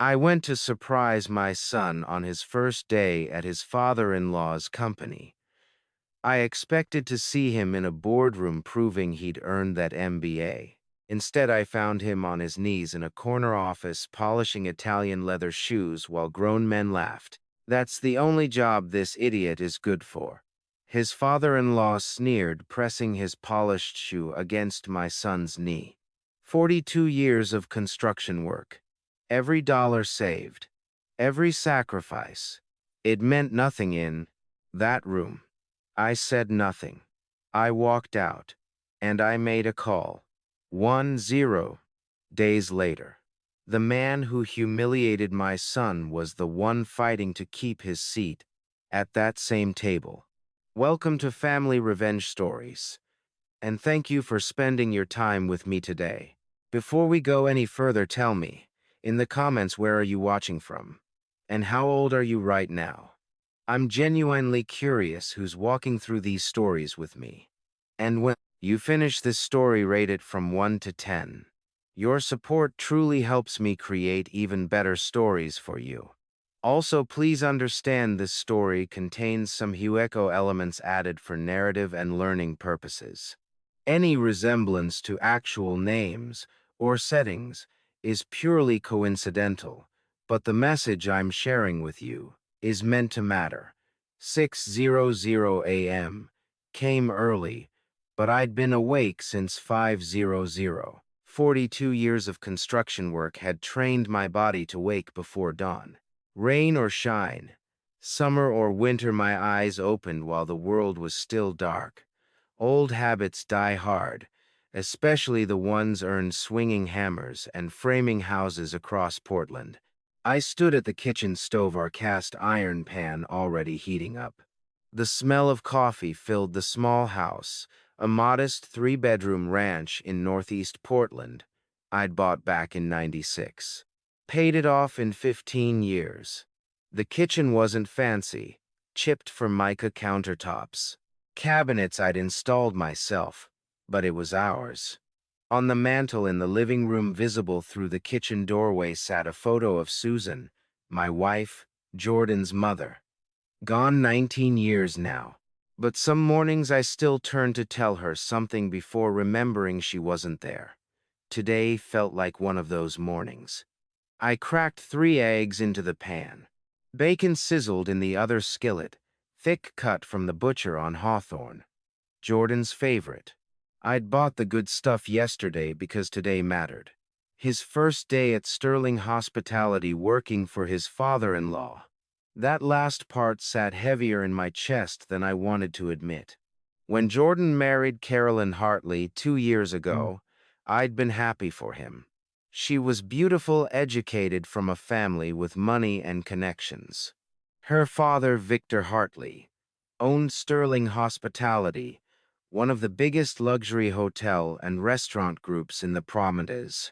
I went to surprise my son on his first day at his father-in-law's company. I expected to see him in a boardroom proving he'd earned that MBA. Instead, I found him on his knees in a corner office polishing Italian leather shoes while grown men laughed. That's the only job this idiot is good for. His father-in-law sneered, pressing his polished shoe against my son's knee. 42 years of construction work. Every dollar saved. Every sacrifice. It meant nothing in that room. I said nothing. I walked out, and I made a call. 10 days later. The man who humiliated my son was the one fighting to keep his seat at that same table. Welcome to Family Revenge Stories, and thank you for spending your time with me today. Before we go any further, tell me, in the comments, where are you watching from? And how old are you right now? I'm genuinely curious who's walking through these stories with me. And when you finish this story, rate it from 1 to 10. Your support truly helps me create even better stories for you. Also, please understand this story contains some Hueco elements added for narrative and learning purposes. Any resemblance to actual names or settings is purely coincidental, but the message I'm sharing with you is meant to matter. 6:00 a.m. came early, but I'd been awake since 5:00. 42 years of construction work had trained my body to wake before dawn. Rain or shine, summer or winter, my eyes opened while the world was still dark. Old habits die hard, especially the ones earned swinging hammers and framing houses across Portland. I stood at the kitchen stove, our cast iron pan already heating up. The smell of coffee filled the small house, a modest three-bedroom ranch in northeast Portland I'd bought back in '96. Paid it off in 15 years. The kitchen wasn't fancy, chipped Formica countertops. Cabinets I'd installed myself, but it was ours. On the mantel in the living room, visible through the kitchen doorway, sat a photo of Susan, my wife, Jordan's mother. Gone 19 years now. But some mornings I still turned to tell her something before remembering she wasn't there. Today felt like one of those mornings. I cracked 3 eggs into the pan. Bacon sizzled in the other skillet, thick cut from the butcher on Hawthorne. Jordan's favorite. I'd bought the good stuff yesterday because today mattered. His first day at Sterling Hospitality, working for his father-in-law. That last part sat heavier in my chest than I wanted to admit. When Jordan married Carolyn Hartley 2 years ago, I'd been happy for him. She was beautiful, educated, from a family with money and connections. Her father, Victor Hartley, owned Sterling Hospitality, one of the biggest luxury hotel and restaurant groups in the Promenades,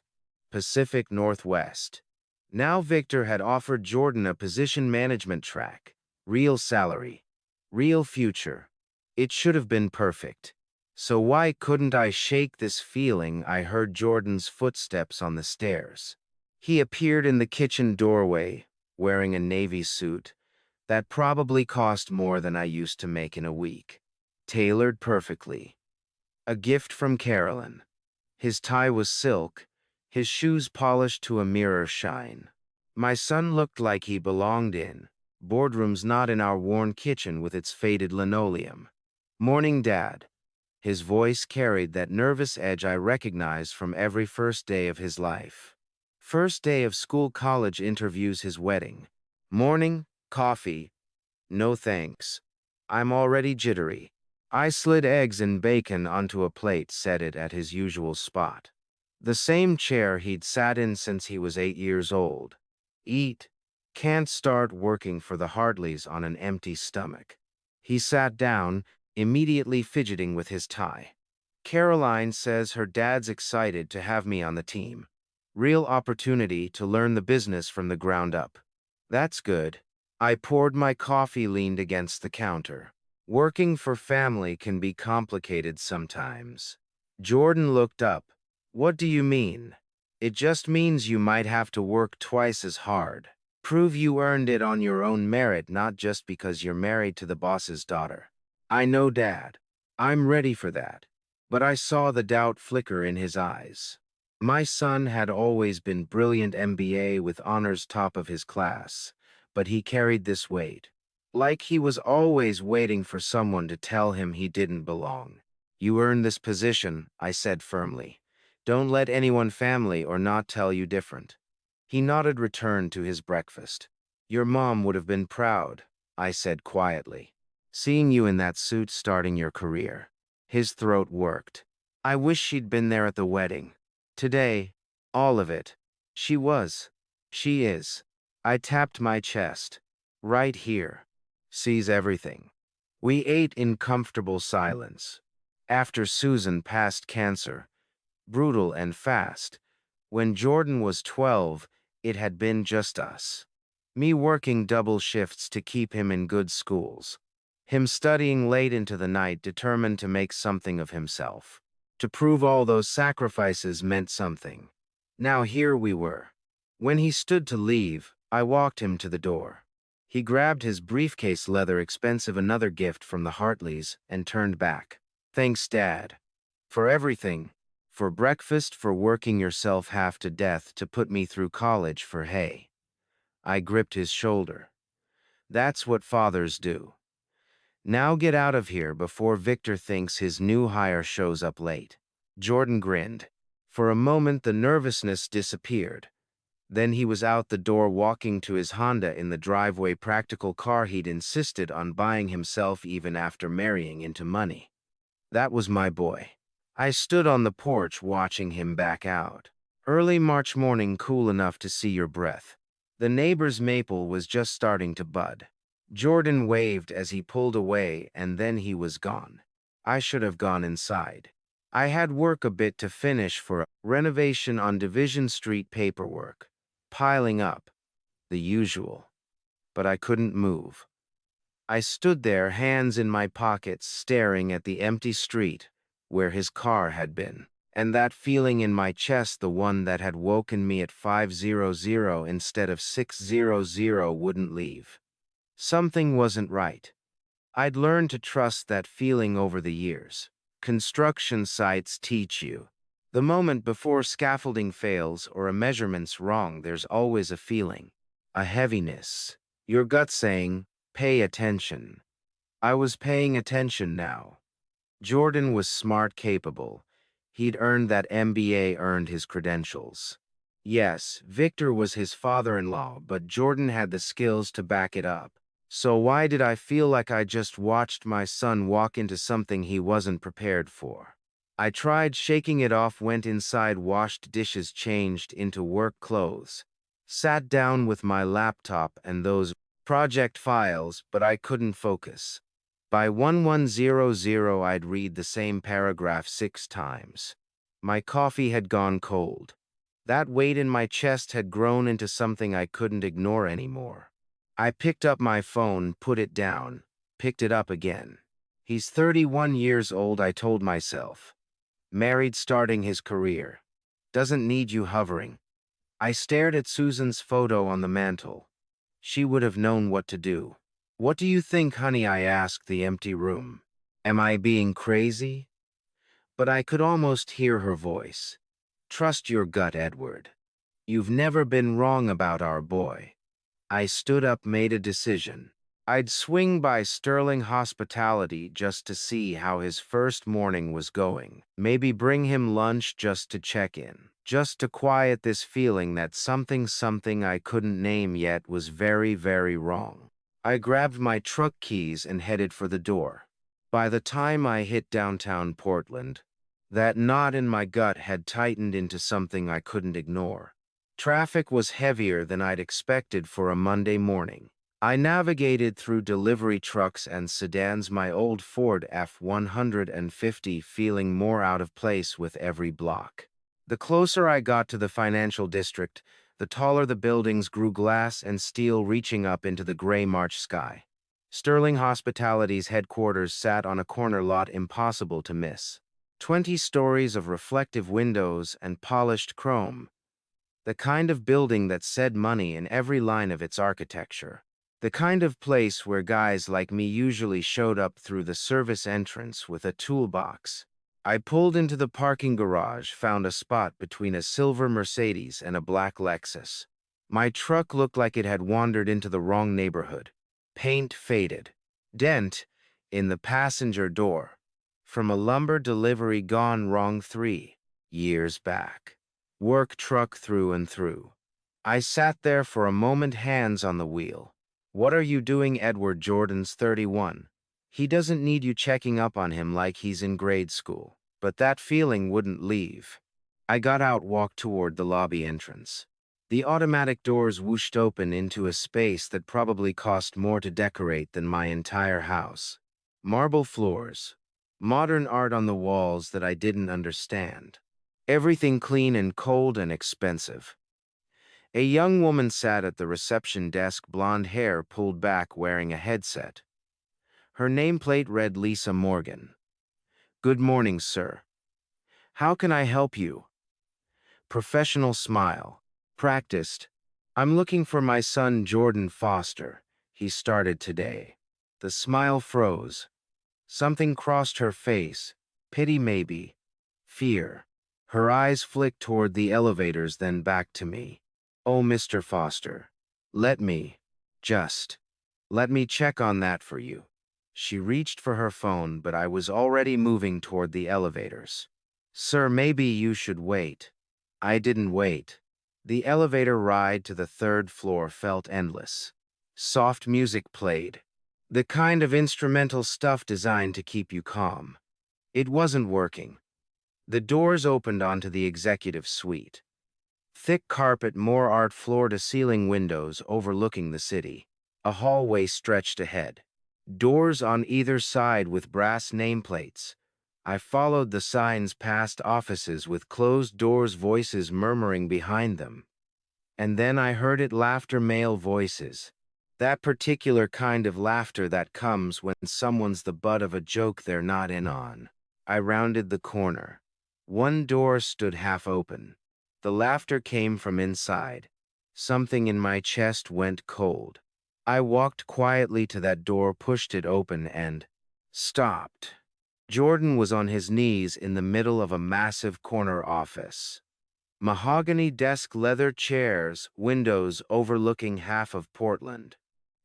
Pacific Northwest. Now Victor had offered Jordan a position, management track, real salary, real future. It should have been perfect. So why couldn't I shake this feeling? I heard Jordan's footsteps on the stairs. He appeared in the kitchen doorway, wearing a navy suit that probably cost more than I used to make in a week. Tailored perfectly. A gift from Carolyn. His tie was silk, his shoes polished to a mirror shine. My son looked like he belonged in boardrooms, not in our worn kitchen with its faded linoleum. "Morning, Dad." His voice carried that nervous edge I recognized from every first day of his life. First day of school, college interviews, his wedding. "Morning, coffee?" "No thanks. I'm already jittery." I slid eggs and bacon onto a plate, set it at his usual spot. The same chair he'd sat in since he was 8 years old. Eat. Can't start working for the Hartleys on an empty stomach. He sat down, immediately fidgeting with his tie. "Caroline says her dad's excited to have me on the team. Real opportunity to learn the business from the ground up." "That's good." I poured my coffee, leaned against the counter. Working for family can be complicated sometimes. Jordan looked up. "What do you mean?" It just means you might have to work twice as hard. Prove you earned it on your own merit, not just because you're married to the boss's daughter. I know, Dad. I'm ready for that. But I saw the doubt flicker in his eyes. My son had always been brilliant MBA with honors top of his class, but he carried this weight. Like he was always waiting for someone to tell him he didn't belong. You earned this position, I said firmly. Don't let anyone, family or not, tell you different. He nodded, returned to his breakfast. Your mom would have been proud, I said quietly. Seeing you in that suit starting your career. His throat worked. I wish she'd been there at the wedding. Today, all of it. She was. She is. I tapped my chest. Right here. Sees everything. We ate in comfortable silence. After Susan passed cancer, brutal and fast, when Jordan was 12, it had been just us. Me working double shifts to keep him in good schools. Him studying late into the night, determined to make something of himself. To prove all those sacrifices meant something. Now here we were. When he stood to leave, I walked him to the door. He grabbed his briefcase, leather expensive, another gift from the Hartleys, and turned back. Thanks, Dad. For everything. For breakfast, for working yourself half to death to put me through college, for hay. I gripped his shoulder. That's what fathers do. Now get out of here before Victor thinks his new hire shows up late. Jordan grinned. For a moment the nervousness disappeared. Then he was out the door, walking to his Honda in the driveway, practical car he'd insisted on buying himself even after marrying into money. That was my boy. I stood on the porch watching him back out. Early March morning, cool enough to see your breath. The neighbor's maple was just starting to bud. Jordan waved as he pulled away, and then he was gone. I should have gone inside. I had work a bit to finish for a renovation on Division Street, paperwork piling up, the usual. But I couldn't move. I stood there, hands in my pockets, staring at the empty street where his car had been. And that feeling in my chest, the one that had woken me at 5:00 instead of 6:00, wouldn't leave. Something wasn't right. I'd learned to trust that feeling over the years. Construction sites teach you. The moment before scaffolding fails or a measurement's wrong, there's always a feeling, a heaviness. Your gut saying, pay attention. I was paying attention now. Jordan was smart, capable. He'd earned that MBA, earned his credentials. Yes, Victor was his father-in-law, but Jordan had the skills to back it up. So why did I feel like I just watched my son walk into something he wasn't prepared for? I tried shaking it off, went inside, washed dishes, changed into work clothes, sat down with my laptop and those project files, but I couldn't focus. By 1100, I'd read the same paragraph 6 times. My coffee had gone cold. That weight in my chest had grown into something I couldn't ignore anymore. I picked up my phone, put it down, picked it up again. He's 31 years old, I told myself. Married, starting his career. Doesn't need you hovering. I stared at Susan's photo on the mantel. She would have known what to do. What do you think, honey? I asked the empty room. Am I being crazy? But I could almost hear her voice. Trust your gut, Edward. You've never been wrong about our boy. I stood up, made a decision. I'd swing by Sterling Hospitality just to see how his first morning was going. Maybe bring him lunch just to check in. Just to quiet this feeling that something I couldn't name yet was very, very wrong. I grabbed my truck keys and headed for the door. By the time I hit downtown Portland, that knot in my gut had tightened into something I couldn't ignore. Traffic was heavier than I'd expected for a Monday morning. I navigated through delivery trucks and sedans, my old Ford F-150 feeling more out of place with every block. The closer I got to the financial district, the taller the buildings grew, glass and steel reaching up into the gray March sky. Sterling Hospitality's headquarters sat on a corner lot impossible to miss. 20 stories of reflective windows and polished chrome, The kind of building that said money in every line of its architecture. The kind of place where guys like me usually showed up through the service entrance with a toolbox. I pulled into the parking garage, found a spot between a silver Mercedes and a black Lexus. My truck looked like it had wandered into the wrong neighborhood. Paint faded. Dent in the passenger door. From a lumber delivery gone wrong 3 years back. Work truck through and through. I sat there for a moment, hands on the wheel. What are you doing? Edward Jordan's 31. He doesn't need you checking up on him like he's in grade school. But that feeling wouldn't leave. I got out, walked toward the lobby entrance. The automatic doors whooshed open into a space that probably cost more to decorate than my entire house. Marble floors. Modern art on the walls that I didn't understand. Everything clean and cold and expensive. A young woman sat at the reception desk, blonde hair pulled back, wearing a headset. Her nameplate read Lisa Morgan. Good morning, sir. How can I help you? Professional smile. Practiced. I'm looking for my son Jordan Foster. He started today. The smile froze. Something crossed her face. Pity maybe. Fear. Her eyes flicked toward the elevators, then back to me. Oh, Mr. Foster. Let me check on that for you. She reached for her phone, but I was already moving toward the elevators. Sir, maybe you should wait. I didn't wait. The elevator ride to the 3rd floor felt endless. Soft music played. The kind of instrumental stuff designed to keep you calm. It wasn't working. The doors opened onto the executive suite. Thick carpet, more art, floor-to-ceiling windows overlooking the city. A hallway stretched ahead. Doors on either side with brass nameplates. I followed the signs past offices with closed doors, voices murmuring behind them. And then I heard it, laughter, male voices. That particular kind of laughter that comes when someone's the butt of a joke they're not in on. I rounded the corner. One door stood half open. The laughter came from inside. Something in my chest went cold. I walked quietly to that door, pushed it open, and stopped. Jordan was on his knees in the middle of a massive corner office. Mahogany desk, leather chairs, windows overlooking half of Portland.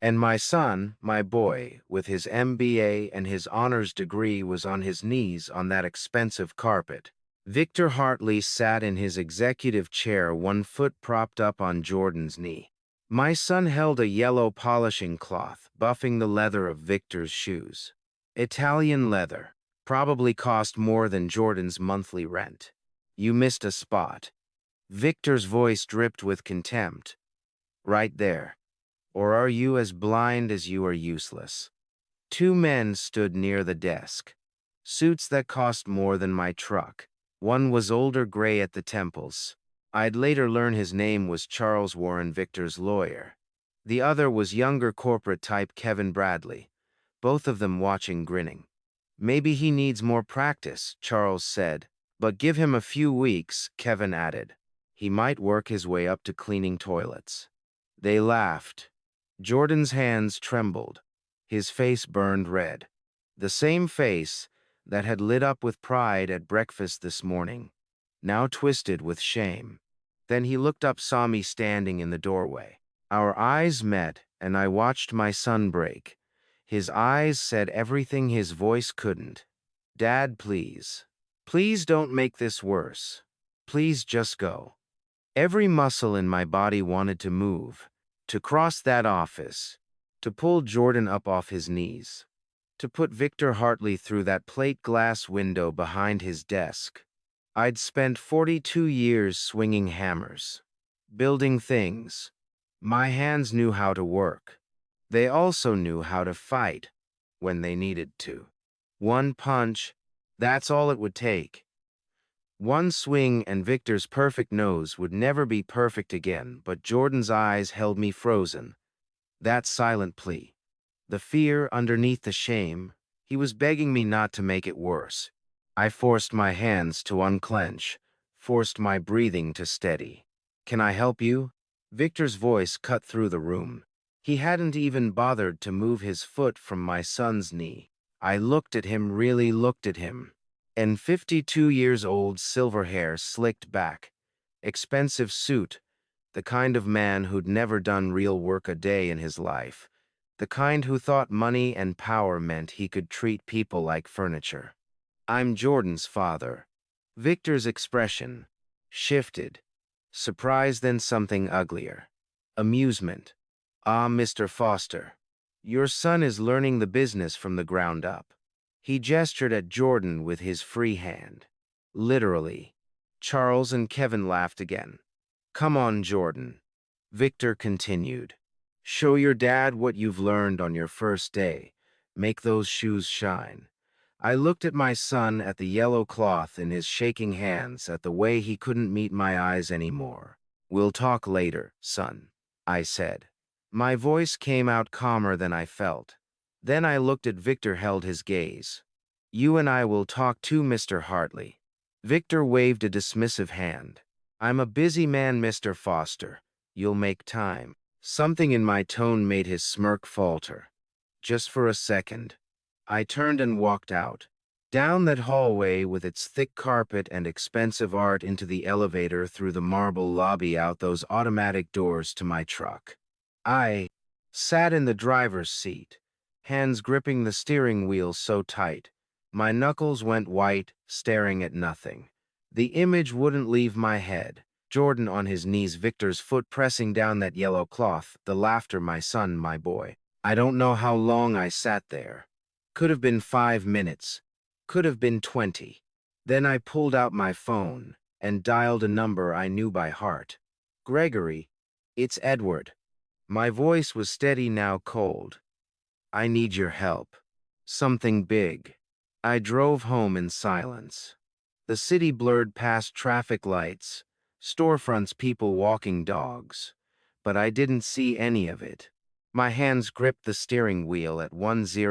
And my son, my boy, with his MBA and his honors degree, was on his knees on that expensive carpet. Victor Hartley sat in his executive chair, one foot propped up on Jordan's knee. My son held a yellow polishing cloth, buffing the leather of Victor's shoes. Italian leather. Probably cost more than Jordan's monthly rent. You missed a spot. Victor's voice dripped with contempt. Right there. Or are you as blind as you are useless? 2 men stood near the desk. Suits that cost more than my truck. One was older, gray at the temples. I'd later learn his name was Charles Warren, Victor's lawyer. The other was younger, corporate type, Kevin Bradley. Both of them watching, grinning. Maybe he needs more practice, Charles said. But give him a few weeks, Kevin added. He might work his way up to cleaning toilets. They laughed. Jordan's hands trembled. His face burned red. The same face that had lit up with pride at breakfast this morning, now twisted with shame. Then he looked up, saw me standing in the doorway. Our eyes met, and I watched my son break. His eyes said everything his voice couldn't. Dad, please. Please don't make this worse. Please just go. Every muscle in my body wanted to move, to cross that office, to pull Jordan up off his knees, to put Victor Hartley through that plate glass window behind his desk. I'd spent 42 years swinging hammers, building things. My hands knew how to work. They also knew how to fight when they needed to. One punch, that's all it would take. One swing and Victor's perfect nose would never be perfect again, but Jordan's eyes held me frozen. That silent plea. The fear underneath the shame. He was begging me not to make it worse. I forced my hands to unclench, forced my breathing to steady. Can I help you? Victor's voice cut through the room. He hadn't even bothered to move his foot from my son's knee. I looked at him, really looked at him. And 52 years old, silver hair slicked back. Expensive suit, the kind of man who'd never done real work a day in his life. The kind who thought money and power meant he could treat people like furniture. I'm Jordan's father. Victor's expression shifted. Surprise, then something uglier. Amusement. Ah, Mr. Foster. Your son is learning the business from the ground up. He gestured at Jordan with his free hand. Literally. Charles and Kevin laughed again. Come on, Jordan. Victor continued. Show your dad what you've learned on your first day. Make those shoes shine. I looked at my son, at the yellow cloth in his shaking hands, at the way he couldn't meet my eyes anymore. We'll talk later, son, I said. My voice came out calmer than I felt. Then I looked at Victor, held his gaze. You and I will talk too, Mr. Hartley. Victor waved a dismissive hand. I'm a busy man, Mr. Foster. You'll make time. Something in my tone made his smirk falter. Just for a second. I turned and walked out. Down that hallway with its thick carpet and expensive art, into the elevator, through the marble lobby, out those automatic doors to my truck. I sat in the driver's seat, hands gripping the steering wheel so tight. My knuckles went white, staring at nothing. The image wouldn't leave my head. Jordan on his knees, Victor's foot pressing down that yellow cloth, the laughter, my son, my boy. I don't know how long I sat there. Could have been 5 minutes. Could have been 20. Then I pulled out my phone and dialed a number I knew by heart. Gregory, it's Edward. My voice was steady, now cold. I need your help. Something big. I drove home in silence. The city blurred past, traffic lights, storefronts, people walking dogs. But I didn't see any of it. My hands gripped the steering wheel at 1000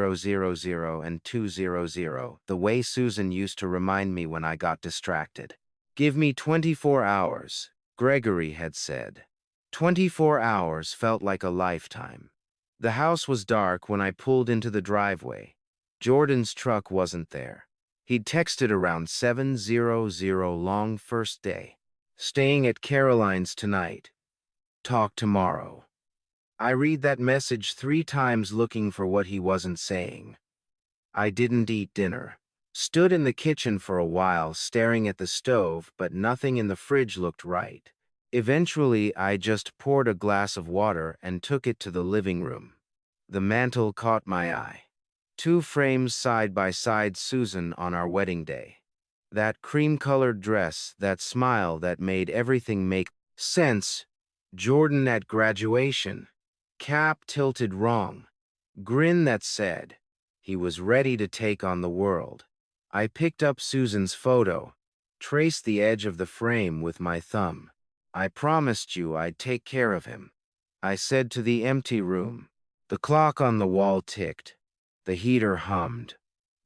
and 200, the way Susan used to remind me when I got distracted. Give me 24 hours, Gregory had said. 24 hours felt like a lifetime. The house was dark when I pulled into the driveway. Jordan's truck wasn't there. He'd texted around 7:00, long first day. Staying at Caroline's tonight. Talk tomorrow. I read that message 3 times, looking for what he wasn't saying. I didn't eat dinner. Stood in the kitchen for a while, staring at the stove, but nothing in the fridge looked right. Eventually, I just poured a glass of water and took it to the living room. The mantel caught my eye. 2 frames side by side, Susan on our wedding day. That cream-colored dress, that smile that made everything make sense. Jordan at graduation. Cap tilted wrong. Grin that said he was ready to take on the world. I picked up Susan's photo, traced the edge of the frame with my thumb. I promised you I'd take care of him, I said to the empty room. The clock on the wall ticked. The heater hummed.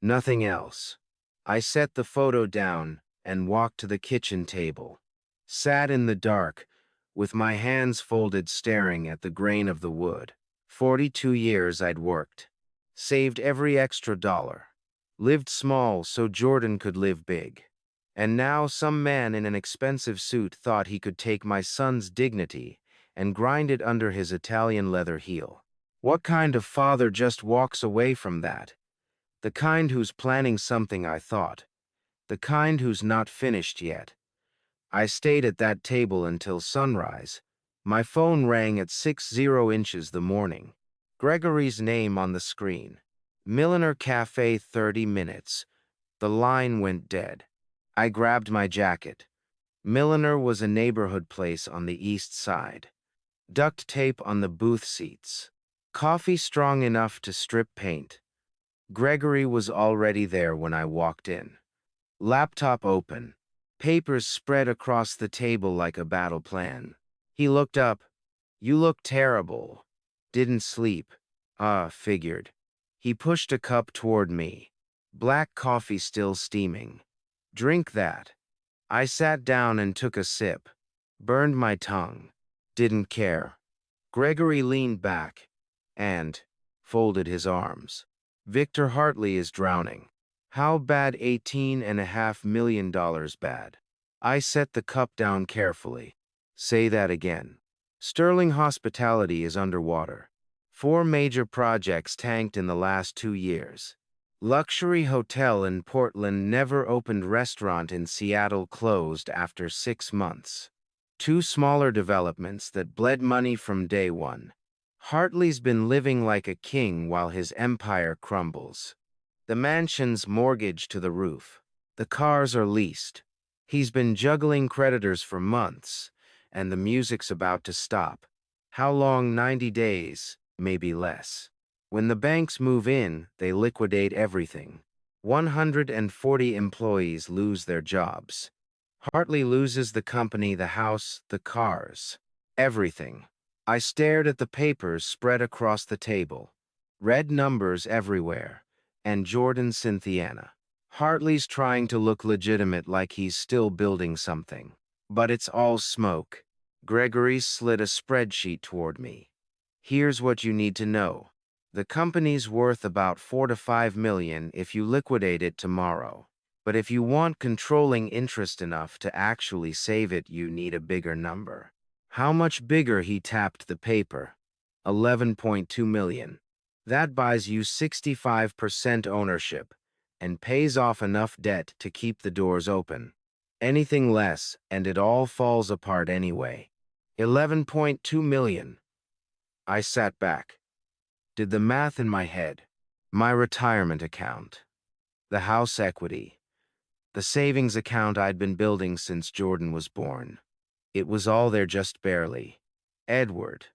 Nothing else. I set the photo down and walked to the kitchen table. Sat in the dark, with my hands folded, staring at the grain of the wood. 42 years I'd worked. Saved every extra dollar. Lived small so Jordan could live big. And now some man in an expensive suit thought he could take my son's dignity and grind it under his Italian leather heel. What kind of father just walks away from that? The kind who's planning something, I thought. The kind who's not finished yet. I stayed at that table until sunrise. My phone rang at 60 the morning. Gregory's name on the screen. Milliner Cafe, 30 minutes. The line went dead. I grabbed my jacket. Milliner was a neighborhood place on the east side. Duct tape on the booth seats. Coffee strong enough to strip paint. Gregory was already there when I walked in. Laptop open. Papers spread across the table like a battle plan. He looked up. You look terrible. Didn't sleep. Figured. He pushed a cup toward me. Black coffee still steaming. Drink that. I sat down and took a sip. Burned my tongue. Didn't care. Gregory leaned back and folded his arms. Victor Hartley is drowning. How bad $18.5 million bad? I set the cup down carefully. Say that again. Sterling Hospitality is underwater. 4 major projects tanked in the last 2 years. Luxury hotel in Portland never opened, restaurant in Seattle closed after 6 months. 2 smaller developments that bled money from day one. Hartley's been living like a king while his empire crumbles. The mansion's mortgaged to the roof. The cars are leased. He's been juggling creditors for months, and the music's about to stop. How long? 90 days, maybe less. When the banks move in, they liquidate everything. 140 employees lose their jobs. Hartley loses the company, the house, the cars, everything. I stared at the papers spread across the table. Red numbers everywhere. And Jordan Cynthiana. Hartley's trying to look legitimate, like he's still building something. But it's all smoke. Gregory slid a spreadsheet toward me. Here's what you need to know. The company's worth about 4 to 5 million if you liquidate it tomorrow. But if you want controlling interest enough to actually save it, you need a bigger number. How much bigger? He tapped the paper. 11.2 million. That buys you 65% ownership and pays off enough debt to keep the doors open. Anything less, and it all falls apart anyway. 11.2 million. I sat back. Did the math in my head. My retirement account. The house equity. The savings account I'd been building since Jordan was born. It was all there, just barely. Edward.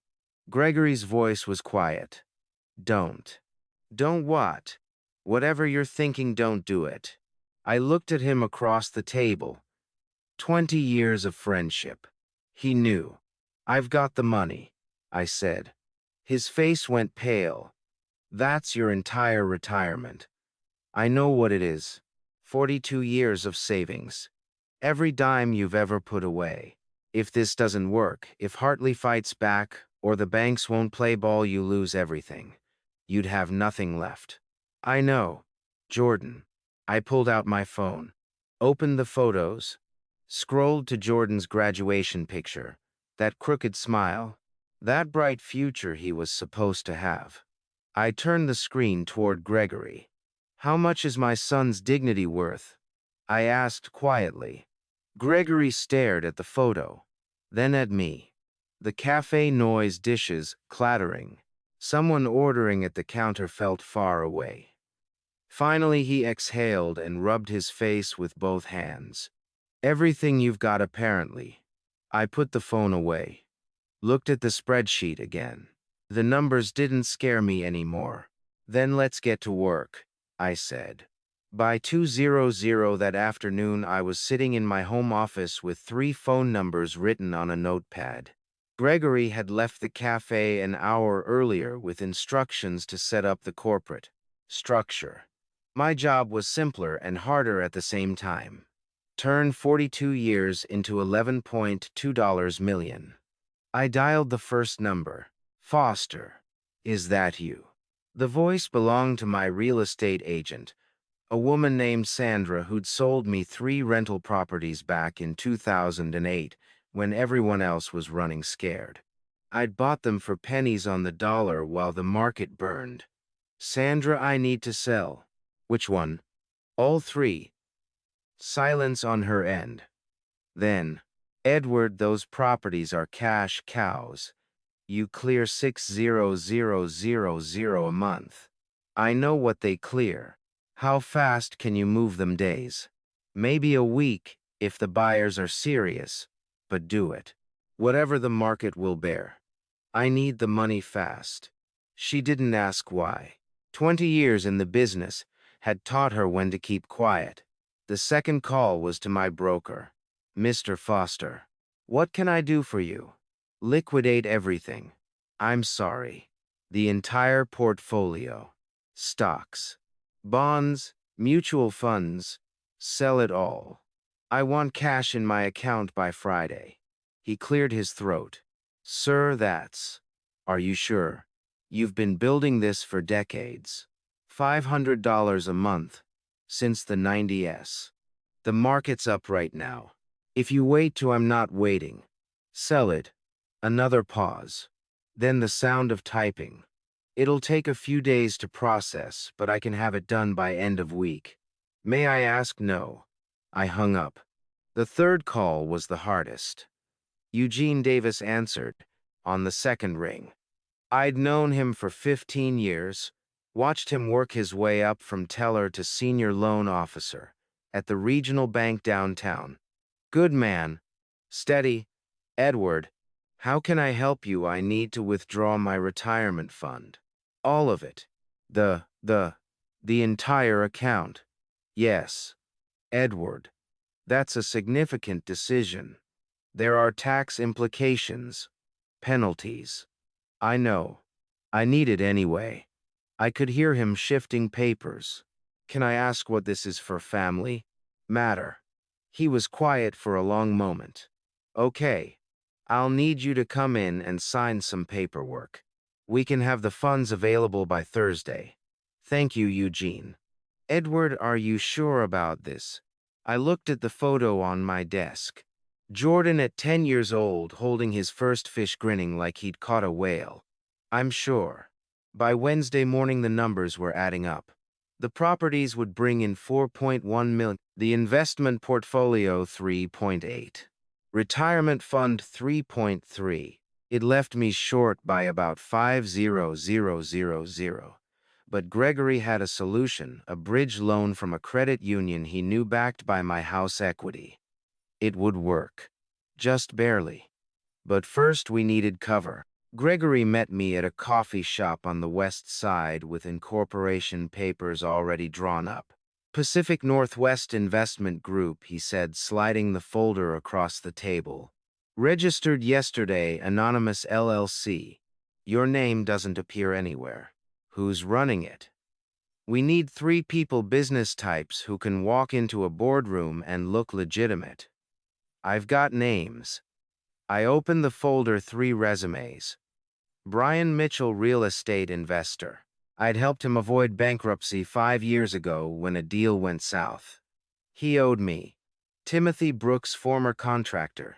Gregory's voice was quiet. Don't. Don't what? Whatever you're thinking, don't do it. I looked at him across the table. 20 years of friendship. He knew. I've got the money, I said. His face went pale. That's your entire retirement. I know what it is. 42 years of savings. Every dime you've ever put away. If this doesn't work, if Hartley fights back, or the banks won't play ball, you lose everything. You'd have nothing left. I know. Jordan. I pulled out my phone, opened the photos, scrolled to Jordan's graduation picture, that crooked smile, that bright future he was supposed to have. I turned the screen toward Gregory. How much is my son's dignity worth? I asked quietly. Gregory stared at the photo, then at me. The cafe noise, dishes clattering. Someone ordering at the counter felt far away. Finally, he exhaled and rubbed his face with both hands. Everything you've got, apparently. I put the phone away. Looked at the spreadsheet again. The numbers didn't scare me anymore. Then let's get to work, I said. By 2:00 that afternoon, I was sitting in my home office with 3 phone numbers written on a notepad. Gregory had left the cafe an hour earlier with instructions to set up the corporate structure. My job was simpler and harder at the same time. Turn 42 years into $11.2 million. I dialed the first number. Foster. Is that you? The voice belonged to my real estate agent, a woman named Sandra who'd sold me 3 rental properties back in 2008 when everyone else was running scared. I'd bought them for pennies on the dollar while the market burned. Sandra, I need to sell. Which one? All 3. Silence on her end. Then, Edward, those properties are cash cows. You clear $6,000 a month. I know what they clear. How fast can you move them? Days. Maybe a week if the buyers are serious, but do it. Whatever the market will bear. I need the money fast. She didn't ask why. 20 years in the business had taught her when to keep quiet. The second call was to my broker. Mr. Foster. What can I do for you? Liquidate everything. I'm sorry. The entire portfolio. Stocks. Bonds, mutual funds. Sell it all. I want cash in my account by Friday. He cleared his throat. Sir, that's... Are you sure? You've been building this for decades. $500 a month. Since the 90s. The market's up right now. If you wait till I'm not waiting. Sell it. Another pause. Then the sound of typing. It'll take a few days to process, but I can have it done by end of week. May I ask? No. I hung up. The third call was the hardest. Eugene Davis answered, on the second ring. I'd known him for 15 years, watched him work his way up from teller to senior loan officer at the regional bank downtown. Good man. Steady. Edward, how can I help you? I need to withdraw my retirement fund. All of it. The entire account. Yes. Edward, that's a significant decision. There are tax implications, penalties. I know. I need it anyway. I could hear him shifting papers. Can I ask what this is for? Family matter? He was quiet for a long moment. Okay. I'll need you to come in and sign some paperwork. We can have the funds available by Thursday. Thank you, Eugene. Edward, are you sure about this? I looked at the photo on my desk. Jordan at 10 years old, holding his first fish, grinning like he'd caught a whale. I'm sure. By Wednesday morning, the numbers were adding up. The properties would bring in 4.1 million. The investment portfolio, 3.8. Retirement fund, 3.3. It left me short by about 5,000. But Gregory had a solution, a bridge loan from a credit union he knew, backed by my house equity. It would work. Just barely. But first we needed cover. Gregory met me at a coffee shop on the west side with incorporation papers already drawn up. Pacific Northwest Investment Group, he said, sliding the folder across the table. Registered yesterday, Anonymous LLC. Your name doesn't appear anywhere. Who's running it? We need 3 people, business types, who can walk into a boardroom and look legitimate. I've got names. I opened the folder, 3 resumes. Brian Mitchell, real estate investor. I'd helped him avoid bankruptcy 5 years ago when a deal went south. He owed me. Timothy Brooks, former contractor.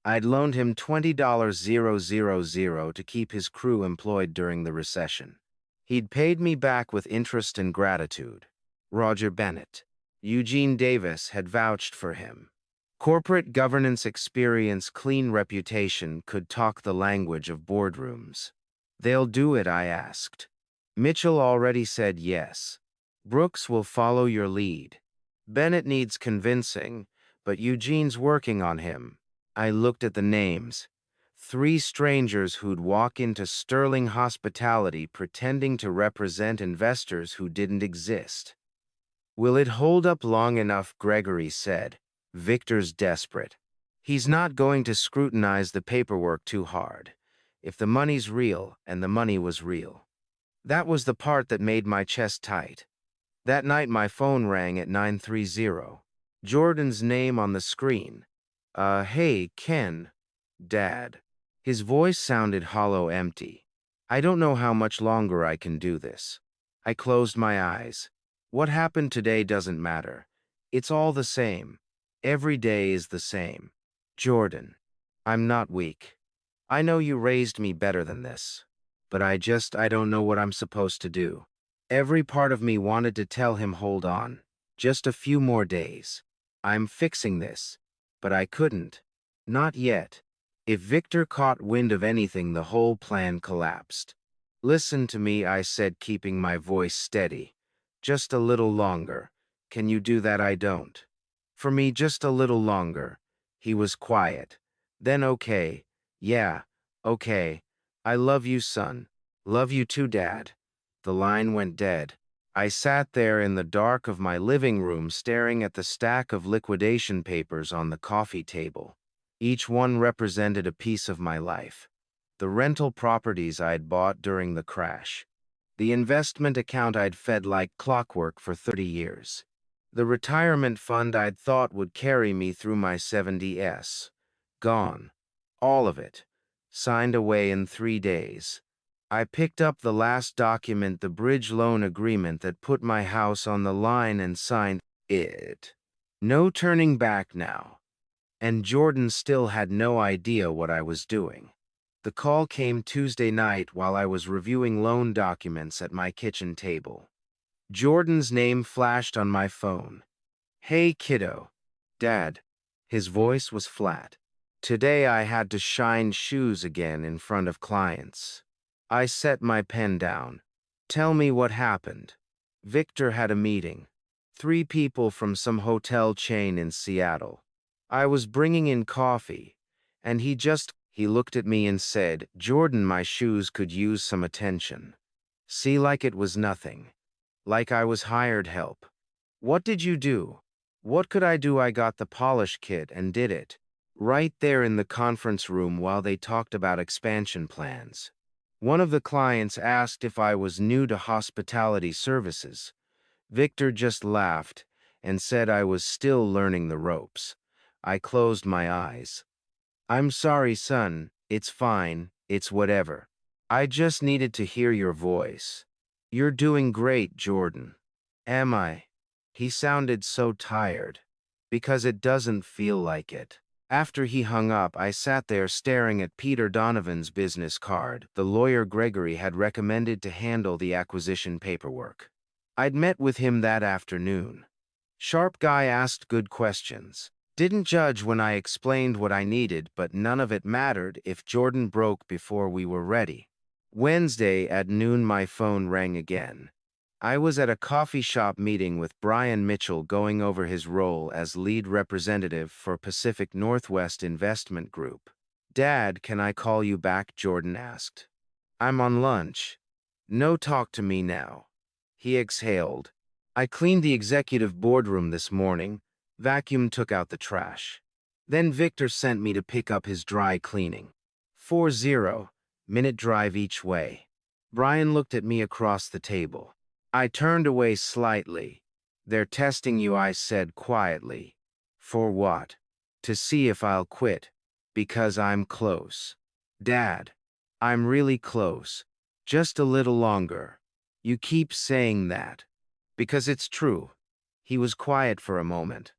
I'd loaned him $20,000 to keep his crew employed during the recession. He'd paid me back with interest and gratitude. Roger Bennett. Eugene Davis had vouched for him. Corporate governance experience, clean reputation, could talk the language of boardrooms. They'll do it, I asked. Mitchell already said yes. Brooks will follow your lead. Bennett needs convincing, but Eugene's working on him. I looked at the names. 3 strangers who'd walk into Sterling Hospitality pretending to represent investors who didn't exist. Will it hold up long enough? Gregory said. Victor's desperate. He's not going to scrutinize the paperwork too hard. If the money's real, and the money was real. That was the part that made my chest tight. That night my phone rang at 930. Jordan's name on the screen. Hey, Ken. Dad. His voice sounded hollow, empty. I don't know how much longer I can do this. I closed my eyes. What happened today doesn't matter. It's all the same. Every day is the same. Jordan, I'm not weak. I know you raised me better than this. But I don't know what I'm supposed to do. Every part of me wanted to tell him, hold on. Just a few more days. I'm fixing this. But I couldn't. Not yet. If Victor caught wind of anything, the whole plan collapsed. Listen to me, I said, keeping my voice steady. Just a little longer. Can you do that? I don't. For me, just a little longer. He was quiet. Then, okay. Yeah, okay. I love you, son. Love you too, Dad. The line went dead. I sat there in the dark of my living room, staring at the stack of liquidation papers on the coffee table. Each one represented a piece of my life. The rental properties I'd bought during the crash. The investment account I'd fed like clockwork for 30 years. The retirement fund I'd thought would carry me through my 70s. Gone. All of it. Signed away in 3 days. I picked up the last document, the bridge loan agreement that put my house on the line, and signed it. No turning back now. And Jordan still had no idea what I was doing. The call came Tuesday night while I was reviewing loan documents at my kitchen table. Jordan's name flashed on my phone. "Hey, kiddo." "Dad." His voice was flat. Today I had to shine shoes again in front of clients. I set my pen down. "Tell me what happened." Victor had a meeting. 3 people from some hotel chain in Seattle. I was bringing in coffee, and he looked at me and said, "Jordan, my shoes could use some attention." See, like it was nothing. Like I was hired help. "What did you do?" What could I do? I got the polish kit and did it. Right there in the conference room while they talked about expansion plans. One of the clients asked if I was new to hospitality services. Victor just laughed and said I was still learning the ropes. I closed my eyes. "I'm sorry, son. It's fine. It's whatever. I just needed to hear your voice." "You're doing great, Jordan." "Am I?" He sounded so tired. "Because it doesn't feel like it." After he hung up, I sat there staring at Peter Donovan's business card. The lawyer Gregory had recommended to handle the acquisition paperwork. I'd met with him that afternoon. Sharp guy, asked good questions. Didn't judge when I explained what I needed, but none of it mattered if Jordan broke before we were ready. Wednesday at noon, my phone rang again. I was at a coffee shop meeting with Brian Mitchell, going over his role as lead representative for Pacific Northwest Investment Group. "Dad, can I call you back?" Jordan asked. "I'm on lunch." "No, talk to me now." He exhaled. "I cleaned the executive boardroom this morning. Vacuum took out the trash. Then Victor sent me to pick up his dry cleaning. 40-minute drive each way." Brian looked at me across the table. I turned away slightly. "They're testing you," I said quietly. "For what?" "To see if I'll quit. Because I'm close." "Dad, I'm really close. Just a little longer." "You keep saying that." "Because it's true." He was quiet for a moment.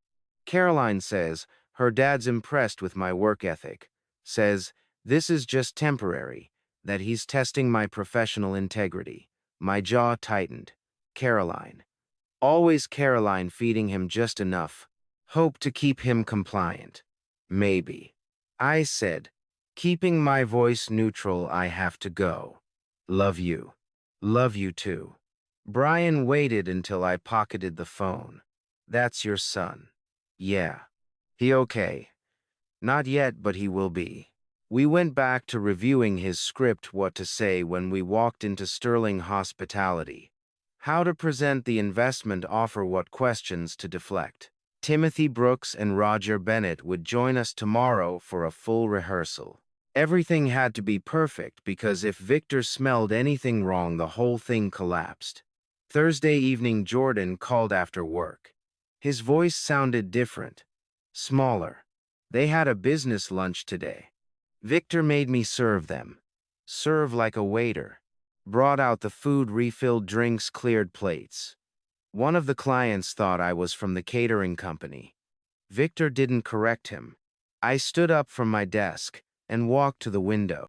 "Caroline says her dad's impressed with my work ethic. Says this is just temporary, that he's testing my professional integrity." My jaw tightened. Caroline. Always Caroline, feeding him just enough. Hope to keep him compliant. Maybe. I said, keeping my voice neutral. "I have to go. Love you." "Love you too." Brian waited until I pocketed the phone. "That's your son." "Yeah." "He okay?" "Not yet, but he will be." We went back to reviewing his script, what to say when we walked into Sterling Hospitality. How to present the investment offer, what questions to deflect. Timothy Brooks and Roger Bennett would join us tomorrow for a full rehearsal. Everything had to be perfect because if Victor smelled anything wrong, the whole thing collapsed. Thursday evening, Jordan called after work. His voice sounded different, smaller. They had a business lunch today. Victor made me serve them. Serve like a waiter. Brought out the food, refilled drinks, cleared plates. One of the clients thought I was from the catering company. Victor didn't correct him. I stood up from my desk and walked to the window.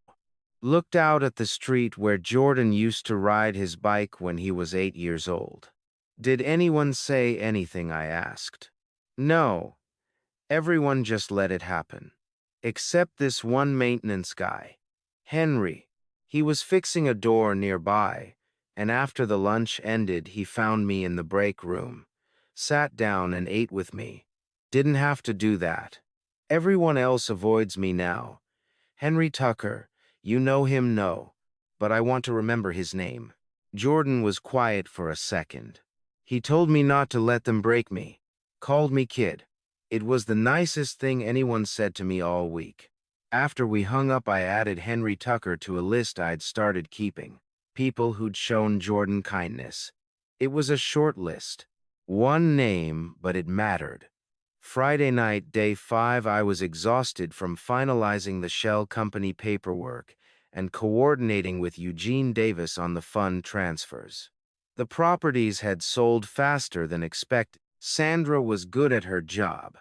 Looked out at the street where Jordan used to ride his bike when he was 8 years old. "Did anyone say anything?" I asked. "No. Everyone just let it happen. Except this one maintenance guy. Henry. He was fixing a door nearby, and after the lunch ended, he found me in the break room. Sat down and ate with me. Didn't have to do that. Everyone else avoids me now. Henry Tucker, you know him? No, but I want to remember his name." Jordan was quiet for a second. "He told me not to let them break me. Called me kid. It was the nicest thing anyone said to me all week." After we hung up, I added Henry Tucker to a list I'd started keeping. People who'd shown Jordan kindness. It was a short list. One name, but it mattered. Friday night, day 5, I was exhausted from finalizing the shell company paperwork and coordinating with Eugene Davis on the fund transfers. The properties had sold faster than expected. Sandra was good at her job.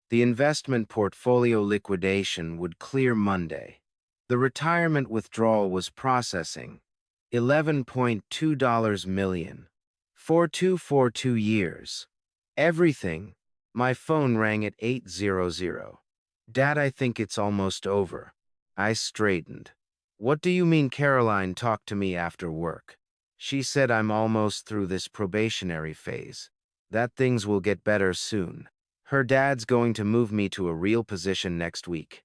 The investment portfolio liquidation would clear Monday. The retirement withdrawal was processing. $11.2 million. 4242 years. Everything. My phone rang at 800. Dad, I think it's almost over. I straightened. What do you mean Caroline talked to me after work? She said I'm almost through this probationary phase. That things will get better soon. Her dad's going to move me to a real position next week.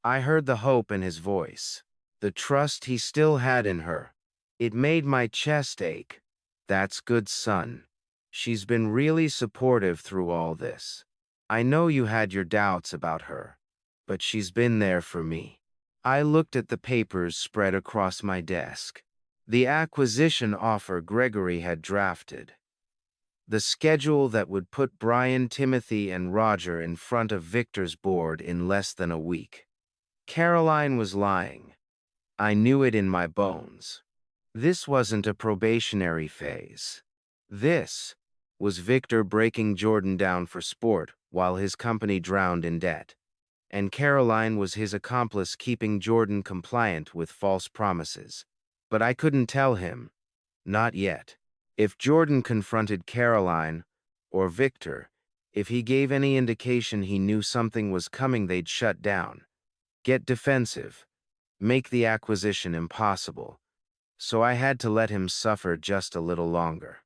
I heard the hope in his voice, the trust he still had in her. It made my chest ache. That's good, son. She's been really supportive through all this. I know you had your doubts about her, but she's been there for me. I looked at the papers spread across my desk. The acquisition offer Gregory had drafted. The schedule that would put Brian, Timothy, and Roger in front of Victor's board in less than a week. Caroline was lying. I knew it in my bones. This wasn't a probationary phase. This was Victor breaking Jordan down for sport while his company drowned in debt. And Caroline was his accomplice keeping Jordan compliant with false promises. But I couldn't tell him. Not yet. If Jordan confronted Caroline, or Victor, if he gave any indication he knew something was coming, they'd shut down, get defensive, make the acquisition impossible. So I had to let him suffer just a little longer.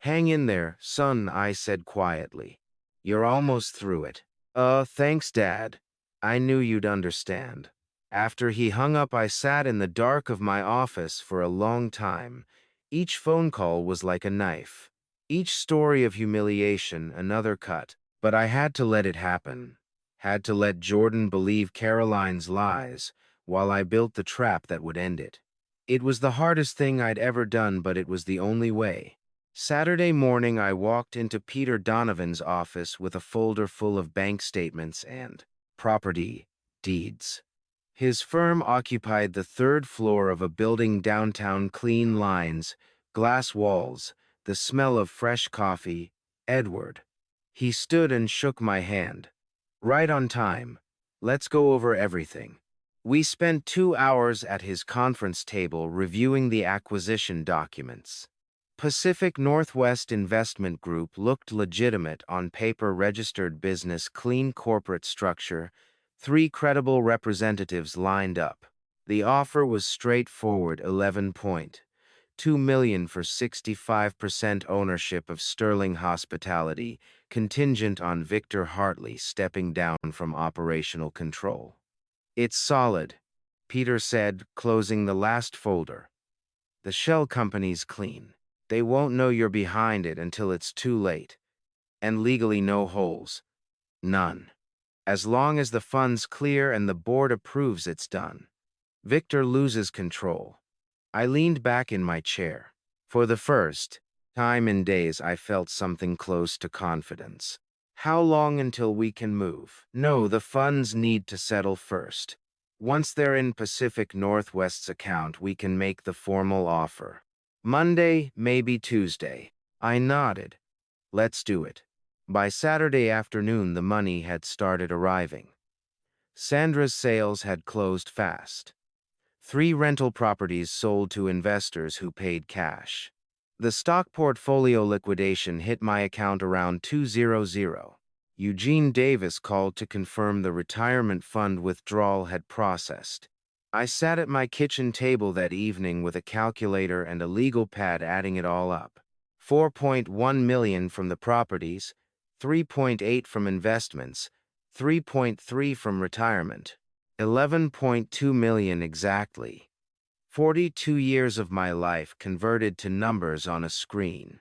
Hang in there, son, I said quietly. You're almost through it. Thanks, Dad. I knew you'd understand. After he hung up, I sat in the dark of my office for a long time. Each phone call was like a knife. Each story of humiliation, another cut. But I had to let it happen. Had to let Jordan believe Caroline's lies, while I built the trap that would end it. It was the hardest thing I'd ever done, but it was the only way. Saturday morning, I walked into Peter Donovan's office with a folder full of bank statements and property deeds. His firm occupied the third floor of a building downtown, clean lines, glass walls, the smell of fresh coffee. Edward. He stood and shook my hand. Right on time. Let's go over everything. We spent 2 hours at his conference table reviewing the acquisition documents. Pacific Northwest Investment Group looked legitimate on paper, registered business, clean corporate structure, 3 credible representatives lined up. The offer was straightforward, $11.2 million for 65% ownership of Sterling Hospitality, contingent on Victor Hartley stepping down from operational control. It's solid, Peter said, closing the last folder. The shell company's clean. They won't know you're behind it until it's too late. And legally no holes. None. As long as the fund's clear and the board approves, it's done. Victor loses control. I leaned back in my chair. For the first time in days, I felt something close to confidence. How long until we can move? No, the funds need to settle first. Once they're in Pacific Northwest's account, we can make the formal offer. Monday, maybe Tuesday. I nodded. Let's do it. By Saturday afternoon, the money had started arriving. Sandra's sales had closed fast. 3 rental properties sold to investors who paid cash. The stock portfolio liquidation hit my account around 2:00. Eugene Davis called to confirm the retirement fund withdrawal had processed. I sat at my kitchen table that evening with a calculator and a legal pad, adding it all up. $4.1 million from the properties, 3.8 from investments, 3.3 from retirement. $11.2 million exactly. 42 years of my life converted to numbers on a screen.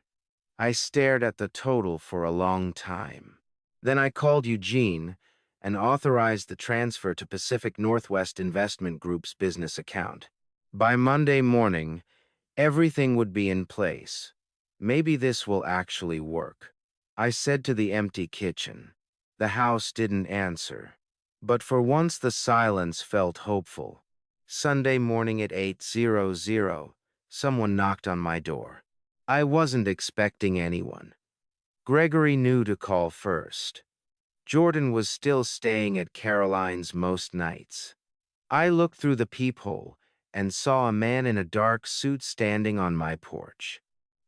I stared at the total for a long time. Then I called Eugene and authorized the transfer to Pacific Northwest Investment Group's business account. By Monday morning, everything would be in place. Maybe this will actually work, I said to the empty kitchen. The house didn't answer. But for once the silence felt hopeful. Sunday morning at 8:00, someone knocked on my door. I wasn't expecting anyone. Gregory knew to call first. Jordan was still staying at Caroline's most nights. I looked through the peephole and saw a man in a dark suit standing on my porch.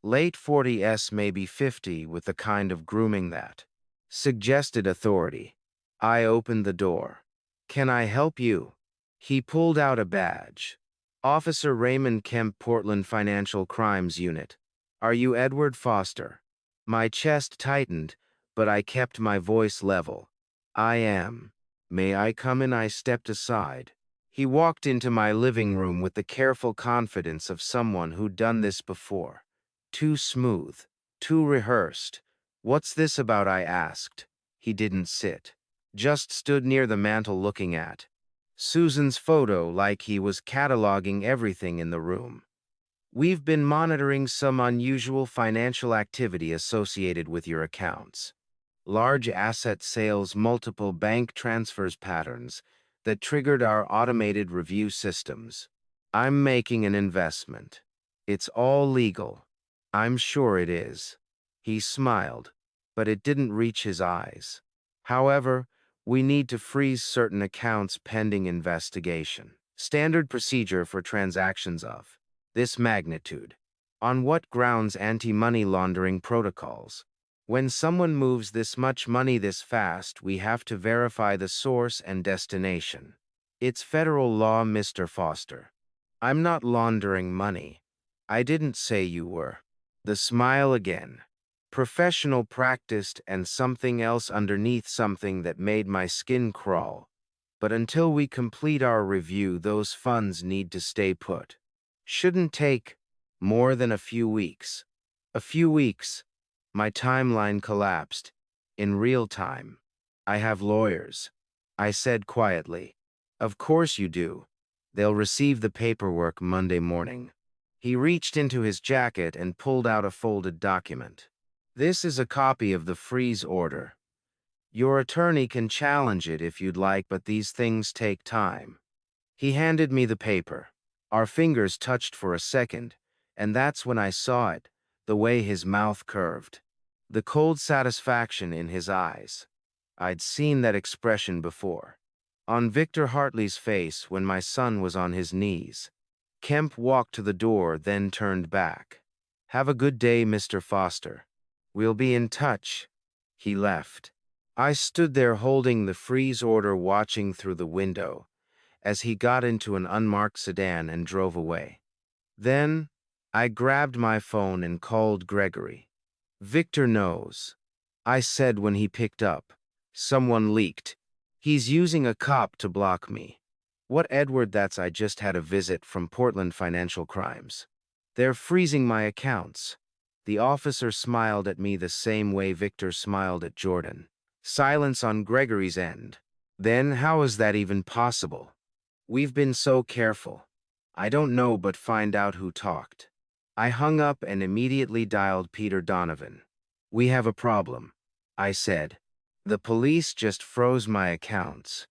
Late 40s, maybe 50, with the kind of grooming that suggested authority. I opened the door. "Can I help you?" He pulled out a badge. "Officer Raymond Kemp, Portland Financial Crimes Unit. Are you Edward Foster?" My chest tightened, but I kept my voice level. "I am. May I come in?" I stepped aside. He walked into my living room with the careful confidence of someone who'd done this before. Too smooth, too rehearsed. "What's this about?" I asked. He didn't sit. Just stood near the mantel looking at Susan's photo like he was cataloging everything in the room. "We've been monitoring some unusual financial activity associated with your accounts. Large asset sales, multiple bank transfers patterns that triggered our automated review systems. I'm making an investment. It's all legal. I'm sure it is." He smiled, but it didn't reach his eyes. "However, we need to freeze certain accounts pending investigation. Standard procedure for transactions of this magnitude. On what grounds? Anti-money laundering protocols. When someone moves this much money this fast, we have to verify the source and destination. It's federal law, Mr. Foster. I'm not laundering money. I didn't say you were." The smile again. Professional, practiced, and something else underneath, something that made my skin crawl. "But until we complete our review, those funds need to stay put. Shouldn't take more than a few weeks." A few weeks. My timeline collapsed. In real time. "I have lawyers," I said quietly. "Of course you do. They'll receive the paperwork Monday morning." He reached into his jacket and pulled out a folded document. "This is a copy of the freeze order. Your attorney can challenge it if you'd like, but these things take time." He handed me the paper. Our fingers touched for a second, and that's when I saw it, the way his mouth curved. The cold satisfaction in his eyes. I'd seen that expression before. On Victor Hartley's face when my son was on his knees. Kemp walked to the door, then turned back. "Have a good day, Mr. Foster. We'll be in touch." He left. I stood there holding the freeze order, watching through the window as he got into an unmarked sedan and drove away. Then I grabbed my phone and called Gregory. "Victor knows," I said when he picked up. "Someone leaked. He's using a cop to block me." "What, Edward?" I just had a visit from Portland Financial Crimes. They're freezing my accounts." The officer smiled at me the same way Victor smiled at Jordan. Silence on Gregory's end. "Then how is that even possible?" "We've been so careful." "I don't know, but find out who talked." I hung up and immediately dialed Peter Donovan. "We have a problem," I said. "The police just froze my accounts."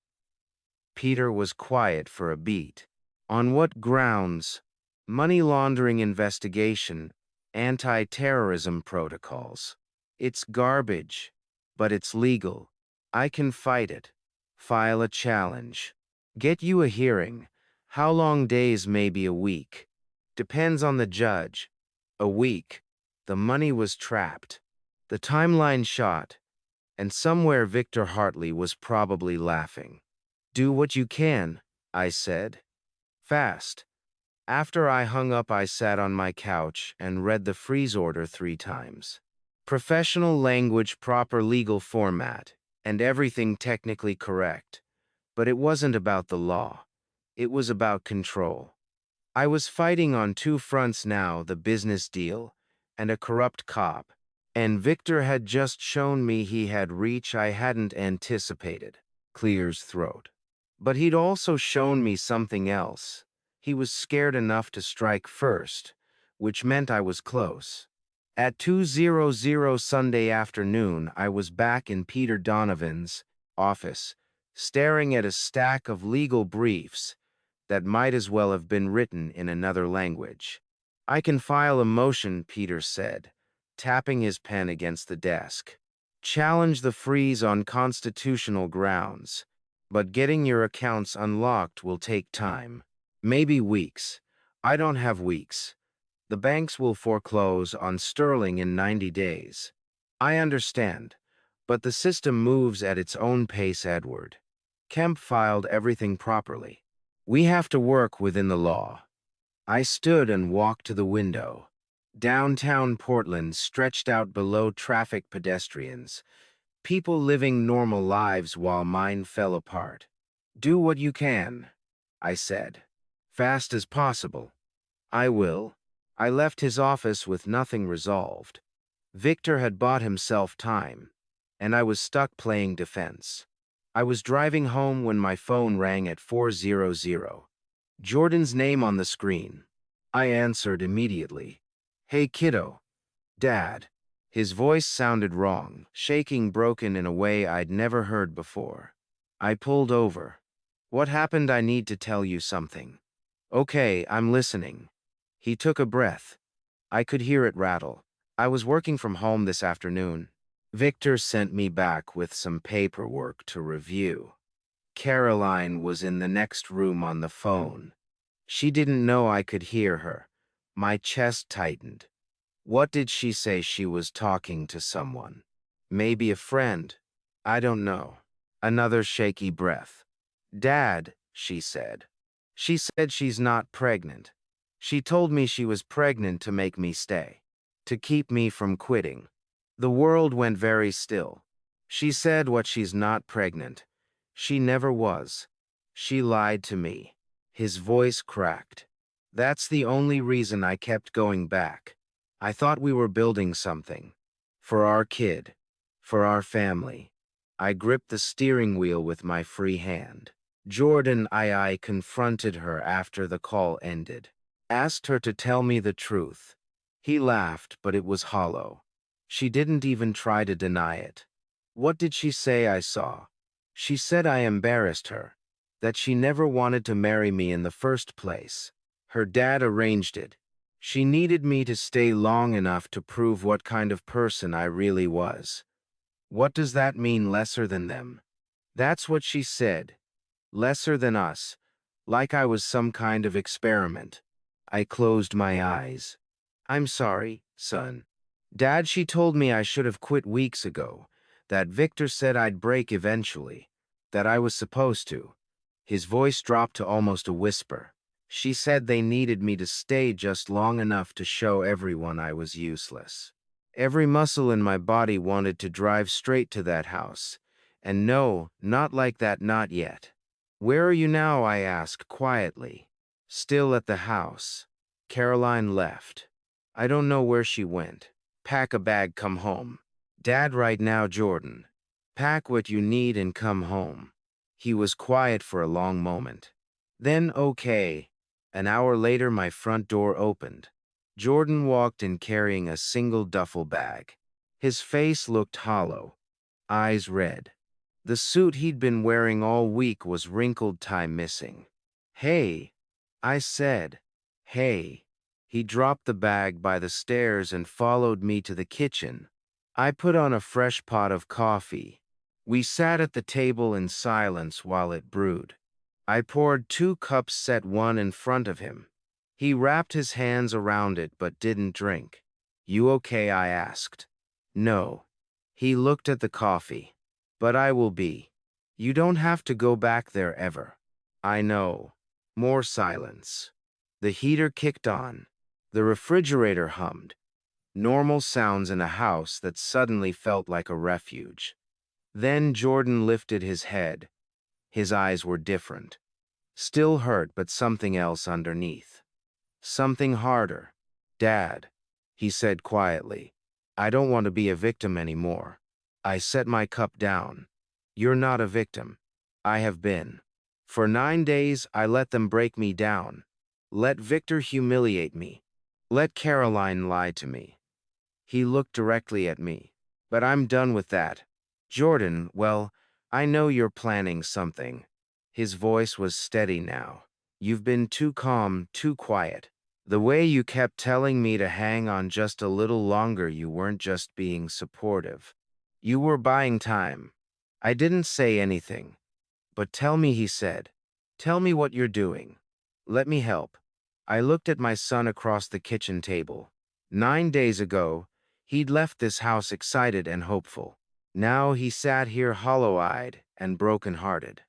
Peter was quiet for a beat. "On what grounds?" "Money laundering investigation, anti-terrorism protocols." "It's garbage, but it's legal. I can fight it. File a challenge. Get you a hearing. How long? Days, maybe a week. Depends on the judge." A week. The money was trapped. The timeline shot, and somewhere Victor Hartley was probably laughing. "Do what you can," I said. Fast. After I hung up, I sat on my couch and read the freeze order 3 times. Professional language, proper legal format, and everything technically correct. But it wasn't about the law. It was about control. I was fighting on 2 fronts now, the business deal and a corrupt cop. And Victor had just shown me he had reach I hadn't anticipated. Clear's throat. But he'd also shown me something else. He was scared enough to strike first, which meant I was close. At 2:00 Sunday afternoon, I was back in Peter Donovan's office, staring at a stack of legal briefs that might as well have been written in another language. "I can file a motion," Peter said, tapping his pen against the desk. "Challenge the freeze on constitutional grounds, but getting your accounts unlocked will take time. Maybe weeks. I don't have weeks. The banks will foreclose on Sterling in 90 days. I understand, but the system moves at its own pace, Edward. Kemp filed everything properly. We have to work within the law." I stood and walked to the window. Downtown Portland stretched out below traffic pedestrians, people living normal lives while mine fell apart. "Do what you can," I said. "Fast as possible." "I will." I left his office with nothing resolved. Victor had bought himself time, and I was stuck playing defense. I was driving home when my phone rang at 4:00. Jordan's name on the screen. I answered immediately. "Hey, kiddo." "Dad." His voice sounded wrong, shaking, broken in a way I'd never heard before. I pulled over. "What happened? I need to tell you something." "Okay, I'm listening." He took a breath. I could hear it rattle. "I was working from home this afternoon. Victor sent me back with some paperwork to review. Caroline was in the next room on the phone. She didn't know I could hear her. My chest tightened. What did she say? She was talking to someone. Maybe a friend. I don't know." Another shaky breath. "Dad," she said. "She said she's not pregnant. She told me she was pregnant to make me stay, to keep me from quitting." The world went very still. "She said what? She's not pregnant. She never was. She lied to me." His voice cracked. "That's the only reason I kept going back. I thought we were building something. For our kid. For our family." I gripped the steering wheel with my free hand. Jordan, I confronted her after the call ended. Asked her to tell me the truth. He laughed, but it was hollow. She didn't even try to deny it. "What did she say I saw?" "She said I embarrassed her. That she never wanted to marry me in the first place. Her dad arranged it. She needed me to stay long enough to prove what kind of person I really was." "What does that mean, lesser than them?" "That's what she said. Lesser than us. Like I was some kind of experiment." I closed my eyes. "I'm sorry, son. Dad, she told me I should have quit weeks ago. That Victor said I'd break eventually. That I was supposed to." His voice dropped to almost a whisper. "She said they needed me to stay just long enough to show everyone I was useless." Every muscle in my body wanted to drive straight to that house. And no, not like that, not yet. "Where are you now?" I asked quietly. "Still at the house." Caroline left. "I don't know where she went." "Pack a bag, come home." "Dad, right now, Jordan. Pack what you need and come home." He was quiet for a long moment. Then, "Okay." An hour later, my front door opened. Jordan walked in carrying a single duffel bag. His face looked hollow, eyes red. The suit he'd been wearing all week was wrinkled, tie missing. "Hey," I said. "Hey." He dropped the bag by the stairs and followed me to the kitchen. I put on a fresh pot of coffee. We sat at the table in silence while it brewed. I poured 2 cups, set one in front of him. He wrapped his hands around it but didn't drink. "You okay?" I asked. "No." He looked at the coffee. "But I will be. You don't have to go back there ever." "I know." More silence. The heater kicked on. The refrigerator hummed. Normal sounds in a house that suddenly felt like a refuge. Then Jordan lifted his head. His eyes were different. Still hurt, but something else underneath. Something harder. "Dad," he said quietly, "I don't want to be a victim anymore." I set my cup down. "You're not a victim. I have been. For 9 days, I let them break me down. Let Victor humiliate me. Let Caroline lie to me. He looked directly at me. But I'm done with that. Jordan, well, I know you're planning something. His voice was steady now. You've been too calm, too quiet. The way you kept telling me to hang on just a little longer, you weren't just being supportive. You were buying time. I didn't say anything. But tell me, he said. Tell me what you're doing. Let me help. I looked at my son across the kitchen table. 9 days ago, he'd left this house excited and hopeful. Now he sat here hollow-eyed and broken-hearted.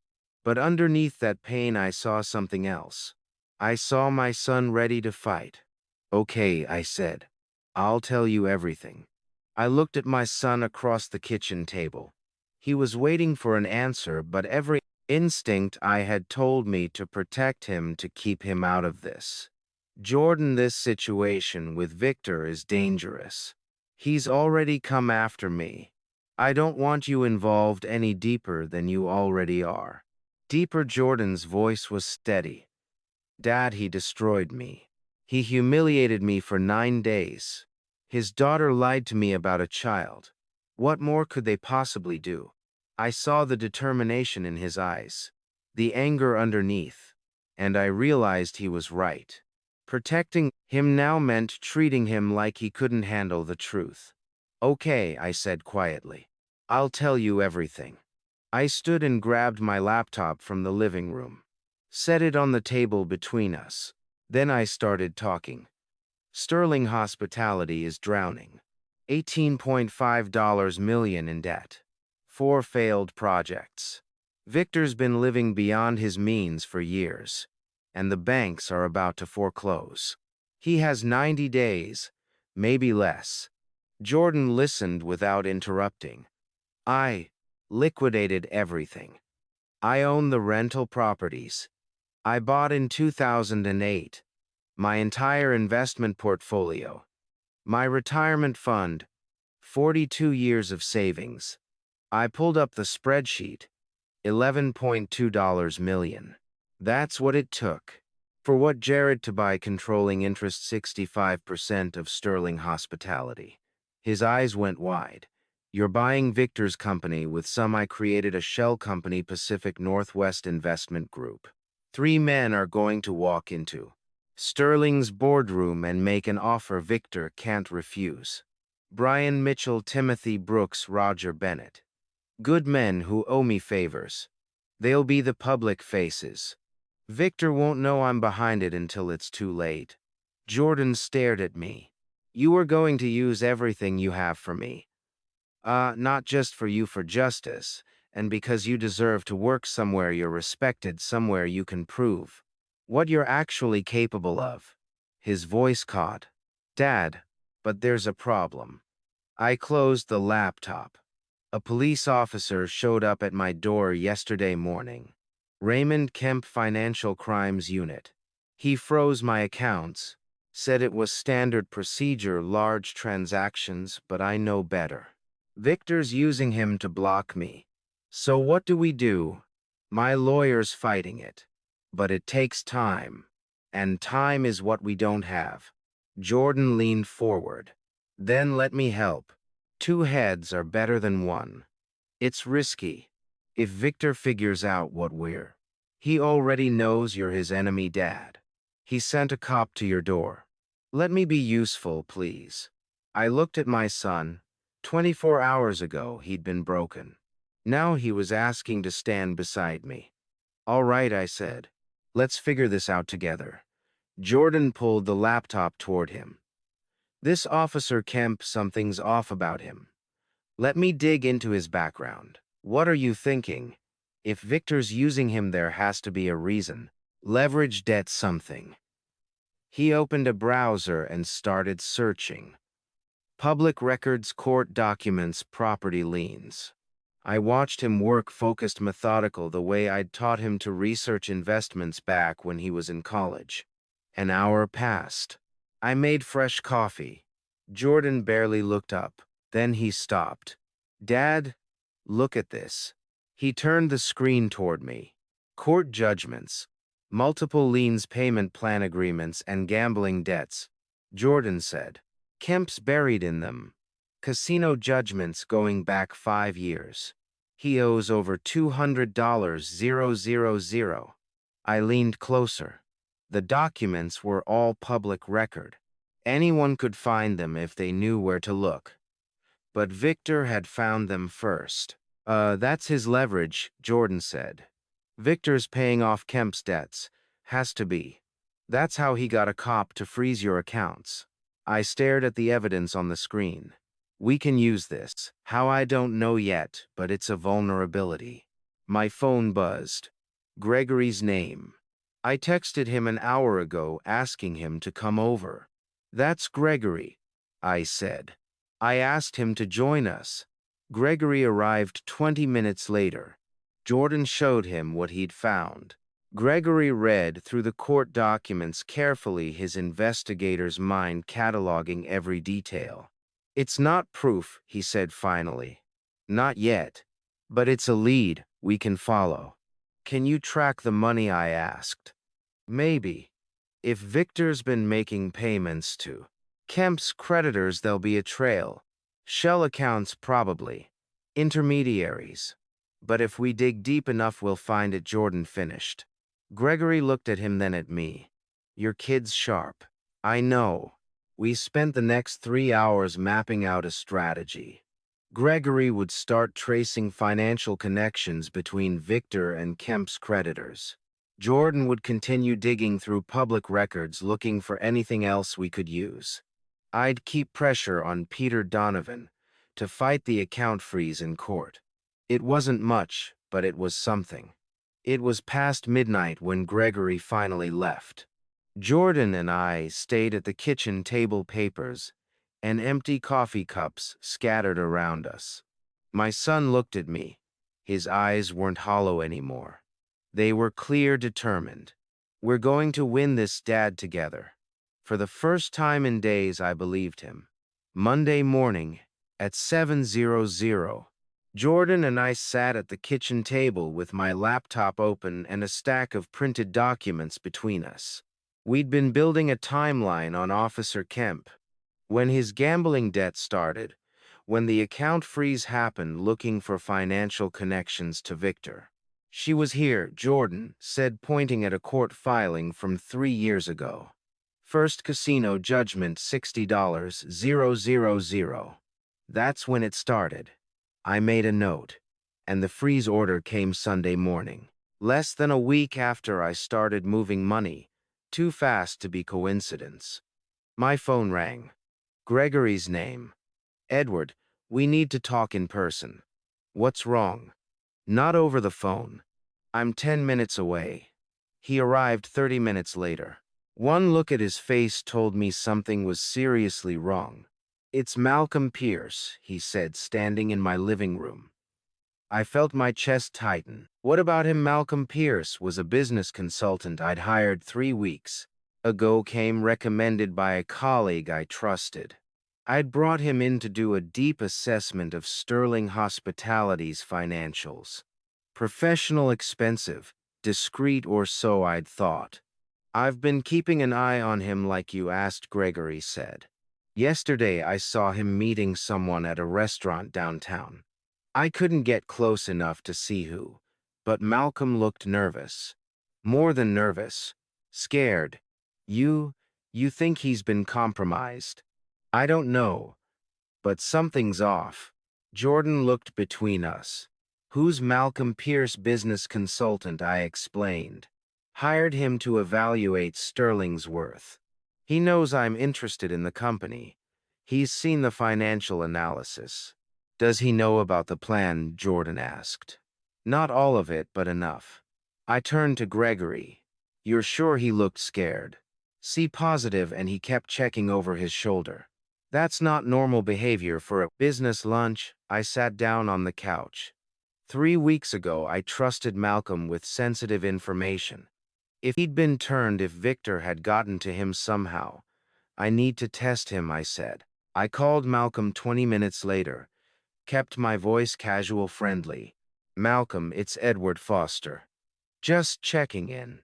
But underneath that pain, I saw something else. I saw my son ready to fight. Okay, I said. I'll tell you everything. I looked at my son across the kitchen table. He was waiting for an answer, but every instinct I had told me to protect him, to keep him out of this. Jordan, this situation with Victor is dangerous. He's already come after me. I don't want you involved any deeper than you already are. Deeper. Jordan's voice was steady. Dad, he destroyed me. He humiliated me for 9 days. His daughter lied to me about a child. What more could they possibly do? I saw the determination in his eyes, the anger underneath, and I realized he was right. Protecting him now meant treating him like he couldn't handle the truth. Okay, I said quietly. I'll tell you everything. I stood and grabbed my laptop from the living room, set it on the table between us. Then I started talking. Sterling Hospitality is drowning. $18.5 million in debt. 4 failed projects. Victor's been living beyond his means for years, and the banks are about to foreclose. He has 90 days, maybe less. Jordan listened without interrupting. I liquidated everything. I own the rental properties I bought in 2008, my entire investment portfolio, my retirement fund, 42 years of savings. I pulled up the spreadsheet, $11.2 million. That's what it took. For what, Jared, to buy controlling interest 65% of Sterling Hospitality. His eyes went wide. You're buying Victor's company with some I created, a shell company, Pacific Northwest Investment Group. 3 men are going to walk into Sterling's boardroom and make an offer Victor can't refuse. Brian Mitchell, Timothy Brooks, Roger Bennett. Good men who owe me favors. They'll be the public faces. Victor won't know I'm behind it until it's too late. Jordan stared at me. You are going to use everything you have for me. Not just for you, for justice, and because you deserve to work somewhere you're respected, somewhere you can prove what you're actually capable of. His voice caught. Dad, but there's a problem. I closed the laptop. A police officer showed up at my door yesterday morning. Raymond Kemp, Financial Crimes Unit. He froze my accounts, said it was standard procedure, large transactions, but I know better. Victor's using him to block me. So what do we do? My lawyer's fighting it. But it takes time. And time is what we don't have. Jordan leaned forward. Then let me help. 2 heads are better than 1. It's risky. If Victor figures out what we're, he already knows you're his enemy, Dad. He sent a cop to your door. Let me be useful, please. I looked at my son. 24 hours ago, he'd been broken. Now he was asking to stand beside me. All right, I said. Let's figure this out together. Jordan pulled the laptop toward him. This Officer Kemp, something's off about him. Let me dig into his background. What are you thinking? If Victor's using him, there has to be a reason. Leverage, debt, something. He opened a browser and started searching. Public records, court documents, property liens. I watched him work, focused, methodical, the way I'd taught him to research investments back when he was in college. An hour passed. I made fresh coffee. Jordan barely looked up. Then he stopped. Dad, look at this. He turned the screen toward me. Court judgments, multiple liens, payment plan agreements, and gambling debts. Jordan said, Kemp's buried in them. Casino judgments going back 5 years. He owes over $200,000. I leaned closer. The documents were all public record. Anyone could find them if they knew where to look. But Victor had found them first. That's his leverage, Jordan said. Victor's paying off Kemp's debts. Has to be. That's how he got a cop to freeze your accounts. I stared at the evidence on the screen. We can use this. How I don't know yet, but it's a vulnerability. My phone buzzed. Gregory's name. I texted him an hour ago asking him to come over. That's Gregory, I said. I asked him to join us. Gregory arrived 20 minutes later. Jordan showed him what he'd found. Gregory read through the court documents carefully, his investigator's mind cataloging every detail. It's not proof, he said finally. Not yet. But it's a lead we can follow. Can you track the money, I asked. Maybe. If Victor's been making payments to Kemp's creditors, there'll be a trail. Shell accounts probably. Intermediaries. But if we dig deep enough, we'll find it, Jordan finished. Gregory looked at him, then at me. Your kid's sharp. I know. We spent the next 3 hours mapping out a strategy. Gregory would start tracing financial connections between Victor and Kemp's creditors. Jordan would continue digging through public records looking for anything else we could use. I'd keep pressure on Peter Donovan to fight the account freeze in court. It wasn't much, but it was something. It was past midnight when Gregory finally left. Jordan and I stayed at the kitchen table, papers and empty coffee cups scattered around us. My son looked at me. His eyes weren't hollow anymore. They were clear, determined. We're going to win this, Dad, together. For the first time in days, I believed him. Monday morning, at 7:00, Jordan and I sat at the kitchen table with my laptop open and a stack of printed documents between us. We'd been building a timeline on Officer Kemp. When his gambling debt started, when the account freeze happened, looking for financial connections to Victor. She was here, Jordan said, pointing at a court filing from 3 years ago. First casino judgment, $60,000. That's when it started. I made a note, and the freeze order came Sunday morning. Less than a week after I started moving money, too fast to be coincidence. My phone rang. Gregory's name. Edward, we need to talk in person. What's wrong? Not over the phone. I'm 10 minutes away. He arrived 30 minutes later. One look at his face told me something was seriously wrong. It's Malcolm Pierce, he said, standing in my living room. I felt my chest tighten. What about him? Malcolm Pierce was a business consultant I'd hired 3 weeks ago, came recommended by a colleague I trusted. I'd brought him in to do a deep assessment of Sterling Hospitality's financials. Professional, expensive, discreet, or so I'd thought. I've been keeping an eye on him like you asked, Gregory said. Yesterday I saw him meeting someone at a restaurant downtown. I couldn't get close enough to see who, but Malcolm looked nervous. More than nervous. Scared. You think he's been compromised? I don't know, but something's off. Jordan looked between us. Who's Malcolm Pierce? Business consultant, I explained. Hired him to evaluate Sterling's worth. He knows I'm interested in the company. He's seen the financial analysis. Does he know about the plan? Jordan asked. Not all of it, but enough. I turned to Gregory. You're sure? He looked scared. See, positive, and he kept checking over his shoulder. That's not normal behavior for a business lunch. I sat down on the couch. 3 weeks ago, I trusted Malcolm with sensitive information. If he'd been turned, if Victor had gotten to him somehow, I need to test him, I said. I called Malcolm 20 minutes later, kept my voice casual, friendly. Malcolm, it's Edward Foster. Just checking in.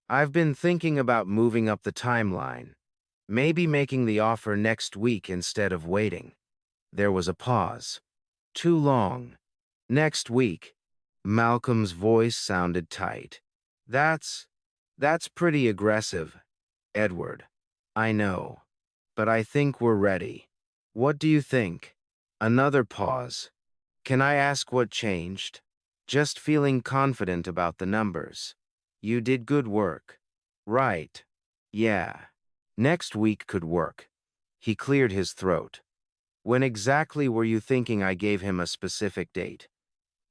I've been thinking about moving up the timeline. Maybe making the offer next week instead of waiting. There was a pause. Too long. Next week. Malcolm's voice sounded tight. That's... that's pretty aggressive, Edward. I know. But I think we're ready. What do you think? Another pause. Can I ask what changed? Just feeling confident about the numbers. You did good work. Right. Yeah. Next week could work. He cleared his throat. When exactly were you thinking? I gave him a specific date.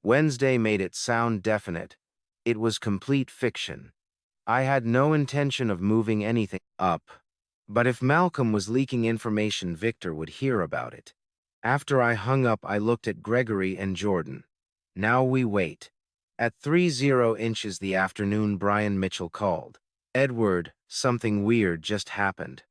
Wednesday made it sound definite. It was complete fiction. I had no intention of moving anything up. But if Malcolm was leaking information, Victor would hear about it. After I hung up, I looked at Gregory and Jordan. Now we wait. At 30 the afternoon, Brian Mitchell called. Edward, something weird just happened.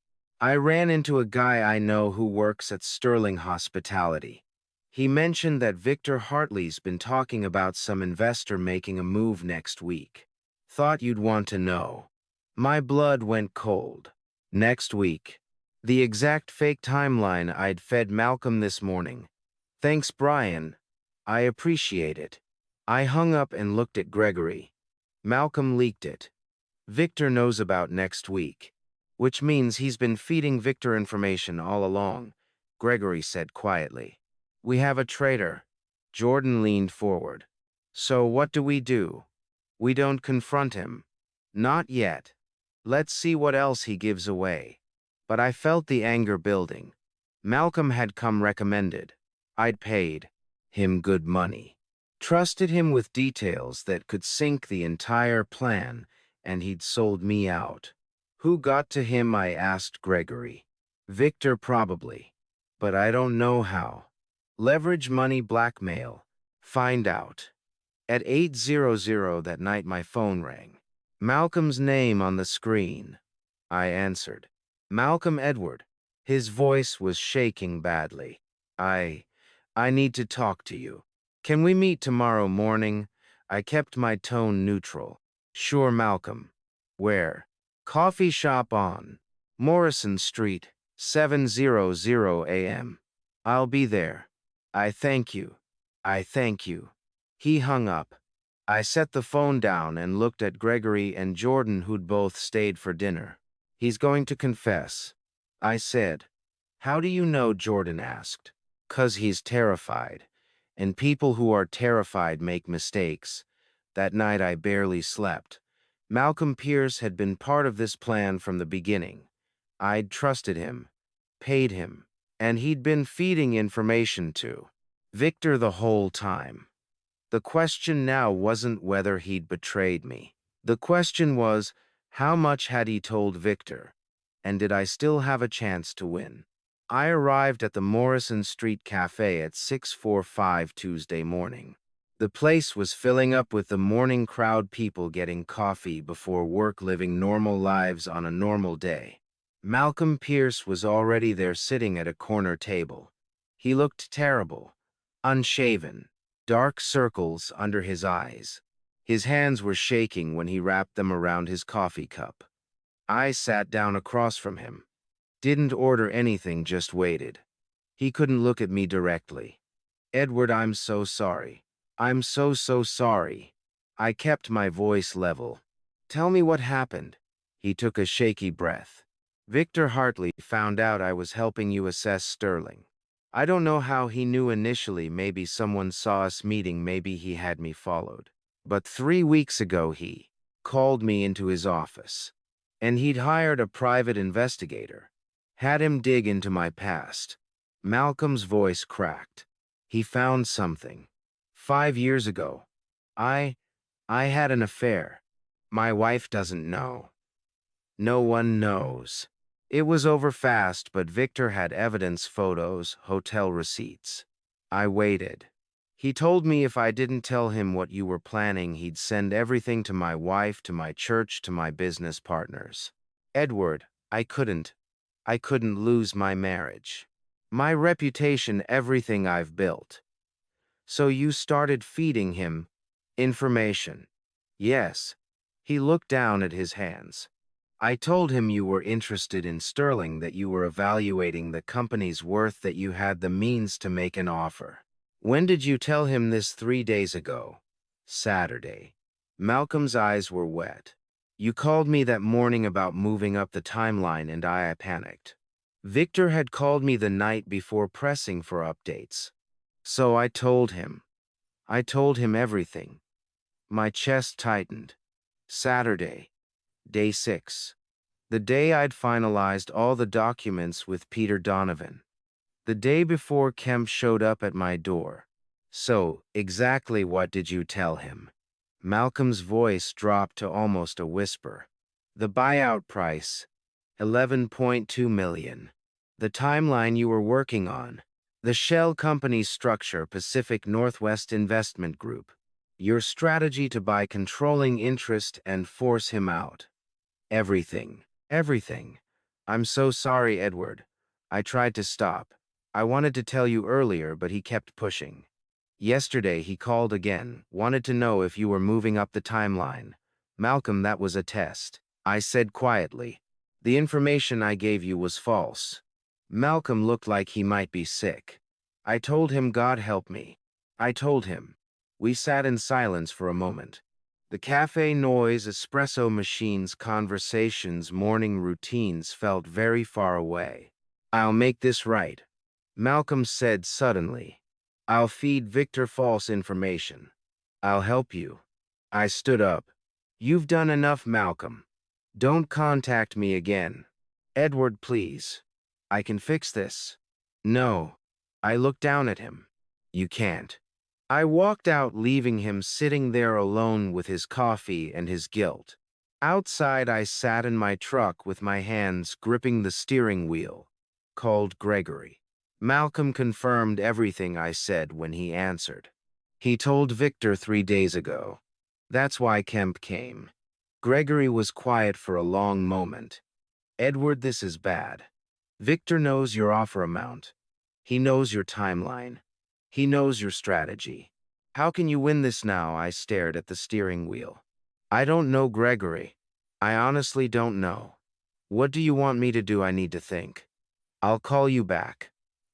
I ran into a guy I know who works at Sterling Hospitality. He mentioned that Victor Hartley's been talking about some investor making a move next week. Thought you'd want to know. My blood went cold. Next week. The exact fake timeline I'd fed Malcolm this morning. Thanks, Brian. I appreciate it. I hung up and looked at Gregory. Malcolm leaked it. Victor knows about next week. Which means he's been feeding Victor information all along, Gregory said quietly. We have a traitor. Jordan leaned forward. So what do? We don't confront him. Not yet. Let's see what else he gives away. But I felt the anger building. Malcolm had come recommended. I'd paid him good money. Trusted him with details that could sink the entire plan, and he'd sold me out. Who got to him? I asked Gregory. Victor probably. But I don't know how. Leverage, money, blackmail. Find out. At 8:00 that night my phone rang. Malcolm's name on the screen. I answered. Malcolm Edward. His voice was shaking badly. I need to talk to you. Can we meet tomorrow morning? I kept my tone neutral. Sure, Malcolm. Where? Coffee shop on Morrison Street, 7:00 a.m. I'll be there. I thank you. I thank you. He hung up. I set the phone down and looked at Gregory and Jordan, who'd both stayed for dinner. He's going to confess, I said. How do you know? Jordan asked. 'Cause he's terrified. And people who are terrified make mistakes. That night I barely slept. Malcolm Pierce had been part of this plan from the beginning. I'd trusted him, paid him, and he'd been feeding information to Victor the whole time. The question now wasn't whether he'd betrayed me. The question was, how much had he told Victor? And did I still have a chance to win? I arrived at the Morrison Street Cafe at 6:45 Tuesday morning. The place was filling up with the morning crowd, people getting coffee before work, living normal lives on a normal day. Malcolm Pierce was already there, sitting at a corner table. He looked terrible, unshaven, dark circles under his eyes. His hands were shaking when he wrapped them around his coffee cup. I sat down across from him. Didn't order anything, just waited. He couldn't look at me directly. Edward, I'm so sorry. I'm so sorry. I kept my voice level. Tell me what happened. He took a shaky breath. Victor Hartley found out I was helping you assess Sterling. I don't know how he knew initially. Maybe someone saw us meeting, maybe he had me followed. But 3 weeks ago he called me into his office. And he'd hired a private investigator. Had him dig into my past. Malcolm's voice cracked. He found something. 5 years ago. I had an affair. My wife doesn't know. No one knows. It was over fast, but Victor had evidence, photos, hotel receipts. I waited. He told me if I didn't tell him what you were planning, he'd send everything to my wife, to my church, to my business partners. Edward, I couldn't lose my marriage. My reputation, everything I've built. So you started feeding him information. Yes. He looked down at his hands. I told him you were interested in Sterling, that you were evaluating the company's worth, that you had the means to make an offer. When did you tell him this? 3 days ago. Saturday. Malcolm's eyes were wet. You called me that morning about moving up the timeline and I panicked. Victor had called me the night before pressing for updates. So I told him. I told him everything. My chest tightened. Saturday. Day 6. The day I'd finalized all the documents with Peter Donovan. The day before Kemp showed up at my door. So, exactly what did you tell him? Malcolm's voice dropped to almost a whisper. The buyout price, $11.2 million. The timeline you were working on. The shell company's structure, Pacific Northwest Investment Group. Your strategy to buy controlling interest and force him out. Everything. Everything. I'm so sorry, Edward. I tried to stop. I wanted to tell you earlier, but he kept pushing. Yesterday he called again, wanted to know if you were moving up the timeline. Malcolm, that was a test. I said quietly. The information I gave you was false. Malcolm looked like he might be sick. I told him, God help me. I told him. We sat in silence for a moment. The cafe noise, espresso machines, conversations, morning routines felt very far away. I'll make this right, Malcolm said suddenly. I'll feed Victor false information. I'll help you. I stood up. You've done enough, Malcolm. Don't contact me again. Edward, please. I can fix this. No. I looked down at him. You can't. I walked out, leaving him sitting there alone with his coffee and his guilt. Outside, I sat in my truck with my hands gripping the steering wheel. Called Gregory. Malcolm confirmed everything I said when he answered. He told Victor 3 days ago. That's why Kemp came. Gregory was quiet for a long moment. Edward, this is bad. Victor knows your offer amount. He knows your timeline. He knows your strategy. How can you win this now? I stared at the steering wheel. I don't know, Gregory. I honestly don't know. What do you want me to do? I need to think. I'll call you back.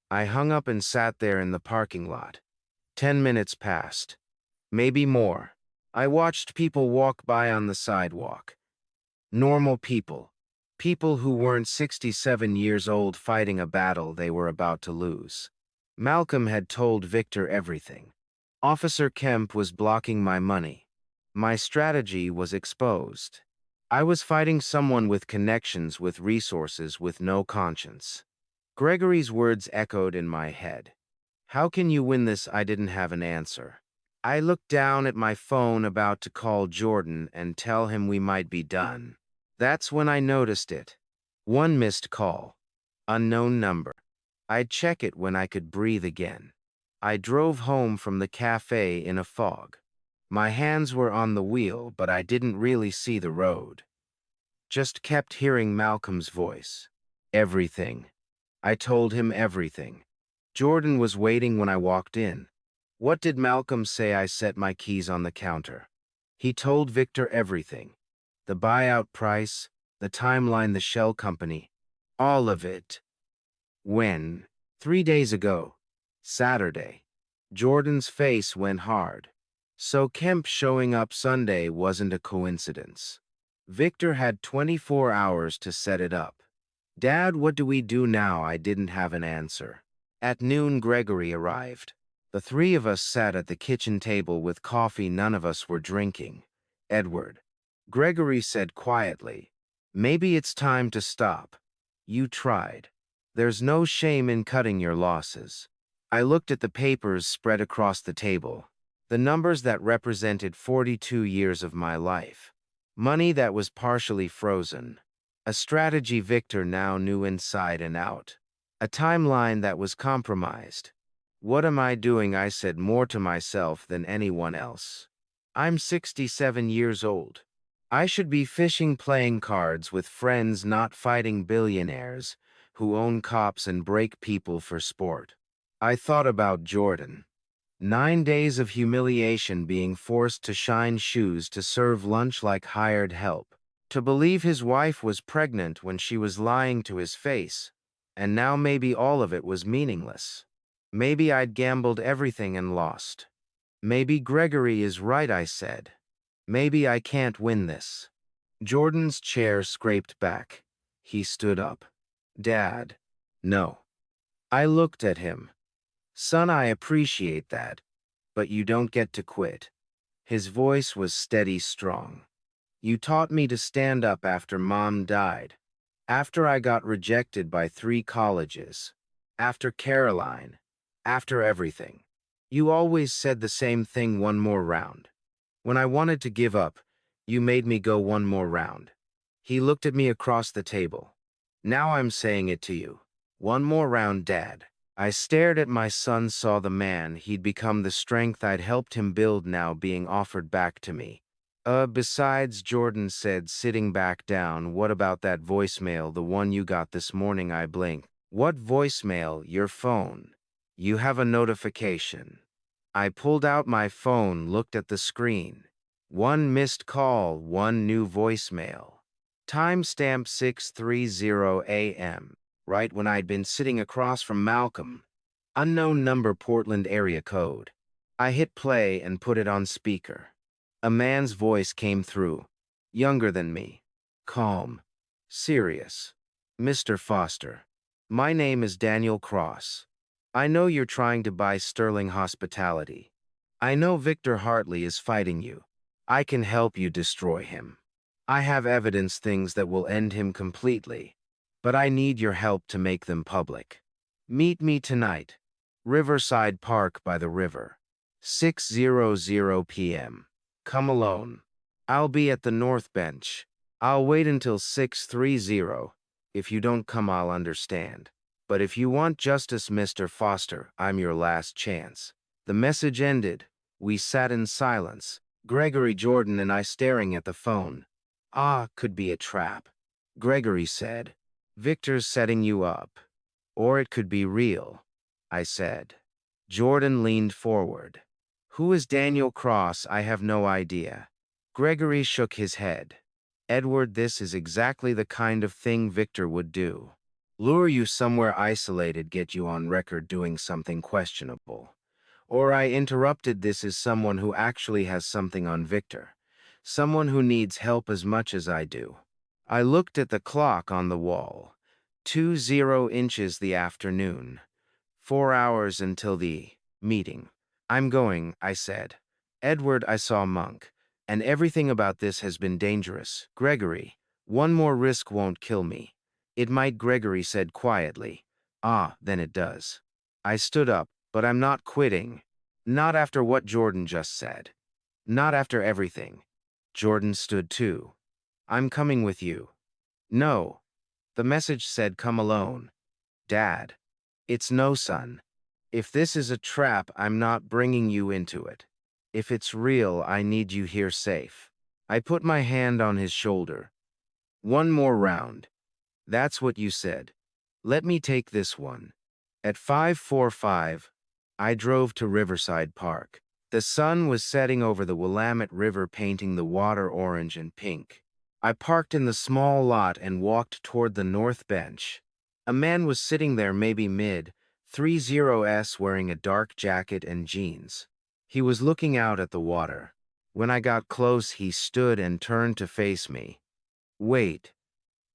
I hung up and sat there in the parking lot. 10 minutes passed. Maybe more. I watched people walk by on the sidewalk. Normal people. People who weren't 67 years old fighting a battle they were about to lose. Malcolm had told Victor everything. Officer Kemp was blocking my money. My strategy was exposed. I was fighting someone with connections, with resources, with no conscience. Gregory's words echoed in my head. How can you win this? I didn't have an answer. I looked down at my phone, about to call Jordan and tell him we might be done. That's when I noticed it. One missed call. Unknown number. I'd check it when I could breathe again. I drove home from the cafe in a fog. My hands were on the wheel, but I didn't really see the road. Just kept hearing Malcolm's voice. Everything. I told him everything. Jordan was waiting when I walked in. What did Malcolm say? I set my keys on the counter. He told Victor everything. The buyout price, the timeline, the shell company. All of it. When? 3 days ago. Saturday. Jordan's face went hard. So Kemp showing up Sunday wasn't a coincidence. Victor had 24 hours to set it up. Dad, what do we do now? I didn't have an answer. At noon, Gregory arrived. The three of us sat at the kitchen table with coffee. None of us were drinking. Edward. Gregory said quietly, maybe it's time to stop. You tried. There's no shame in cutting your losses. I looked at the papers spread across the table. The numbers that represented 42 years of my life. Money that was partially frozen. A strategy Victor now knew inside and out. A timeline that was compromised. What am I doing? I said, more to myself than anyone else. I'm 67 years old. I should be fishing, playing cards with friends, not fighting billionaires who own cops and break people for sport. I thought about Jordan. 9 days of humiliation, being forced to shine shoes, to serve lunch like hired help, To believe his wife was pregnant when she was lying to his face, and now maybe all of it was meaningless. Maybe I'd gambled everything and lost. Maybe Gregory is right, I said. Maybe I can't win this. Jordan's chair scraped back. He stood up. Dad. No. I looked at him. Son, I appreciate that, but you don't get to quit. His voice was steady, strong. You taught me to stand up after Mom died, after I got rejected by 3 colleges, after Caroline, after everything. You always said the same thing: one more round. When I wanted to give up, you made me go one more round. He looked at me across the table. Now I'm saying it to you. One more round, Dad. I stared at my son, saw the man he'd become, the strength I'd helped him build now being offered back to me. Besides, Jordan said, sitting back down, what about that voicemail, the one you got this morning? I blinked. What voicemail? Your phone. You have a notification. I pulled out my phone, looked at the screen. 1 missed call, 1 new voicemail. Timestamp 6:30 a.m. Right when I'd been sitting across from Malcolm. Unknown number, Portland area code. I hit play and put it on speaker. A man's voice came through, younger than me, calm, serious. Mr. Foster, my name is Daniel Cross. I know you're trying to buy Sterling Hospitality. I know Victor Hartley is fighting you. I can help you destroy him. I have evidence, things that will end him completely, but I need your help to make them public. Meet me tonight, Riverside Park by the river, 6:00 p.m. Come alone. I'll be at the North Bench. I'll wait until 6:30. If you don't come, I'll understand. But if you want justice, Mr. Foster, I'm your last chance. The message ended. We sat in silence, Gregory, Jordan, and I staring at the phone. Could be a trap. Gregory said, Victor's setting you up. Or it could be real, I said. Jordan leaned forward. Who is Daniel Cross? I have no idea. Gregory shook his head. Edward, this is exactly the kind of thing Victor would do. Lure you somewhere isolated, get you on record doing something questionable. Or, I interrupted, this is someone who actually has something on Victor. Someone who needs help as much as I do. I looked at the clock on the wall. 20 inches the afternoon. 4 hours until the meeting. I'm going, I said. Edward, I saw Monk, and everything about this has been dangerous. Gregory, one more risk won't kill me. It might, Gregory said quietly. Then it does. I stood up, but I'm not quitting. Not after what Jordan just said. Not after everything. Jordan stood too. I'm coming with you. No. The message said, come alone. Dad. It's no, son. If this is a trap, I'm not bringing you into it. If it's real, I need you here safe. I put my hand on his shoulder. One more round. That's what you said. Let me take this one. At 5:45, I drove to Riverside Park. The sun was setting over the Willamette River, painting the water orange and pink. I parked in the small lot and walked toward the North Bench. A man was sitting there, maybe mid-30s, wearing a dark jacket and jeans. He was looking out at the water. When I got close, he stood and turned to face me. Wait.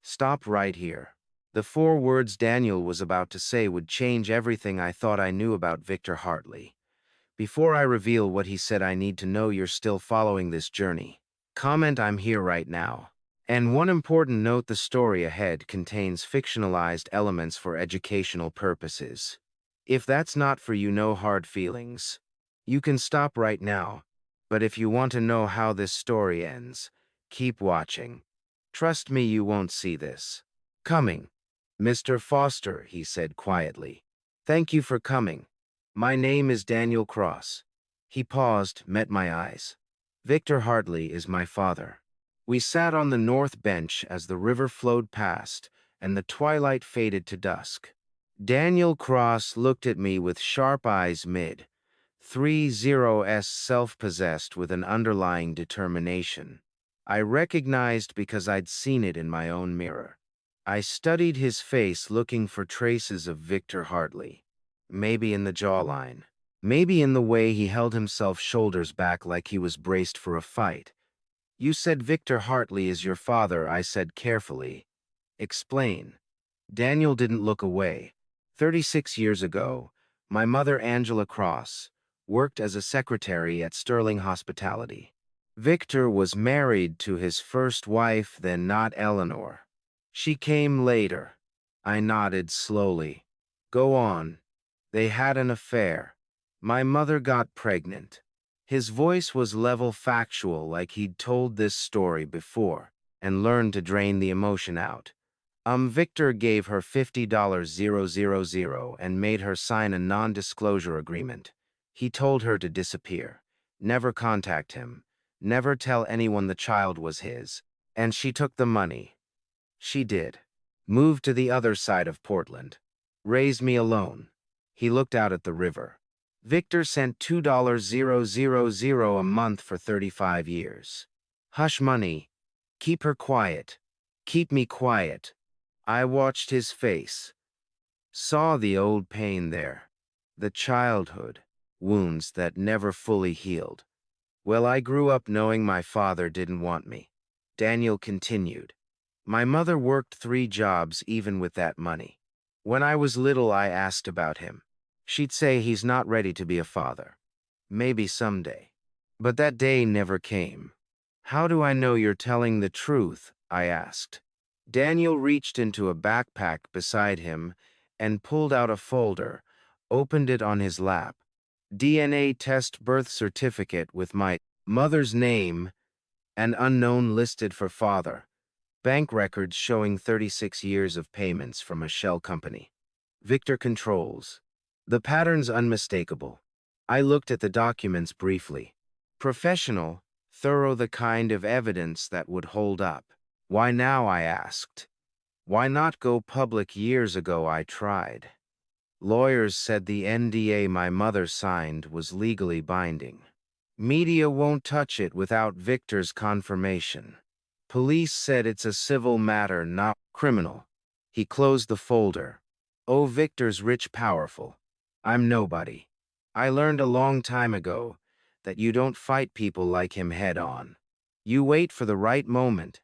Stop right here. The 4 words Daniel was about to say would change everything I thought I knew about Victor Hartley. Before I reveal what he said, I need to know you're still following this journey. Comment, I'm here right now. And one important note, the story ahead contains fictionalized elements for educational purposes. If that's not for you, no hard feelings. You can stop right now. But if you want to know how this story ends, keep watching. Trust me, you won't see this coming. Mr. Foster, he said quietly. Thank you for coming. My name is Daniel Cross. He paused, met my eyes. Victor Hartley is my father. We sat on the North Bench as the river flowed past and the twilight faded to dusk. Daniel Cross looked at me with sharp eyes, mid-30s, self-possessed with an underlying determination. I recognized because I'd seen it in my own mirror. I studied his face looking for traces of Victor Hartley. Maybe in the jawline. Maybe in the way he held himself shoulders back like he was braced for a fight. "You said Victor Hartley is your father," I said carefully. "Explain." Daniel didn't look away. 36 years ago, my mother, Angela Cross, worked as a secretary at Sterling Hospitality. Victor was married to his first wife, then not Eleanor. She came later. I nodded slowly. "Go on." "They had an affair. My mother got pregnant." His voice was level factual, like he'd told this story before and learned to drain the emotion out. Victor gave her $50,000 and made her sign a non-disclosure agreement. He told her to disappear, never contact him, never tell anyone the child was his, and she took the money. She did. Moved to the other side of Portland. Raised me alone. He looked out at the river. Victor sent $2,000 a month for 35 years. Hush money. Keep her quiet. Keep me quiet. I watched his face. Saw the old pain there. The childhood wounds that never fully healed. Well, I grew up knowing my father didn't want me. Daniel continued. My mother worked 3 jobs even with that money. When I was little, I asked about him. She'd say he's not ready to be a father. Maybe someday. But that day never came. "How do I know you're telling the truth?" I asked. Daniel reached into a backpack beside him and pulled out a folder, opened it on his lap. DNA test, birth certificate with my mother's name, and unknown listed for father. Bank records showing 36 years of payments from a shell company. Victor controls. The pattern's unmistakable. I looked at the documents briefly. Professional, thorough, the kind of evidence that would hold up. Why now, I asked. Why not go public years ago? I tried. Lawyers said the NDA my mother signed was legally binding. Media won't touch it without Victor's confirmation. Police said it's a civil matter, not criminal. He closed the folder. Oh, Victor's rich, powerful. I'm nobody. I learned a long time ago that you don't fight people like him head on. You wait for the right moment,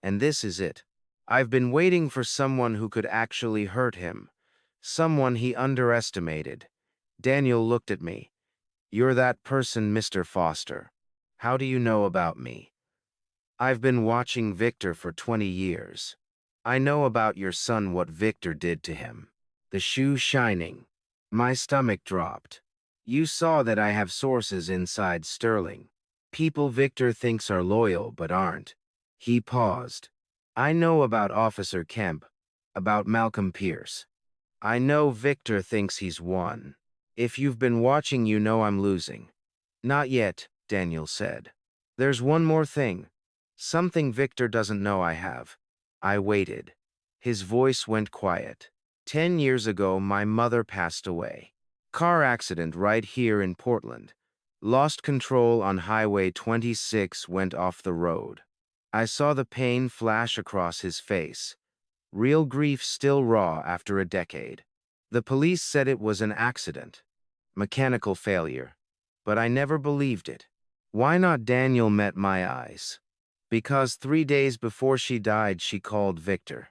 and this is it. I've been waiting for someone who could actually hurt him, someone he underestimated. Daniel looked at me. You're that person, Mr. Foster. How do you know about me? I've been watching Victor for 20 years. I know about your son, what Victor did to him. The shoe shining. My stomach dropped. You saw that I have sources inside Sterling. People Victor thinks are loyal but aren't. He paused. I know about Officer Kemp, about Malcolm Pierce. I know Victor thinks he's won. If you've been watching, you know I'm losing. Not yet, Daniel said. There's one more thing. Something Victor doesn't know I have. I waited. His voice went quiet. 10 years ago, my mother passed away. Car accident right here in Portland. Lost control on Highway 26, went off the road. I saw the pain flash across his face. Real grief, still raw after a decade. The police said it was an accident. Mechanical failure. But I never believed it. Why not? Daniel met my eyes. Because 3 days before she died, she called Victor.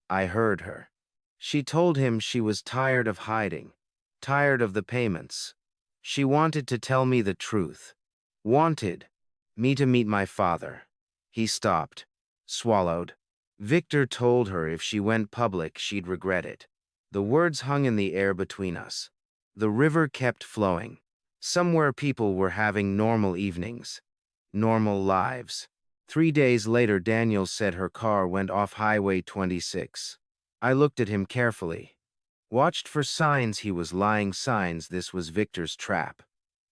I heard her. She told him she was tired of hiding, tired of the payments. She wanted to tell me the truth. Wanted me to meet my father. He stopped, swallowed. Victor told her if she went public, she'd regret it. The words hung in the air between us. The river kept flowing. Somewhere people were having normal evenings, normal lives. 3 days later, Daniel said her car went off Highway 26. I looked at him carefully. Watched for signs he was lying, signs this was Victor's trap.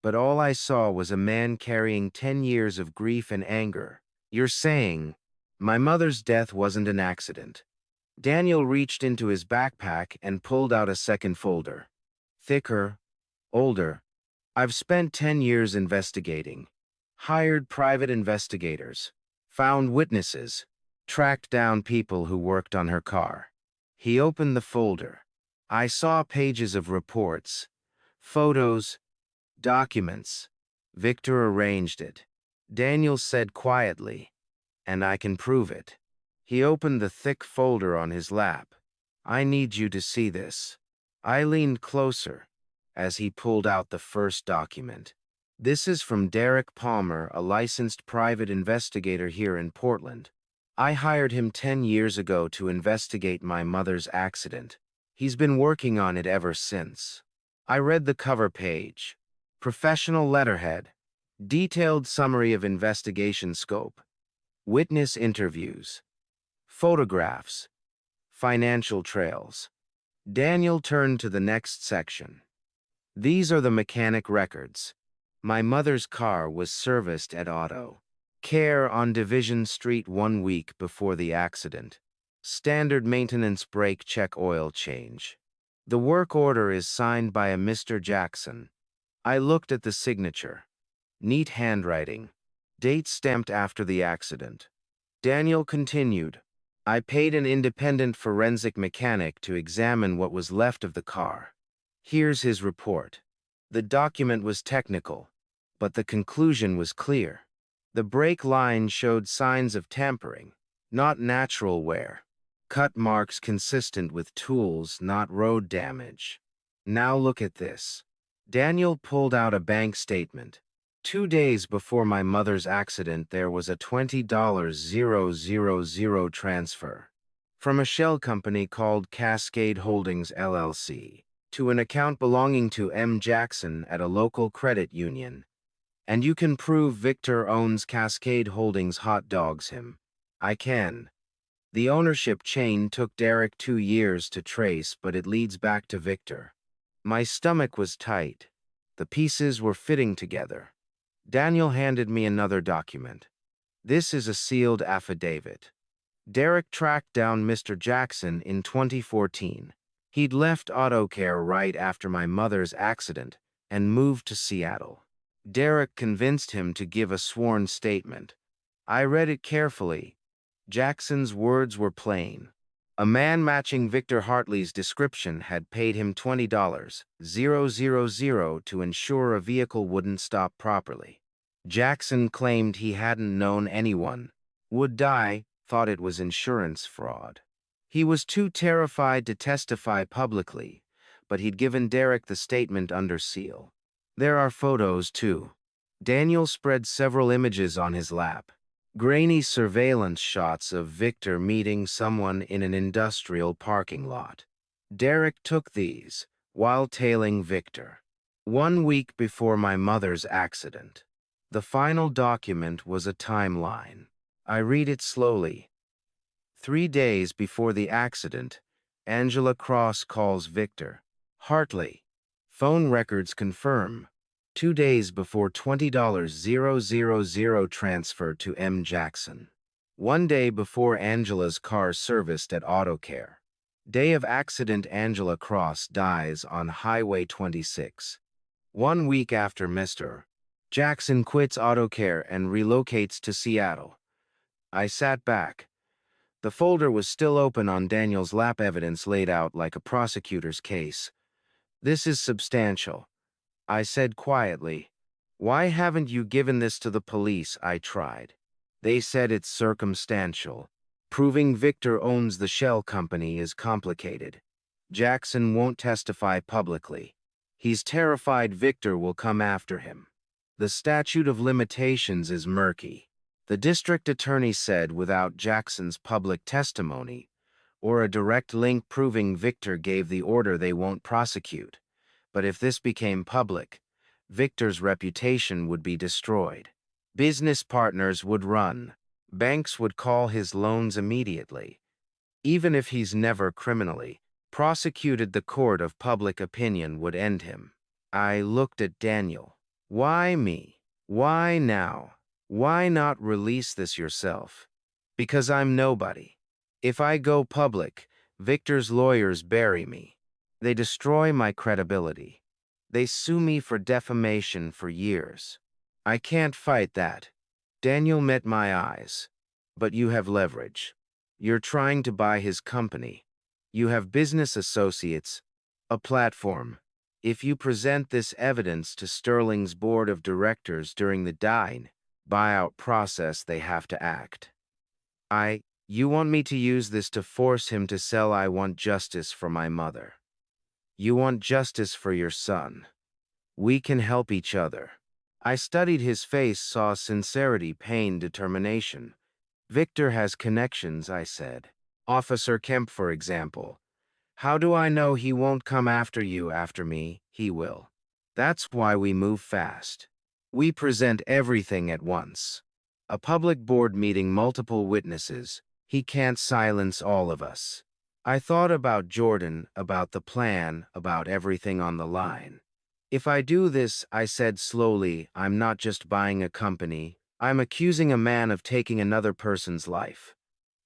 But all I saw was a man carrying 10 years of grief and anger. You're saying my mother's death wasn't an accident? Daniel reached into his backpack and pulled out a second folder. Thicker, older. I've spent 10 years investigating. Hired private investigators. Found witnesses. Tracked down people who worked on her car. He opened the folder. I saw pages of reports, photos, documents. Victor arranged it. Daniel said quietly, "And I can prove it." He opened the thick folder on his lap. "I need you to see this." I leaned closer as he pulled out the first document. "This is from Derek Palmer, a licensed private investigator here in Portland. I hired him 10 years ago to investigate my mother's accident. He's been working on it ever since." I read the cover page. Professional letterhead. Detailed summary of investigation scope. Witness interviews. Photographs. Financial trails. Daniel turned to the next section. "These are the mechanic records. My mother's car was serviced at Auto Care on Division Street 1 week before the accident. Standard maintenance brake check oil change. The work order is signed by a Mr. Jackson." I looked at the signature. Neat handwriting. Date stamped after the accident. Daniel continued, "I paid an independent forensic mechanic to examine what was left of the car. Here's his report." The document was technical, but the conclusion was clear. The brake line showed signs of tampering, not natural wear. Cut marks consistent with tools, not road damage. "Now look at this." Daniel pulled out a bank statement. 2 days before my mother's accident, there was a $20,000 transfer from a shell company called Cascade Holdings LLC to an account belonging to M. Jackson at a local credit union. "And you can prove Victor owns Cascade Holdings hot dogs him." "I can. The ownership chain took Derek 2 years to trace, but it leads back to Victor." My stomach was tight. The pieces were fitting together. Daniel handed me another document. "This is a sealed affidavit. Derek tracked down Mr. Jackson in 2014. He'd left Auto Care right after my mother's accident and moved to Seattle. Derek convinced him to give a sworn statement. I read it carefully. Jackson's words were plain. A man matching Victor Hartley's description had paid him $20,000 to ensure a vehicle wouldn't stop properly. Jackson claimed he hadn't known anyone would die, thought it was insurance fraud. He was too terrified to testify publicly, but he'd given Derek the statement under seal. There are photos, too. Daniel spread several images on his lap. Grainy surveillance shots of Victor meeting someone in an industrial parking lot. Derek took these while tailing Victor. 1 week before my mother's accident. The final document was a timeline. I read it slowly. 3 days before the accident, Angela Cross calls Victor. "Hartley. Phone records confirm. 2 days before $20,000 transfer to M. Jackson. 1 day before Angela's car serviced at Auto Care. Day of accident, Angela Cross dies on Highway 26. 1 week after Mr. Jackson quits Auto Care and relocates to Seattle." I sat back. The folder was still open on Daniel's lap, evidence laid out like a prosecutor's case. "This is substantial," I said quietly. "Why haven't you given this to the police?" I tried. "They said it's circumstantial. Proving Victor owns the shell company is complicated. Jackson won't testify publicly. He's terrified Victor will come after him. The statute of limitations is murky." The district attorney said without Jackson's public testimony or a direct link proving Victor gave the order, they won't prosecute. But if this became public, Victor's reputation would be destroyed. Business partners would run. Banks would call his loans immediately. Even if he's never criminally prosecuted, the court of public opinion would end him. I looked at Daniel. "Why me? Why now? Why not release this yourself?" "Because I'm nobody. If I go public, Victor's lawyers bury me. They destroy my credibility. They sue me for defamation for years. I can't fight that." Daniel met my eyes. But you have leverage. You're trying to buy his company. You have business associates, a platform. If you present this evidence to Sterling's board of directors during the buyout process, they have to act. You want me to use this to force him to sell? I want justice for my mother. You want justice for your son. We can help each other. I studied his face, saw sincerity, pain, determination. Victor has connections, I said. Officer Kemp, for example. How do I know he won't come after you after me? He will. That's why we move fast. We present everything at once. A public board meeting, multiple witnesses. He can't silence all of us. I thought about Jordan, about the plan, about everything on the line. If I do this, I said slowly, I'm not just buying a company. I'm accusing a man of taking another person's life.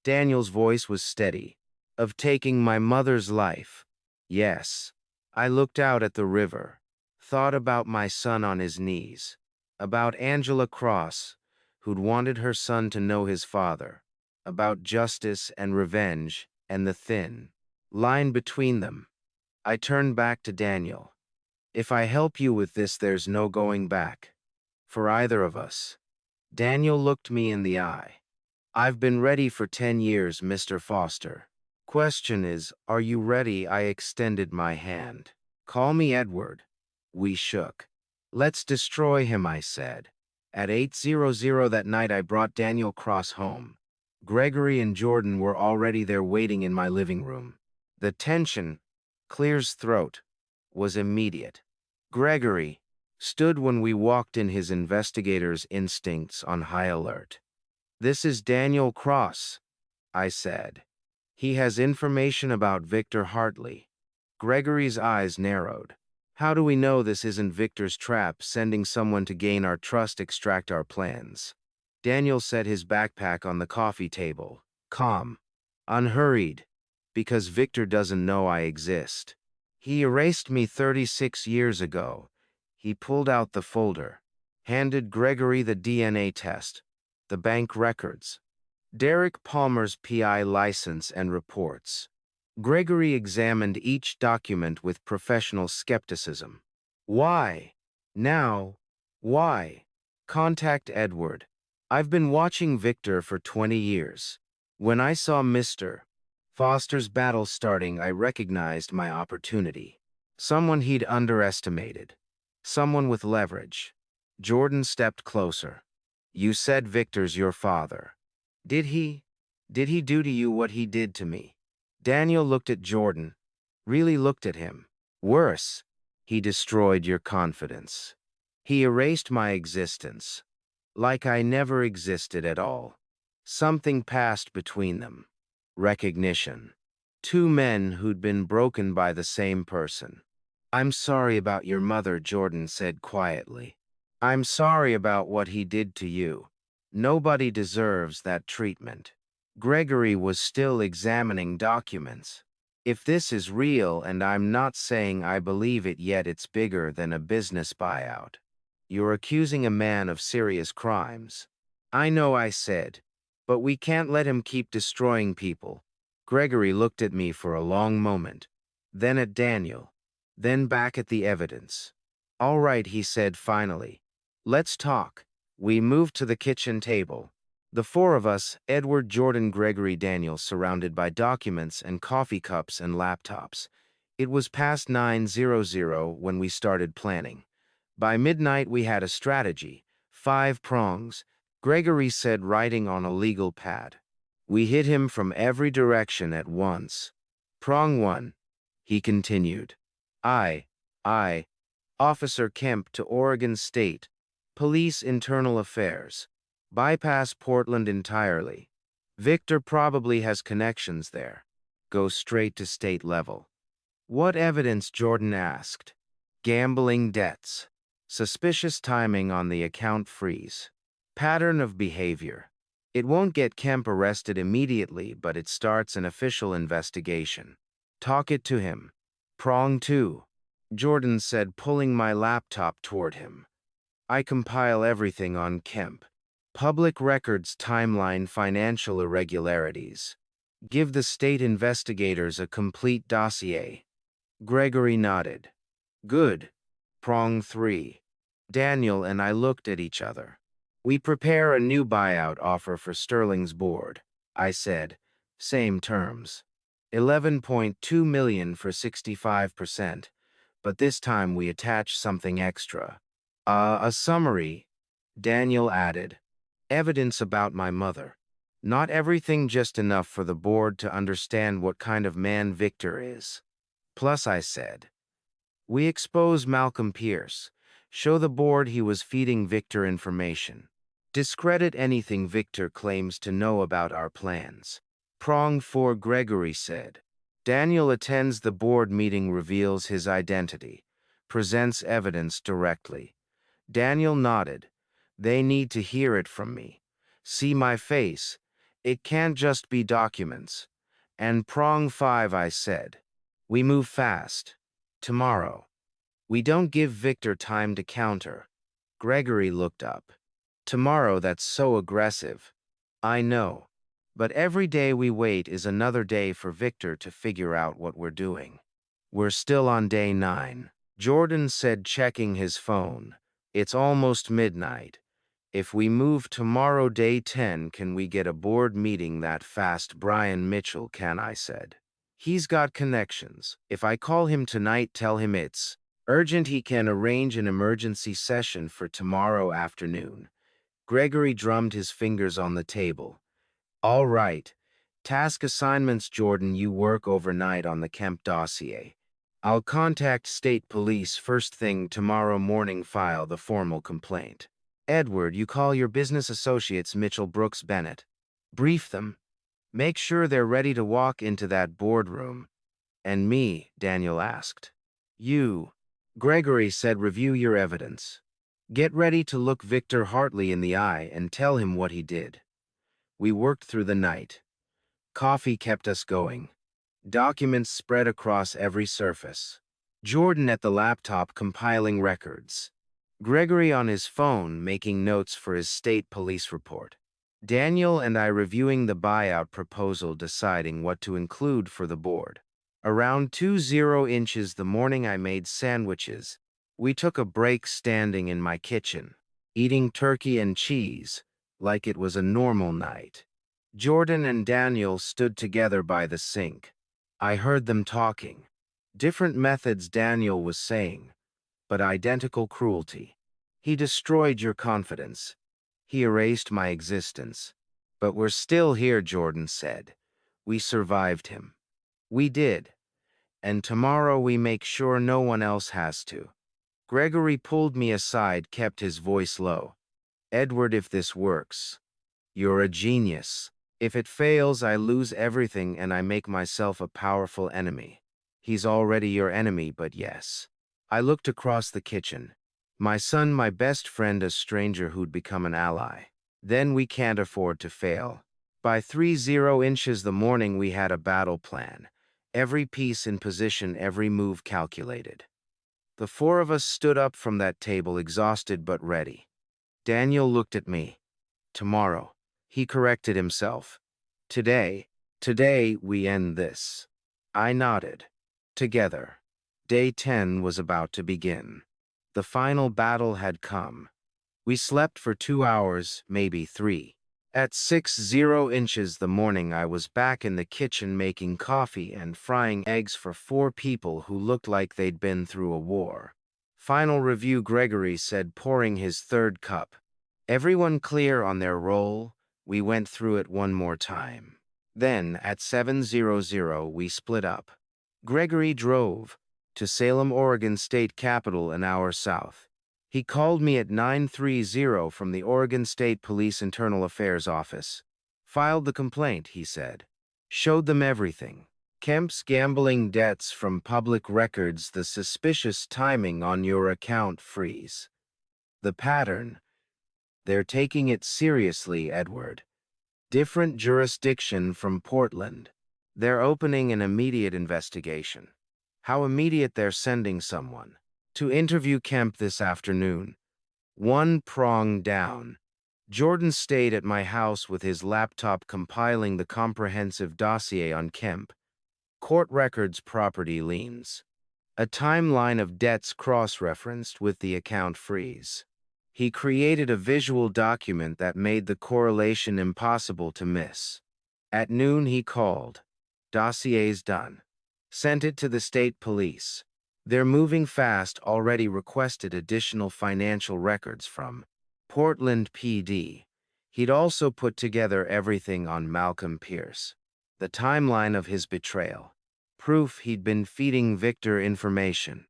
Daniel's voice was steady. Of taking my mother's life. Yes. I looked out at the river, thought about my son on his knees, about Angela Cross, who'd wanted her son to know his father, about justice and revenge and the thin line between them. I turned back to Daniel. If I help you with this, there's no going back. For either of us. Daniel looked me in the eye. I've been ready for 10 years, Mr. Foster. Question is, are you ready? I extended my hand. Call me Edward. We shook. Let's destroy him, I said. At 8:00 that night, I brought Daniel Cross home. Gregory and Jordan were already there waiting in my living room. The tension, Clear's throat, was immediate. Gregory stood when we walked in, his investigator's instincts on high alert. This is Daniel Cross, I said. He has information about Victor Hartley. Gregory's eyes narrowed. How do we know this isn't Victor's trap, sending someone to gain our trust, extract our plans? Daniel set his backpack on the coffee table, calm, unhurried, because Victor doesn't know I exist. He erased me 36 years ago. He pulled out the folder, handed Gregory the DNA test, the bank records, Derek Palmer's PI license and reports. Gregory examined each document with professional skepticism. Why? Now? Why? Contact Edward. I've been watching Victor for 20 years. When I saw Mr. Foster's battle starting, I recognized my opportunity. Someone he'd underestimated. Someone with leverage. Jordan stepped closer. You said Victor's your father. Did he? Did he do to you what he did to me? Daniel looked at Jordan, really looked at him. Worse, he destroyed your confidence. He erased my existence, like I never existed at all. Something passed between them. Recognition. Two men who'd been broken by the same person. I'm sorry about your mother, Jordan said quietly. I'm sorry about what he did to you. Nobody deserves that treatment. Gregory was still examining documents. If this is real, and I'm not saying I believe it yet, it's bigger than a business buyout. You're accusing a man of serious crimes. I know, I said, but we can't let him keep destroying people. Gregory looked at me for a long moment, then at Daniel, then back at the evidence. All right, he said finally. Let's talk. We moved to the kitchen table. The four of us, Edward, Jordan, Gregory, Daniel, surrounded by documents and coffee cups and laptops. It was past 9:00 when we started planning. By midnight, we had a strategy, 5 prongs, Gregory said, writing on a legal pad. We hit him from every direction at once. Prong 1, he continued. I, Officer Kemp to Oregon State, Police Internal Affairs. Bypass Portland entirely. Victor probably has connections there. Go straight to state level. What evidence? Jordan asked. Gambling debts. Suspicious timing on the account freeze. Pattern of behavior. It won't get Kemp arrested immediately, but it starts an official investigation. Talk it to him. Prong 2, Jordan said, pulling my laptop toward him. I compile everything on Kemp. Public records timeline financial irregularities. Give the state investigators a complete dossier. Gregory nodded. Good. Prong 3. Daniel and I looked at each other. We prepare a new buyout offer for Sterling's board, I said. Same terms. 11.2 million for 65%, but this time we attach something extra. A summary, Daniel added. Evidence about my mother. Not everything, just enough for the board to understand what kind of man Victor is. Plus, I said, we expose Malcolm Pierce. Show the board he was feeding Victor information. Discredit anything Victor claims to know about our plans. Prong 4, Gregory said. Daniel attends the board meeting, reveals his identity, presents evidence directly. Daniel nodded. They need to hear it from me. See my face. It can't just be documents. And Prong 5, I said. We move fast. Tomorrow. We don't give Victor time to counter. Gregory looked up. Tomorrow, that's so aggressive. I know. But every day we wait is another day for Victor to figure out what we're doing. We're still on day 9. Jordan said, checking his phone. It's almost midnight. If we move tomorrow, day 10, can we get a board meeting that fast? Brian Mitchell can, I said. He's got connections. If I call him tonight, tell him it's urgent, he can arrange an emergency session for tomorrow afternoon. Gregory drummed his fingers on the table. All right. Task assignments, Jordan, you work overnight on the Kemp dossier. I'll contact state police first thing tomorrow morning, file the formal complaint. Edward, you call your business associates Mitchell, Brooks, Bennett. Brief them. Make sure they're ready to walk into that boardroom. And me, Daniel asked. You, Gregory said, review your evidence. Get ready to look Victor Hartley in the eye and tell him what he did. We worked through the night. Coffee kept us going. Documents spread across every surface. Jordan at the laptop compiling records. Gregory on his phone making notes for his state police report. Daniel and I reviewing the buyout proposal, deciding what to include for the board. Around 20 inches the morning I made sandwiches. We took a break standing in my kitchen, eating turkey and cheese, like it was a normal night. Jordan and Daniel stood together by the sink. I heard them talking. Different methods, Daniel was saying, but identical cruelty. He destroyed your confidence. He erased my existence. But we're still here, Jordan said. We survived him. We did. And tomorrow we make sure no one else has to. Gregory pulled me aside, kept his voice low. Edward, if this works, you're a genius. If it fails, I lose everything and I make myself a powerful enemy. He's already your enemy, but yes. I looked across the kitchen. My son, my best friend, a stranger who'd become an ally. Then we can't afford to fail. By 30 inches the morning we had a battle plan. Every piece in position, every move calculated. The 4 of us stood up from that table, exhausted but ready. Daniel looked at me. Tomorrow. He corrected himself. Today we end this. I nodded. Together. Day 10 was about to begin. The final battle had come. We slept for 2 hours, maybe 3. At 60 inches the morning I was back in the kitchen making coffee and frying eggs for 4 people who looked like they'd been through a war. Final review, Gregory said, pouring his 3rd cup. Everyone clear on their role? We went through it one more time. Then, at 7:00, we split up. Gregory drove to Salem, Oregon State Capitol, an hour south. He called me at 9:30 from the Oregon State Police Internal Affairs Office. Filed the complaint, he said. Showed them everything. Kemp's gambling debts from public records, the suspicious timing on your account freeze. The pattern. They're taking it seriously, Edward. Different jurisdiction from Portland. They're opening an immediate investigation. How immediate? They're sending someone to interview Kemp this afternoon. 1 prong down. Jordan stayed at my house with his laptop compiling the comprehensive dossier on Kemp, court records, property liens, a timeline of debts cross-referenced with the account freeze. He created a visual document that made the correlation impossible to miss. At noon he called. Dossier's done. Sent it to the state police. They're moving fast, already requested additional financial records from Portland PD. He'd also put together everything on Malcolm Pierce. The timeline of his betrayal. Proof he'd been feeding Victor information.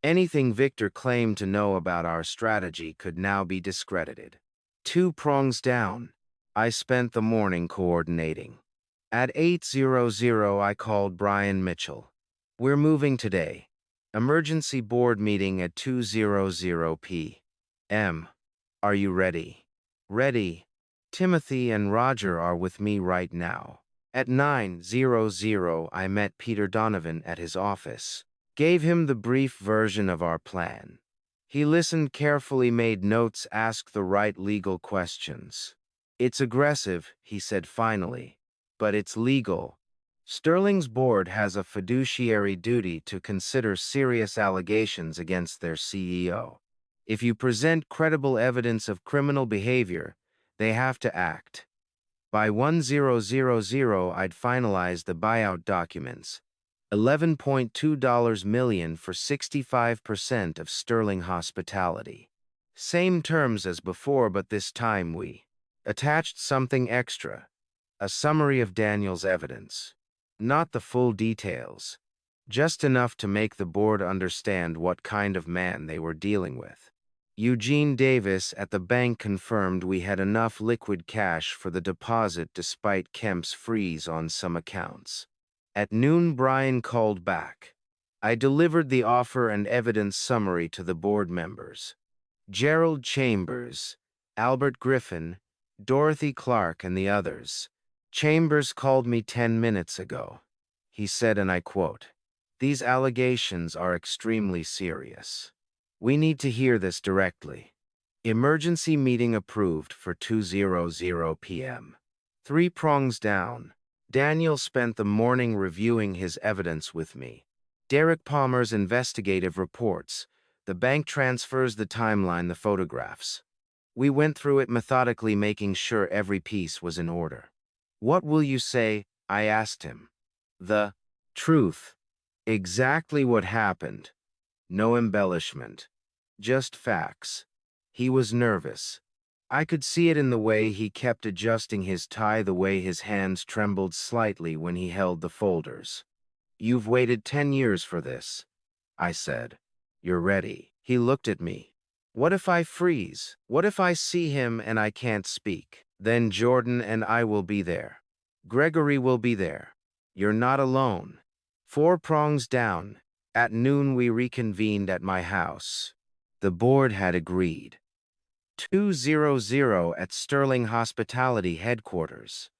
Anything Victor claimed to know about our strategy could now be discredited. 2 prongs down. I spent the morning coordinating. At 8:00 I called Brian Mitchell. We're moving today. Emergency board meeting at 2:00 p.m. Are you ready? Ready. Timothy and Roger are with me right now. At 9:00 I met Peter Donovan at his office. Gave him the brief version of our plan. He listened carefully, made notes, asked the right legal questions. It's aggressive, he said finally, but it's legal. Sterling's board has a fiduciary duty to consider serious allegations against their CEO. If you present credible evidence of criminal behavior, they have to act. By 10:00 I'd finalized the buyout documents. $11.2 million for 65% of Sterling Hospitality. Same terms as before, but this time we attached something extra, a summary of Daniel's evidence. Not the full details, just enough to make the board understand what kind of man they were dealing with. Eugene Davis at the bank confirmed we had enough liquid cash for the deposit despite Kemp's freeze on some accounts. At noon, Brian called back. I delivered the offer and evidence summary to the board members. Gerald Chambers, Albert Griffin, Dorothy Clark, and the others. Chambers called me 10 minutes ago. He said, and I quote, "These allegations are extremely serious. We need to hear this directly." Emergency meeting approved for 2:00 p.m. 3 prongs down. Daniel spent the morning reviewing his evidence with me. Derek Palmer's investigative reports, the bank transfers, the timeline, the photographs. We went through it methodically, making sure every piece was in order. "What will you say?" I asked him. "The truth. Exactly what happened. No embellishment. Just facts." He was nervous. I could see it in the way he kept adjusting his tie, the way his hands trembled slightly when he held the folders. "You've waited 10 years for this," I said. "You're ready." He looked at me. "What if I freeze? What if I see him and I can't speak? Then Jordan and I will be there. Gregory will be there. You're not alone." 4 prongs down. At noon we reconvened at my house. The board had agreed. 2:00 at Sterling Hospitality headquarters.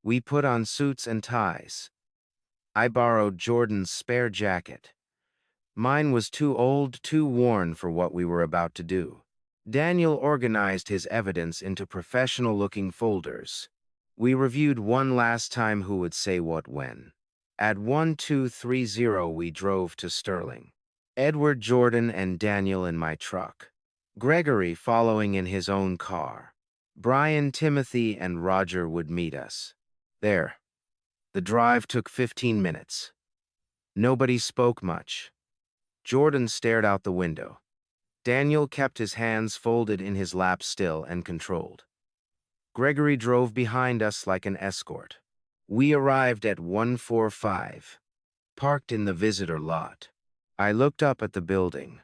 We put on suits and ties. I borrowed Jordan's spare jacket. Mine was too old, too worn for what we were about to do. Daniel organized his evidence into professional-looking folders. We reviewed one last time who would say what when. At 12:30 we drove to Sterling. Edward, Jordan, and Daniel in my truck. Gregory following in his own car. Brian, Timothy, and Roger would meet us. There. The drive took 15 minutes. Nobody spoke much. Jordan stared out the window. Daniel kept his hands folded in his lap, still and controlled. Gregory drove behind us like an escort. We arrived at 145, parked in the visitor lot. I looked up at the building.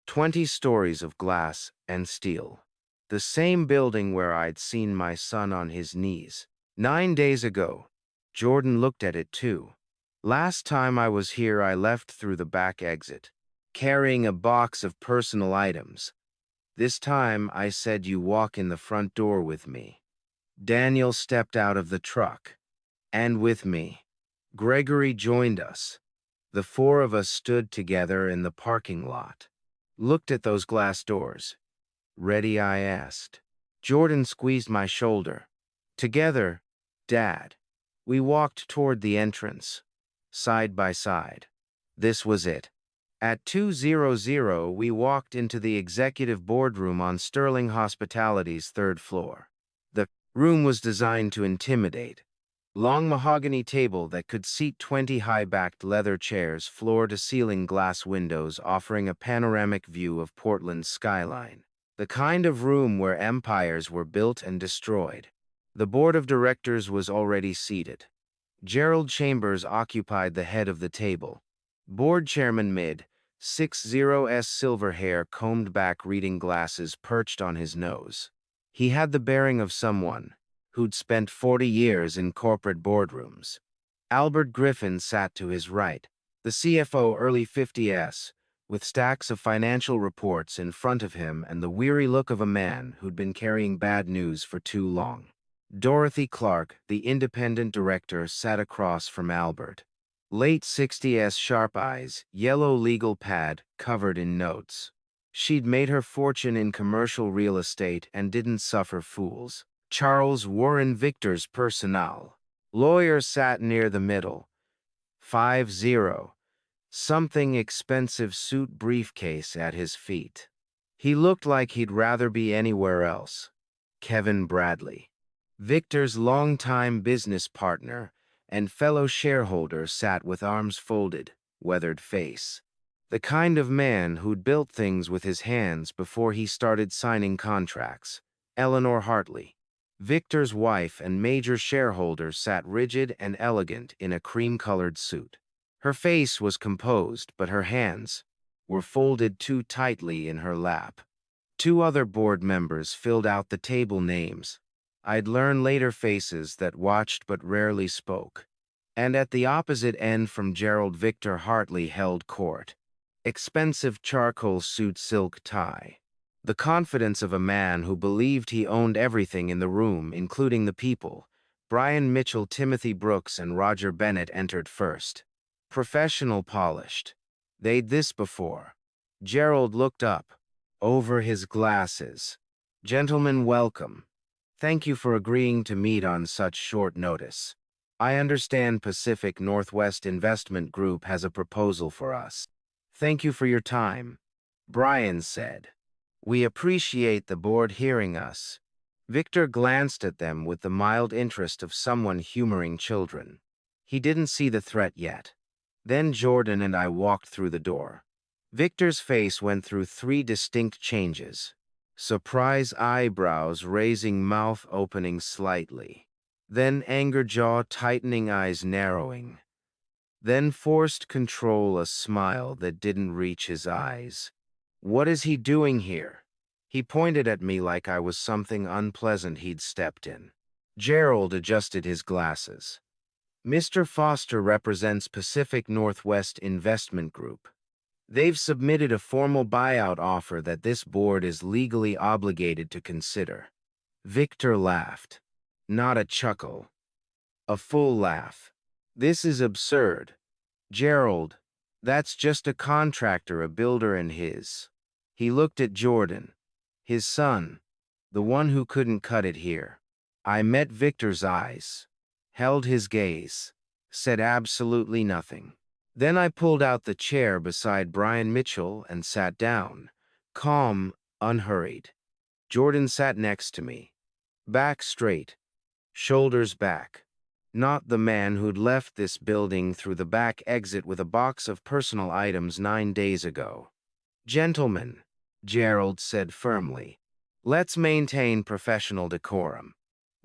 20 stories of glass and steel. The same building where I'd seen my son on his knees 9 days ago. Jordan looked at it too. "Last time I was here, I left through the back exit, carrying a box of personal items. This time, I said you walk in the front door with me." Daniel stepped out of the truck. And with me, Gregory joined us. The 4 of us stood together in the parking lot. Looked at those glass doors. "Ready?" I asked. Jordan squeezed my shoulder. Together, Dad. We walked toward the entrance, side by side. This was it. At 200, we walked into the executive boardroom on Sterling Hospitality's third floor. The room was designed to intimidate. Long mahogany table that could seat 20 high-backed leather chairs, floor-to-ceiling glass windows offering a panoramic view of Portland's skyline. The kind of room where empires were built and destroyed. The board of directors was already seated. Gerald Chambers occupied the head of the table. Board chairman mid, 60s silver hair combed back, reading glasses perched on his nose. He had the bearing of someone who'd spent 40 years in corporate boardrooms. Albert Griffin sat to his right, the CFO, early 50s, with stacks of financial reports in front of him and the weary look of a man who'd been carrying bad news for too long. Dorothy Clark, the independent director, sat across from Albert. Late 60s, sharp eyes, yellow legal pad covered in notes. She'd made her fortune in commercial real estate and didn't suffer fools. Charles Warren Victor's personnel. Lawyer sat near the middle. 50. Something expensive suit briefcase at his feet. He looked like he'd rather be anywhere else. Kevin Bradley. Victor's longtime business partner and fellow shareholder, sat with arms folded, weathered face. The kind of man who'd built things with his hands before he started signing contracts. Eleanor Hartley. Victor's wife and major shareholder, sat rigid and elegant in a cream-colored suit. Her face was composed, but her hands were folded too tightly in her lap. Two other board members filled out the table names. I'd learn later, faces that watched but rarely spoke. And at the opposite end from Gerald, Victor Hartley held court. Expensive charcoal suit, silk tie. The confidence of a man who believed he owned everything in the room, including the people. Brian Mitchell, Timothy Brooks, and Roger Bennett entered first. Professional, polished. They'd this before. Gerald looked up, over his glasses. Gentlemen, welcome. Thank you for agreeing to meet on such short notice. I understand Pacific Northwest Investment Group has a proposal for us. Thank you for your time, Brian said. We appreciate the board hearing us. Victor glanced at them with the mild interest of someone humoring children. He didn't see the threat yet. Then Jordan and I walked through the door. Victor's face went through 3 distinct changes. Surprise, eyebrows raising, mouth opening slightly. Then anger, jaw tightening, eyes narrowing. Then forced control, a smile that didn't reach his eyes. What is he doing here? He pointed at me like I was something unpleasant he'd stepped in. Gerald adjusted his glasses. Mr. Foster represents Pacific Northwest Investment Group. They've submitted a formal buyout offer that this board is legally obligated to consider. Victor laughed. Not a chuckle. A full laugh. This is absurd. Gerald, that's just a contractor, a builder, and his. He looked at Jordan. His son, the one who couldn't cut it here. I met Victor's eyes, held his gaze, said absolutely nothing. Then I pulled out the chair beside Brian Mitchell and sat down, calm, unhurried. Jordan sat next to me, back straight, shoulders back. Not the man who'd left this building through the back exit with a box of personal items 9 days ago. Gentlemen, Gerald said firmly, let's maintain professional decorum.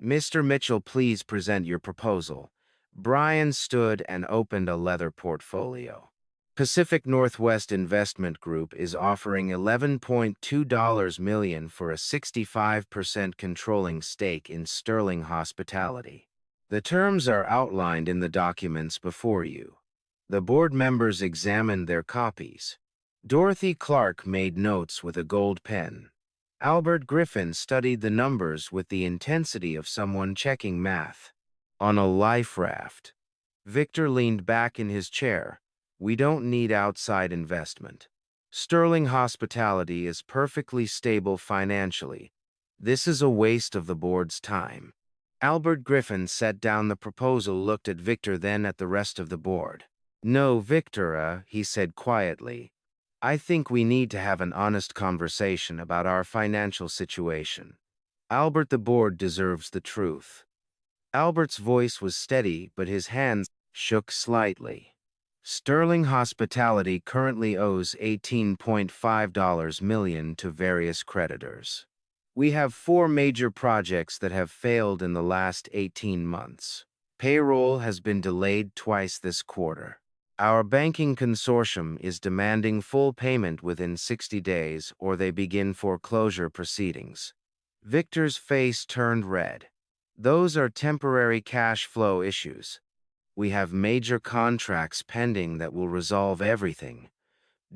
Mr. Mitchell, please present your proposal. Brian stood and opened a leather portfolio. Pacific Northwest Investment Group is offering $11.2 million for a 65% controlling stake in Sterling Hospitality. The terms are outlined in the documents before you. The board members examined their copies. Dorothy Clark made notes with a gold pen. Albert Griffin studied the numbers with the intensity of someone checking math on a life raft. Victor leaned back in his chair. We don't need outside investment. Sterling Hospitality is perfectly stable financially. This is a waste of the board's time. Albert Griffin set down the proposal, looked at Victor, then at the rest of the board. No, Victor, he said quietly. I think we need to have an honest conversation about our financial situation. Albert, the board deserves the truth. Albert's voice was steady, but his hands shook slightly. Sterling Hospitality currently owes $18.5 million to various creditors. We have 4 major projects that have failed in the last 18 months. Payroll has been delayed twice this quarter. Our banking consortium is demanding full payment within 60 days or they begin foreclosure proceedings. Victor's face turned red. Those are temporary cash flow issues. We have major contracts pending that will resolve everything.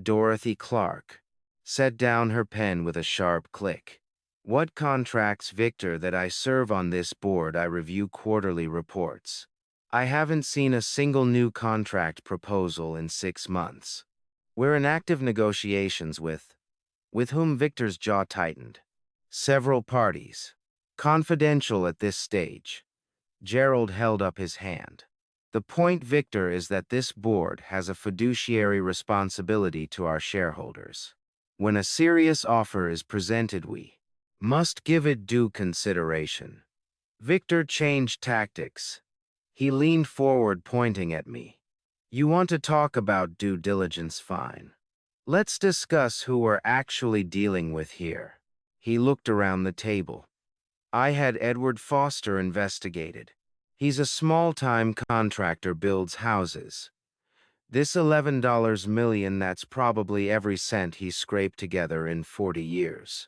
Dorothy Clark set down her pen with a sharp click. What contracts, Victor? That I serve on this board. I review quarterly reports. I haven't seen a single new contract proposal in 6 months. We're in active negotiations with whom? Victor's jaw tightened. Several parties. Confidential at this stage. Gerald held up his hand. The point, Victor, is that this board has a fiduciary responsibility to our shareholders. When a serious offer is presented, we must give it due consideration. Victor changed tactics. He leaned forward, pointing at me. You want to talk about due diligence? Fine. Let's discuss who we're actually dealing with here. He looked around the table. I had Edward Foster investigated. He's a small-time contractor, builds houses. This $11 million, that's probably every cent he scraped together in 40 years.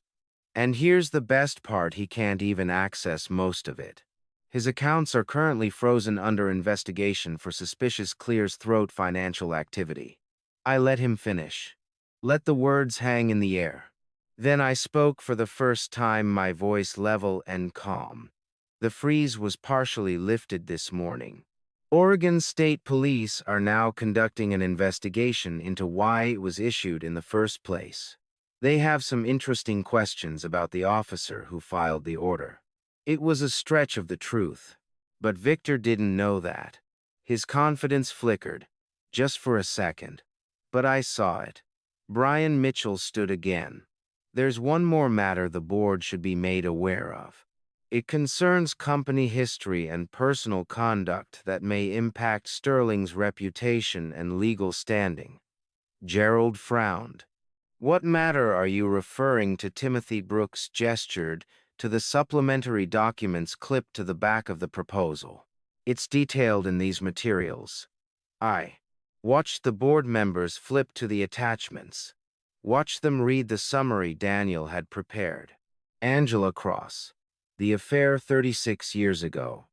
And here's the best part, he can't even access most of it. His accounts are currently frozen under investigation for suspicious clear-throat financial activity. I let him finish. Let the words hang in the air. Then I spoke for the first time, my voice level and calm. The freeze was partially lifted this morning. Oregon State Police are now conducting an investigation into why it was issued in the first place. They have some interesting questions about the officer who filed the order. It was a stretch of the truth, but Victor didn't know that. His confidence flickered, just for a second. But I saw it. Brian Mitchell stood again. There's one more matter the board should be made aware of. It concerns company history and personal conduct that may impact Sterling's reputation and legal standing. Gerald frowned. What matter are you referring to? Timothy Brooks gestured to the supplementary documents clipped to the back of the proposal. It's detailed in these materials. I watched the board members flip to the attachments. Watch them read the summary Daniel had prepared. Angela Cross. The affair 36 years ago.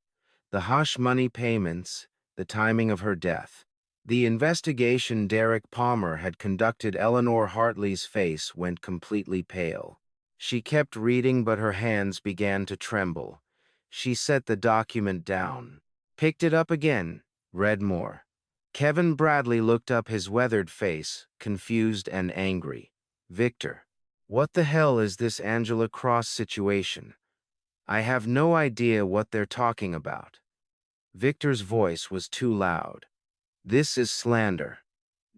The hush money payments, the timing of her death. The investigation Derek Palmer had conducted. Eleanor Hartley's face went completely pale. She kept reading, but her hands began to tremble. She set the document down, picked it up again, read more. Kevin Bradley looked up, his weathered face, confused and angry. Victor, what the hell is this Angela Cross situation? I have no idea what they're talking about. Victor's voice was too loud. This is slander.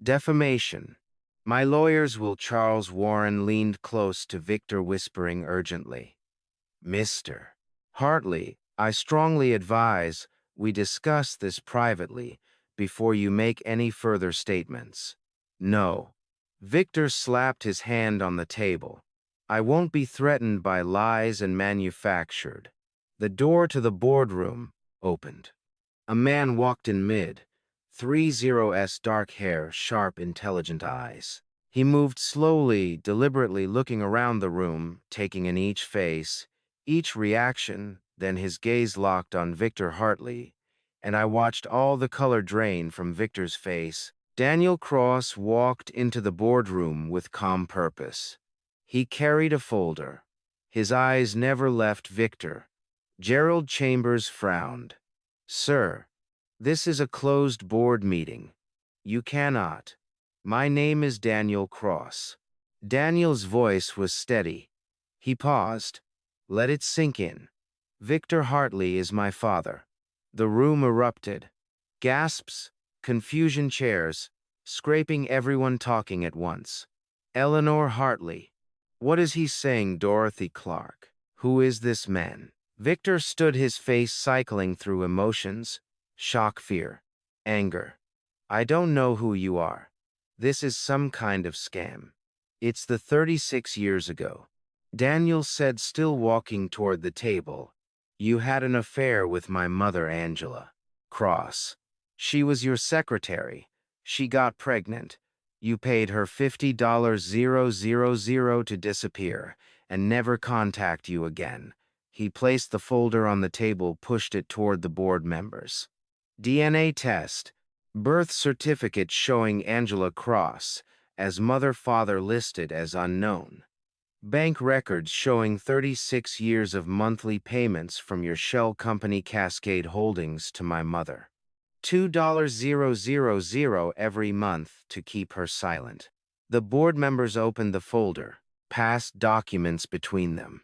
Defamation. My lawyers will. Charles Warren leaned close to Victor, whispering urgently. Mr. Hartley, I strongly advise we discuss this privately before you make any further statements. No. Victor slapped his hand on the table. I won't be threatened by lies and manufactured. The door to the boardroom opened. A man walked in mid. 30's dark hair, sharp, intelligent eyes. He moved slowly, deliberately, looking around the room, taking in each face, each reaction, then his gaze locked on Victor Hartley, and I watched all the color drain from Victor's face. Daniel Cross walked into the boardroom with calm purpose. He carried a folder. His eyes never left Victor. Gerald Chambers frowned. Sir, this is a closed board meeting. You cannot. My name is Daniel Cross. Daniel's voice was steady. He paused. Let it sink in. Victor Hartley is my father. The room erupted. Gasps, confusion chairs, scraping everyone talking at once. Eleanor Hartley. What is he saying, Dorothy Clark? Who is this man? Victor stood, his face cycling through emotions, shock, fear, anger. I don't know who you are. This is some kind of scam. It's the 36 years ago. Daniel said, still walking toward the table. You had an affair with my mother, Angela Cross. She was your secretary. She got pregnant. You paid her $50,000 to disappear and never contact you again. He placed the folder on the table, pushed it toward the board members. DNA test. Birth certificate showing Angela Cross as mother-father listed as unknown. Bank records showing 36 years of monthly payments from your shell company Cascade Holdings to my mother. $2,000 every month to keep her silent. The board members opened the folder, passed documents between them.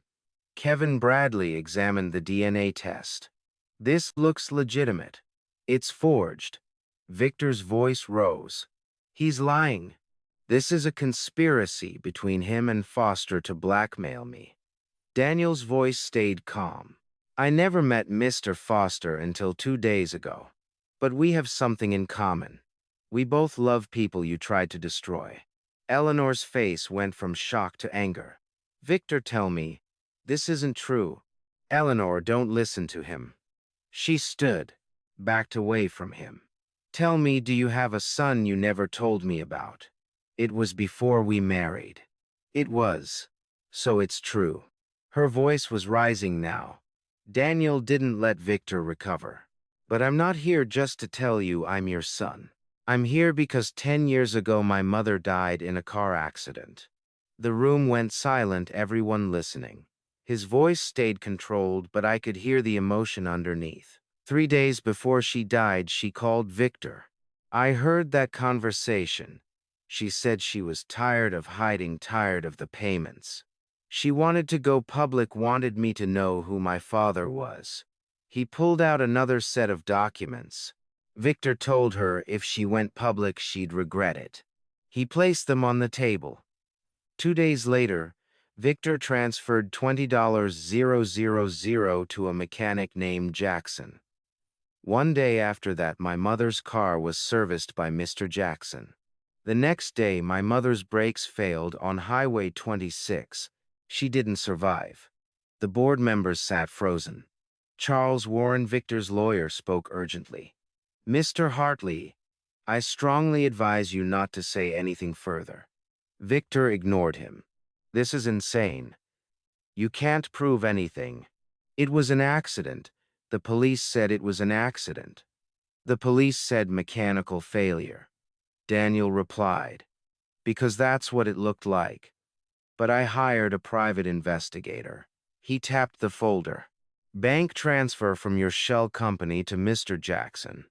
Kevin Bradley examined the DNA test. This looks legitimate. It's forged. Victor's voice rose. He's lying. This is a conspiracy between him and Foster to blackmail me. Daniel's voice stayed calm. I never met Mr. Foster until 2 days ago. But we have something in common. We both love people you tried to destroy. Eleanor's face went from shock to anger. Victor, tell me, this isn't true. Eleanor, don't listen to him. She stood, backed away from him. Tell me, do you have a son you never told me about? It was before we married. It was. So it's true. Her voice was rising now. Daniel didn't let Victor recover. But I'm not here just to tell you I'm your son. I'm here because 10 years ago my mother died in a car accident. The room went silent, everyone listening. His voice stayed controlled, but I could hear the emotion underneath. 3 days before she died, she called Victor. I heard that conversation. She said she was tired of hiding, tired of the payments. She wanted to go public, wanted me to know who my father was. He pulled out another set of documents. Victor told her if she went public, she'd regret it. He placed them on the table. 2 days later, Victor transferred $20,000 to a mechanic named Jackson. 1 day after that, my mother's car was serviced by Mr. Jackson. The next day, my mother's brakes failed on Highway 26. She didn't survive. The board members sat frozen. Charles Warren, Victor's lawyer, spoke urgently. Mr. Hartley, I strongly advise you not to say anything further. Victor ignored him. This is insane. You can't prove anything. It was an accident. The police said it was an accident. The police said mechanical failure. Daniel replied, because that's what it looked like. But I hired a private investigator. He tapped the folder. Bank transfer from your shell company to Mr. Jackson.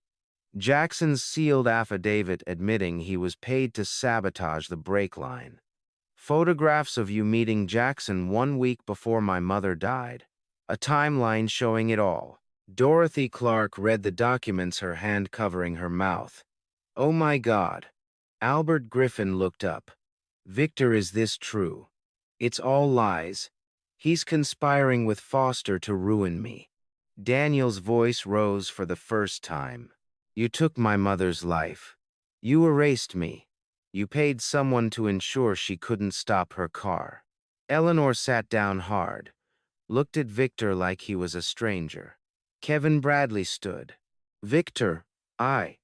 Jackson's sealed affidavit admitting he was paid to sabotage the brake line. Photographs of you meeting Jackson 1 week before my mother died. A timeline showing it all. Dorothy Clark read the documents, her hand covering her mouth. Oh my God. Albert Griffin looked up. Victor, is this true? It's all lies. He's conspiring with Foster to ruin me. Daniel's voice rose for the first time. You took my mother's life. You erased me. You paid someone to ensure she couldn't stop her car. Eleanor sat down hard, looked at Victor like he was a stranger. Kevin Bradley stood. Victor, I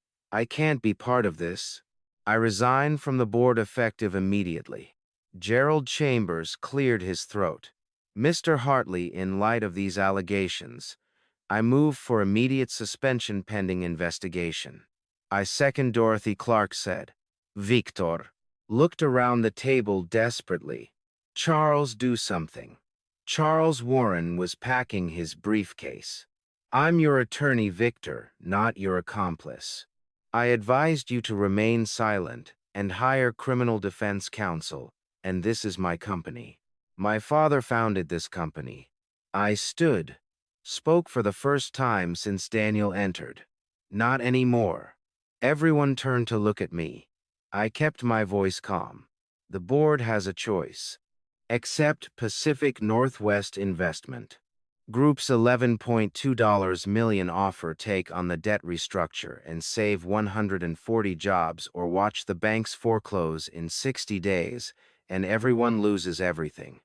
can't be part of this. I resign from the board effective immediately. Gerald Chambers cleared his throat. Mr. Hartley, in light of these allegations, I move for immediate suspension pending investigation. I second, Dorothy Clark said. Victor looked around the table desperately. Charles, do something. Charles Warren was packing his briefcase. I'm your attorney, Victor, not your accomplice. I advised you to remain silent and hire criminal defense counsel, and this is my company. My father founded this company. I stood, spoke for the first time since Daniel entered. Not anymore. Everyone turned to look at me. I kept my voice calm. The board has a choice. Accept Pacific Northwest Investment Group's $11.2 million offer, take on the debt restructure and save 140 jobs, or watch the banks foreclose in 60 days and everyone loses everything.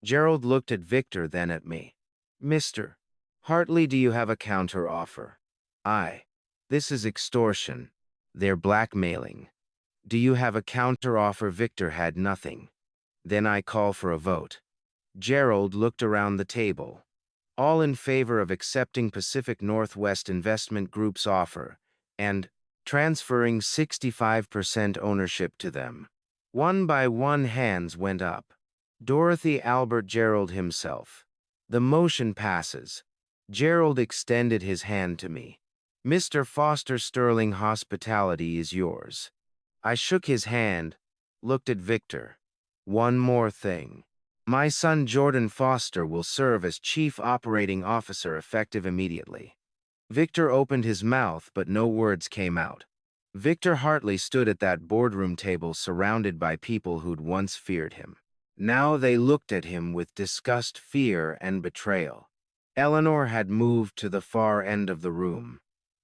Gerald looked at Victor, then at me. Mr. Hartley, do you have a counter offer? This is extortion. They're blackmailing. Do you have a counter offer? Victor had nothing. Then I call for a vote. Gerald looked around the table. All in favor of accepting Pacific Northwest Investment Group's offer and transferring 65% ownership to them. One by one, hands went up. Dorothy, Albert, Gerald himself. The motion passes. Gerald extended his hand to me. Mr. Foster, Sterling Hospitality is yours. I shook his hand, looked at Victor. One more thing. My son Jordan Foster will serve as Chief Operating Officer effective immediately. Victor opened his mouth, but no words came out. Victor Hartley stood at that boardroom table surrounded by people who'd once feared him. Now they looked at him with disgust, fear, and betrayal. Eleanor had moved to the far end of the room.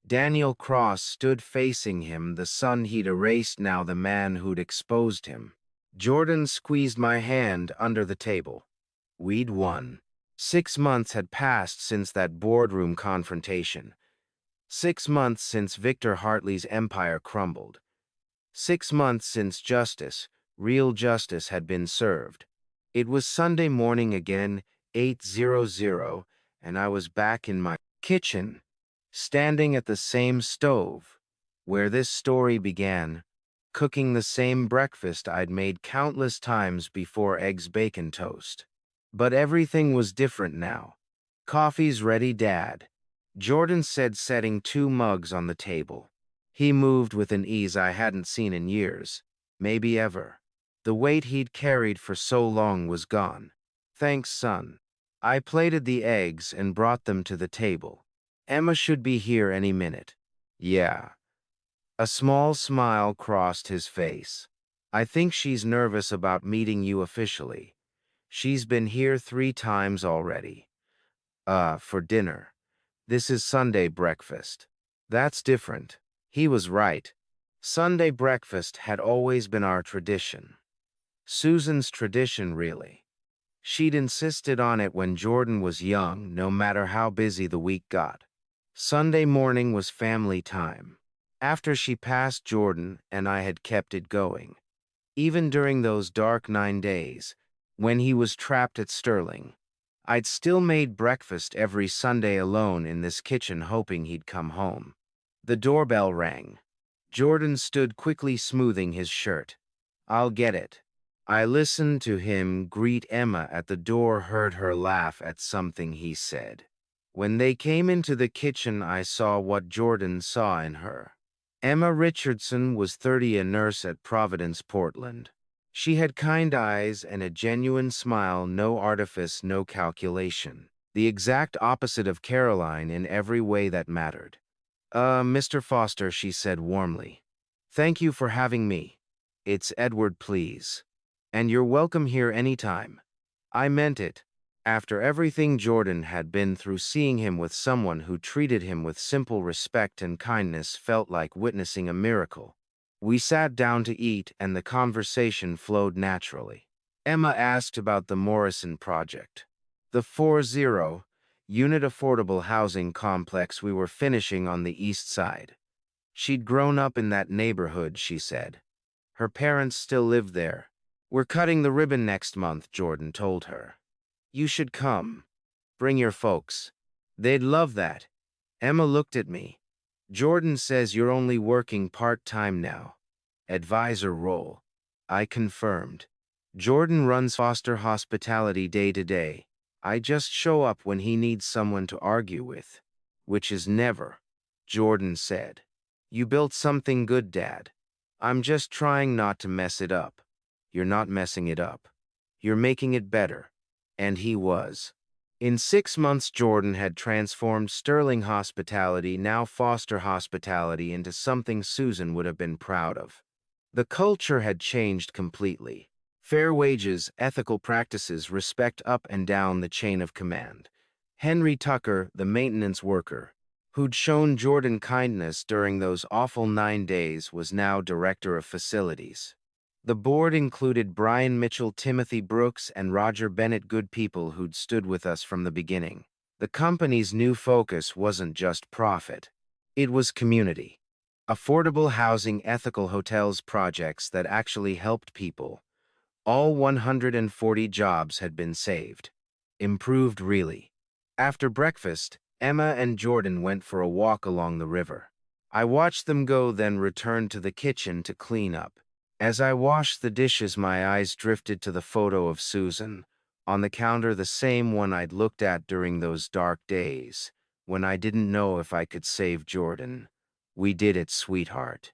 Daniel Cross stood facing him, the son he'd erased, now the man who'd exposed him. Jordan squeezed my hand under the table. We'd won. 6 months had passed since that boardroom confrontation. 6 months since Victor Hartley's empire crumbled. 6 months since justice, real justice, had been served. It was Sunday morning again, 8:00, and I was back in my kitchen, standing at the same stove where this story began, cooking the same breakfast I'd made countless times before: eggs, bacon, toast. But everything was different now. Coffee's ready, Dad, Jordan said, setting 2 mugs on the table. He moved with an ease I hadn't seen in years, maybe ever. The weight he'd carried for so long was gone. Thanks, son. I plated the eggs and brought them to the table. Emma should be here any minute. Yeah. A small smile crossed his face. I think she's nervous about meeting you officially. She's been here 3 times already. For dinner. This is Sunday breakfast. That's different. He was right. Sunday breakfast had always been our tradition. Susan's tradition, really. She'd insisted on it when Jordan was young, no matter how busy the week got. Sunday morning was family time. After she passed, Jordan and I had kept it going. Even during those dark 9 days, when he was trapped at Sterling, I'd still made breakfast every Sunday alone in this kitchen, hoping he'd come home. The doorbell rang. Jordan stood quickly, smoothing his shirt. I'll get it. I listened to him greet Emma at the door, heard her laugh at something he said. When they came into the kitchen, I saw what Jordan saw in her. Emma Richardson was 30, a nurse at Providence, Portland. She had kind eyes and a genuine smile, no artifice, no calculation. The exact opposite of Caroline in every way that mattered. Mr. Foster," she said warmly. "Thank you for having me. It's Edward, please. And you're welcome here anytime." I meant it. After everything Jordan had been through, seeing him with someone who treated him with simple respect and kindness felt like witnessing a miracle. We sat down to eat, and the conversation flowed naturally. Emma asked about the Morrison project, the 40-unit affordable housing complex we were finishing on the east side. She'd grown up in that neighborhood, she said. Her parents still lived there. "We're cutting the ribbon next month," Jordan told her. "You should come. Bring your folks. They'd love that." Emma looked at me. "Jordan says you're only working part-time now." "Advisor role." I confirmed. "Jordan runs Foster Hospitality day to day. I just show up when he needs someone to argue with." "Which is never," Jordan said. "You built something good, Dad. I'm just trying not to mess it up." "You're not messing it up. You're making it better." And he was. In 6 months, Jordan had transformed Sterling Hospitality, now Foster Hospitality, into something Susan would have been proud of. The culture had changed completely. Fair wages, ethical practices, respect up and down the chain of command. Henry Tucker, the maintenance worker, who'd shown Jordan kindness during those awful 9 days, was now director of facilities. The board included Brian Mitchell, Timothy Brooks, and Roger Bennett, good people who'd stood with us from the beginning. The company's new focus wasn't just profit. It was community. Affordable housing, ethical hotels, projects that actually helped people. All 140 jobs had been saved. Improved, really. After breakfast, Emma and Jordan went for a walk along the river. I watched them go, then returned to the kitchen to clean up. As I washed the dishes, my eyes drifted to the photo of Susan, on the counter, the same one I'd looked at during those dark days, when I didn't know if I could save Jordan. "We did it, sweetheart,"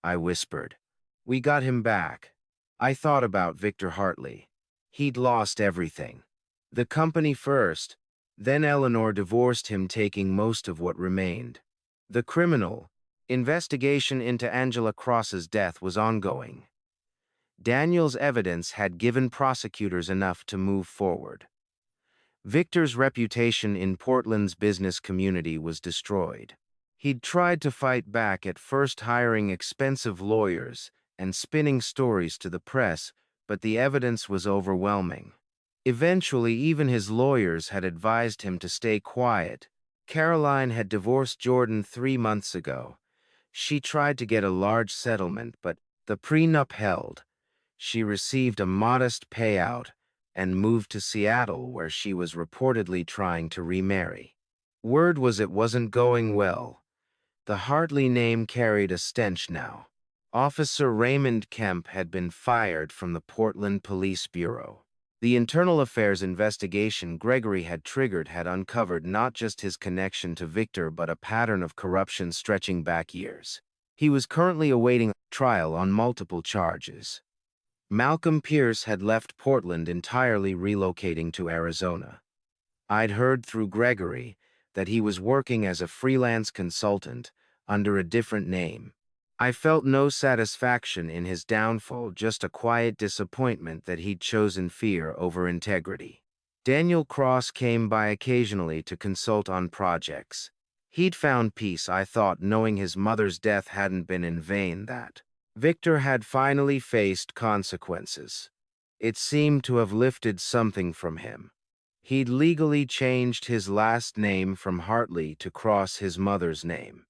I whispered. "We got him back." I thought about Victor Hartley. He'd lost everything. The company first, then Eleanor divorced him, taking most of what remained. The criminal investigation into Angela Cross's death was ongoing. Daniel's evidence had given prosecutors enough to move forward. Victor's reputation in Portland's business community was destroyed. He'd tried to fight back, at first hiring expensive lawyers and spinning stories to the press, but the evidence was overwhelming. Eventually, even his lawyers had advised him to stay quiet. Caroline had divorced Jordan 3 months ago. She tried to get a large settlement, but the prenup held. She received a modest payout and moved to Seattle, where she was reportedly trying to remarry. Word was it wasn't going well. The Hartley name carried a stench now. Officer Raymond Kemp had been fired from the Portland Police Bureau. The internal affairs investigation Gregory had triggered had uncovered not just his connection to Victor, but a pattern of corruption stretching back years. He was currently awaiting trial on multiple charges. Malcolm Pierce had left Portland entirely, relocating to Arizona. I'd heard through Gregory that he was working as a freelance consultant under a different name. I felt no satisfaction in his downfall, just a quiet disappointment that he'd chosen fear over integrity. Daniel Cross came by occasionally to consult on projects. He'd found peace, I thought, knowing his mother's death hadn't been in vain, that Victor had finally faced consequences. It seemed to have lifted something from him. He'd legally changed his last name from Hartley to Cross, his mother's name.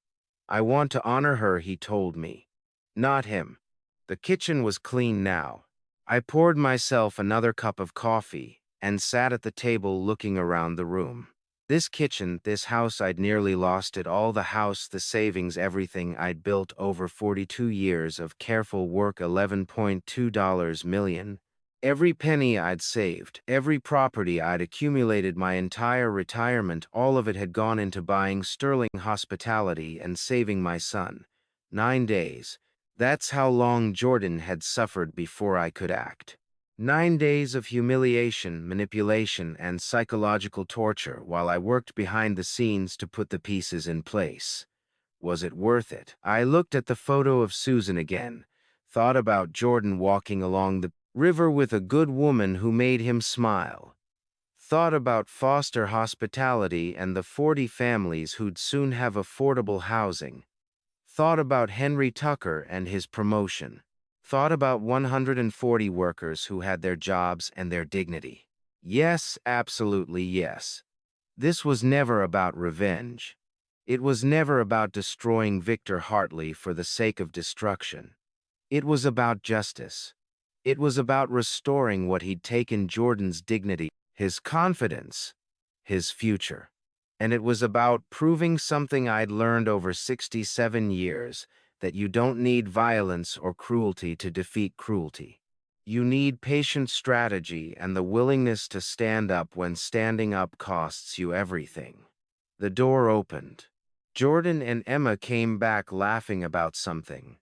"I want to honor her," he told me. Not him. The kitchen was clean now. I poured myself another cup of coffee and sat at the table looking around the room. This kitchen, this house, I'd nearly lost it all. The house, the savings, everything I'd built over 42 years of careful work, $11.2 million. Every penny I'd saved, every property I'd accumulated, my entire retirement, all of it had gone into buying Sterling Hospitality and saving my son. 9 days. That's how long Jordan had suffered before I could act. 9 days of humiliation, manipulation, and psychological torture while I worked behind the scenes to put the pieces in place. Was it worth it? I looked at the photo of Susan again, thought about Jordan walking along the river with a good woman who made him smile, thought about Foster Hospitality and the 40 families who'd soon have affordable housing, thought about Henry Tucker and his promotion, thought about 140 workers who had their jobs and their dignity. Yes, absolutely yes. This was never about revenge. It was never about destroying Victor Hartley for the sake of destruction. It was about justice. It was about restoring what he'd taken: Jordan's dignity, his confidence, his future. And it was about proving something I'd learned over 67 years, that you don't need violence or cruelty to defeat cruelty. You need patient strategy and the willingness to stand up when standing up costs you everything. The door opened. Jordan and Emma came back laughing about something.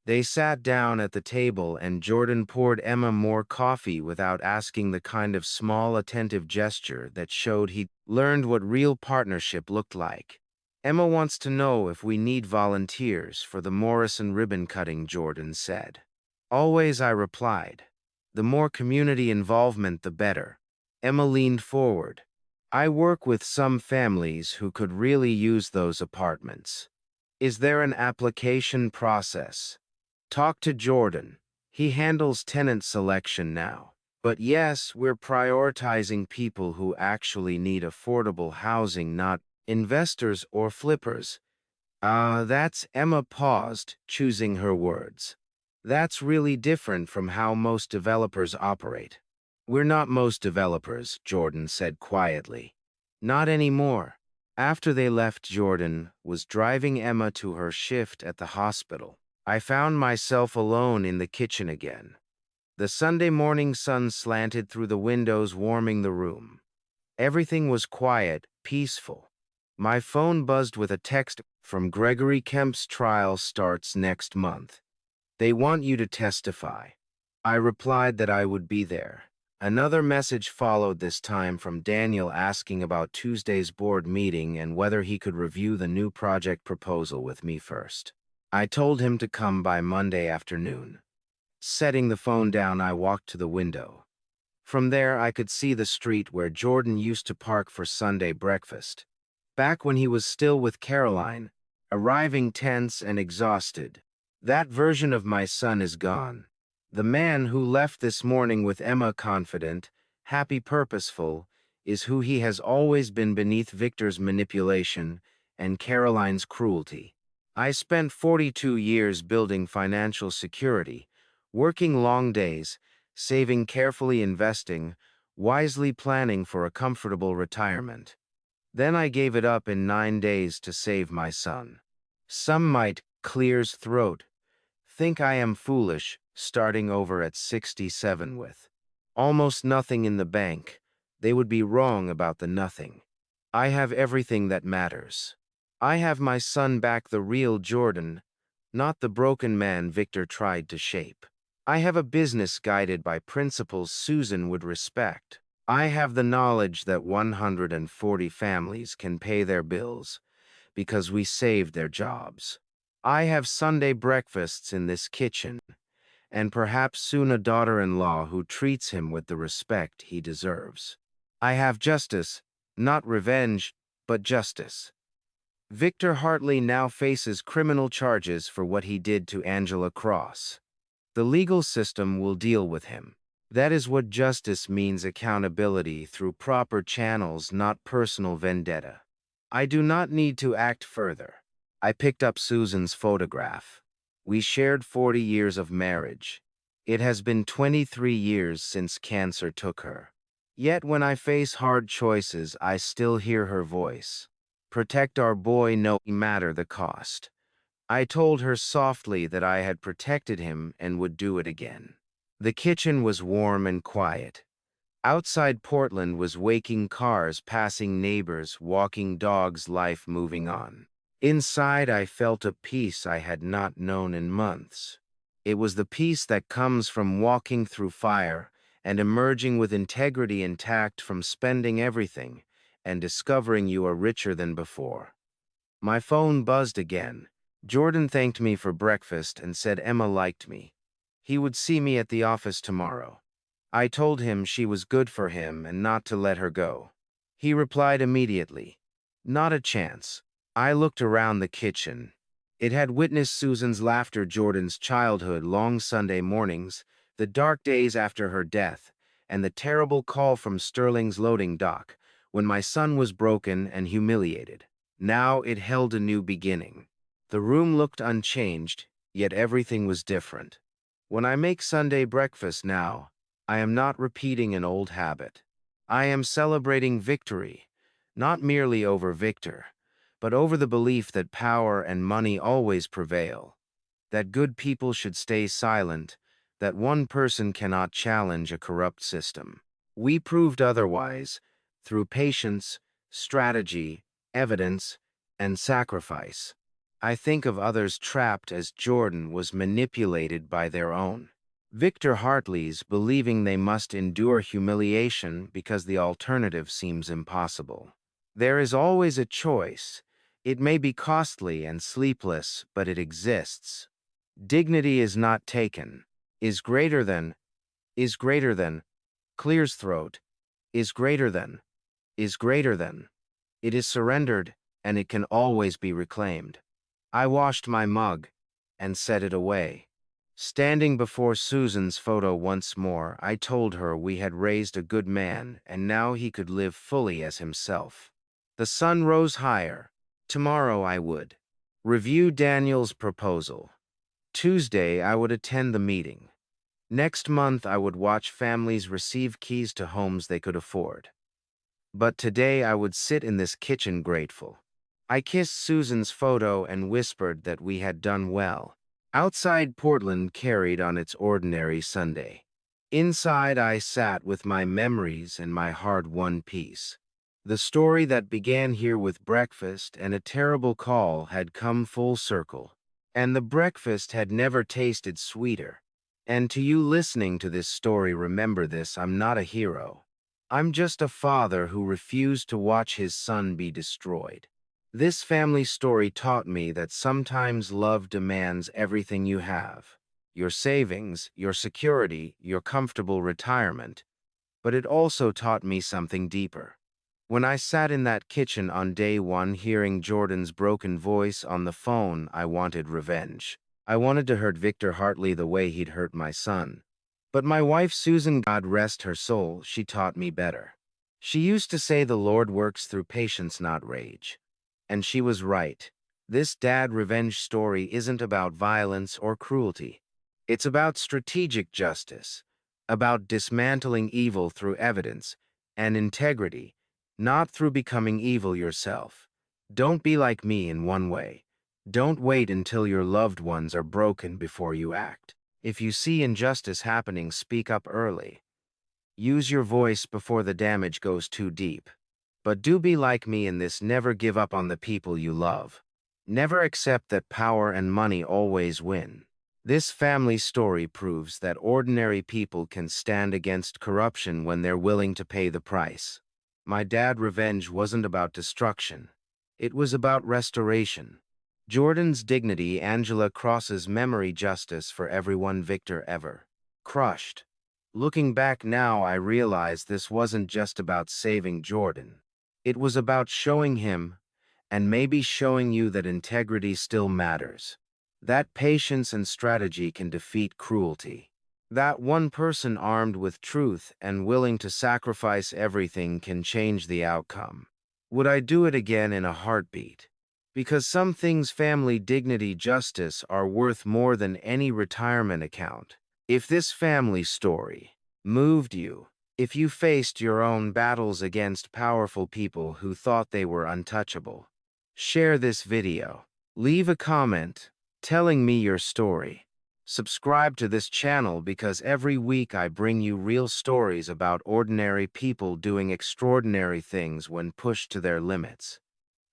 They sat down at the table and Jordan poured Emma more coffee without asking, the kind of small, attentive gesture that showed he'd learned what real partnership looked like. Emma wants to know if we need volunteers for the Morrison ribbon cutting, Jordan said. Always, I replied. The more community involvement, the better. Emma leaned forward. I work with some families who could really use those apartments. Is there an application process? Talk to Jordan. He handles tenant selection now. But yes, we're prioritizing people who actually need affordable housing, not investors or flippers. That's Emma paused, choosing her words. That's really different from how most developers operate. We're not most developers, Jordan said quietly. Not anymore. After they left, Jordan was driving Emma to her shift at the hospital. I found myself alone in the kitchen again. The Sunday morning sun slanted through the windows, warming the room. Everything was quiet, peaceful. My phone buzzed with a text from Gregory Kemp's trial starts next month. They want you to testify. I replied that I would be there. Another message followed, this time from Daniel, asking about Tuesday's board meeting and whether he could review the new project proposal with me first. I told him to come by Monday afternoon. Setting the phone down, I walked to the window. From there, I could see the street where Jordan used to park for Sunday breakfast. Back when he was still with Caroline, arriving tense and exhausted. That version of my son is gone. The man who left this morning with Emma, confident, happy, purposeful, is who he has always been beneath Victor's manipulation and Caroline's cruelty. I spent 42 years building financial security, working long days, saving carefully, investing, wisely planning for a comfortable retirement. Then I gave it up in 9 days to save my son. Some might, clears throat, think I am foolish, starting over at 67 with almost nothing in the bank. They would be wrong about the nothing. I have everything that matters. I have my son back, the real Jordan, not the broken man Victor tried to shape. I have a business guided by principles Susan would respect. I have the knowledge that 140 families can pay their bills because we saved their jobs. I have Sunday breakfasts in this kitchen, and perhaps soon a daughter-in-law who treats him with the respect he deserves. I have justice, not revenge, but justice. Victor Hartley now faces criminal charges for what he did to Angela Cross. The legal system will deal with him. That is what justice means: accountability through proper channels, not personal vendetta. I do not need to act further. I picked up Susan's photograph. We shared 40 years of marriage. It has been 23 years since cancer took her. Yet when I face hard choices, I still hear her voice. Protect our boy, no matter the cost. I told her softly that I had protected him and would do it again. The kitchen was warm and quiet. Outside, Portland was waking, cars passing, neighbors walking, dogs, life moving on. Inside, I felt a peace I had not known in months. It was the peace that comes from walking through fire and emerging with integrity intact, from spending everything and discovering you are richer than before. My phone buzzed again. Jordan thanked me for breakfast and said Emma liked me. He would see me at the office tomorrow. I told him she was good for him and not to let her go. He replied immediately, "Not a chance." I looked around the kitchen. It had witnessed Susan's laughter, Jordan's childhood, long Sunday mornings, the dark days after her death, and the terrible call from Sterling's loading dock when my son was broken and humiliated. Now it held a new beginning. The room looked unchanged, yet everything was different. When I make Sunday breakfast now, I am not repeating an old habit. I am celebrating victory, not merely over Victor, but over the belief that power and money always prevail, that good people should stay silent, that one person cannot challenge a corrupt system. We proved otherwise through patience, strategy, evidence, and sacrifice. I think of others trapped as Jordan was manipulated by their own. Victor Hartley's believing they must endure humiliation because the alternative seems impossible. There is always a choice. It may be costly and sleepless, but it exists. Dignity is not taken, is greater than, is greater than, clears throat, is greater than, is greater than. It is surrendered, and it can always be reclaimed. I washed my mug and set it away. Standing before Susan's photo once more, I told her we had raised a good man and now he could live fully as himself. The sun rose higher. Tomorrow I would review Daniel's proposal. Tuesday I would attend the meeting. Next month I would watch families receive keys to homes they could afford. But today I would sit in this kitchen grateful. I kissed Susan's photo and whispered that we had done well. Outside, Portland carried on its ordinary Sunday. Inside, I sat with my memories and my hard-won peace. The story that began here with breakfast and a terrible call had come full circle, and the breakfast had never tasted sweeter. And to you listening to this story, remember this: I'm not a hero. I'm just a father who refused to watch his son be destroyed. This family story taught me that sometimes love demands everything you have: your savings, your security, your comfortable retirement. But it also taught me something deeper. When I sat in that kitchen on day one hearing Jordan's broken voice on the phone, I wanted revenge. I wanted to hurt Victor Hartley the way he'd hurt my son. But my wife Susan, God rest her soul, she taught me better. She used to say the Lord works through patience, not rage. And she was right. This dad revenge story isn't about violence or cruelty. It's about strategic justice, about dismantling evil through evidence and integrity, not through becoming evil yourself. Don't be like me in one way. Don't wait until your loved ones are broken before you act. If you see injustice happening, speak up early. Use your voice before the damage goes too deep. But do be like me in this: never give up on the people you love. Never accept that power and money always win. This family story proves that ordinary people can stand against corruption when they're willing to pay the price. My dad revenge wasn't about destruction. It was about restoration. Jordan's dignity, Angela Cross's memory, justice for everyone Victor ever crushed. Looking back now, I realize this wasn't just about saving Jordan. It was about showing him, and maybe showing you, that integrity still matters. That patience and strategy can defeat cruelty. That one person armed with truth and willing to sacrifice everything can change the outcome. Would I do it again? In a heartbeat. Because some things, family, dignity, justice, are worth more than any retirement account. If this family story moved you, if you faced your own battles against powerful people who thought they were untouchable, share this video. Leave a comment telling me your story. Subscribe to this channel because every week I bring you real stories about ordinary people doing extraordinary things when pushed to their limits.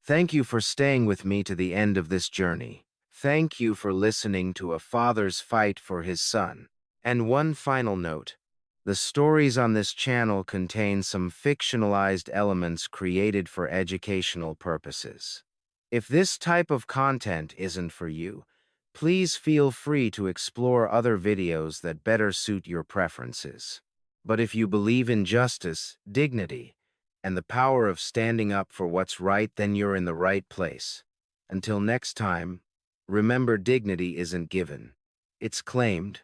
Thank you for staying with me to the end of this journey. Thank you for listening to a father's fight for his son. And one final note: the stories on this channel contain some fictionalized elements created for educational purposes. If this type of content isn't for you, please feel free to explore other videos that better suit your preferences. But if you believe in justice, dignity, and the power of standing up for what's right, then you're in the right place. Until next time, remember, dignity isn't given, it's claimed.